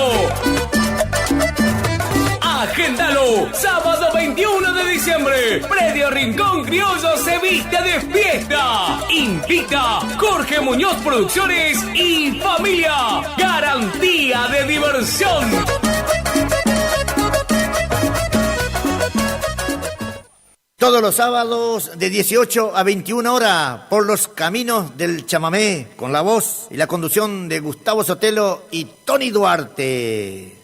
Agéndalo, sábado 21 de diciembre, Predio Rincón Criollo se viste de fiesta. Invita Jorge Muñoz Producciones y familia. Garantía de diversión. Todos los sábados de 18 a 21 horas por los caminos del chamamé, con la voz y la conducción de Gustavo Sotelo y Tony Duarte.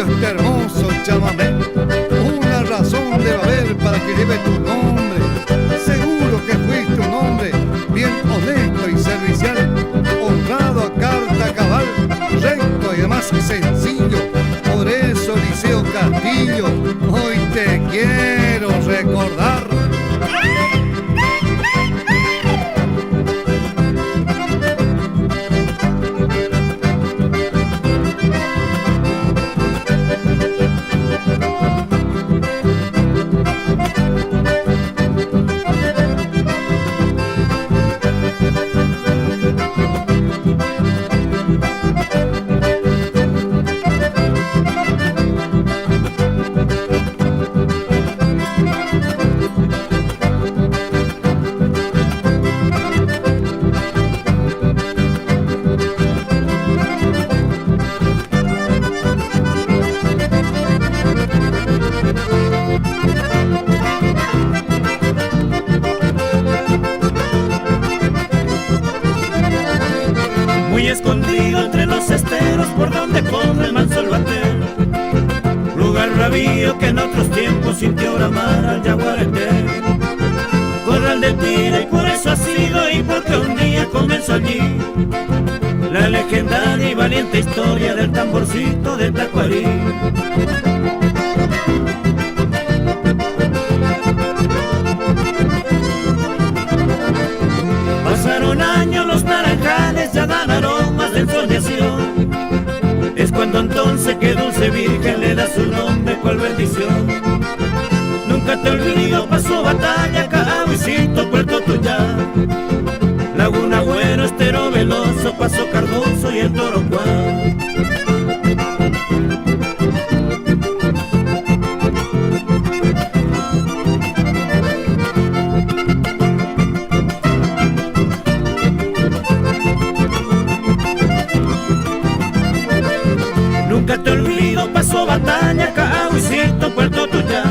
Este hermoso chamamé, una razón debe haber para que lleve tu nombre. Seguro que fuiste un hombre bien honesto y servicial, honrado a carta cabal, recto y además sencillo. Por eso, Liceo Castillo, hoy te quiero recordar. Escondido entre los esteros por donde corre el manso el bater, lugar bravío que en otros tiempos sintió bramar al yaguareté. Corral de tira y por eso ha sido, y porque un día comenzó allí la legendaria y valiente historia del tamborcito de Tacuarí. Pasaron años, los naranjales ya dan aromas de ensoñación. Es cuando entonces que Dulce Virgen le da su nombre cual bendición. Nunca te olvido, pasó batalla, Cahuicito, Puerto Tuyá, Laguna Agüero, Estero Veloso, Paso Cardoso y el Torocuá. Nunca te olvido, pasó batalla, Cahuicito, Puerto Tuyá,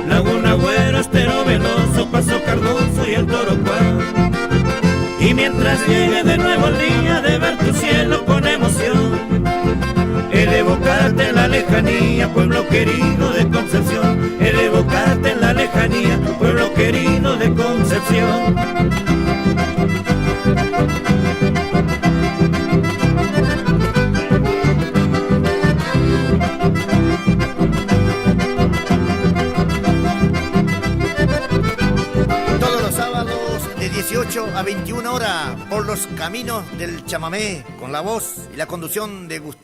Laguna Agüero, Estero Veloso, Paso Cardoso y el Torocuá. Y mientras llegue de nuevo el día de ver tu cielo con emoción, el evocarte en la lejanía, pueblo querido de Concepción, el evocarte en la lejanía, pueblo querido de Concepción. A 21 horas por los caminos del chamamé, con la voz y la conducción de Gustavo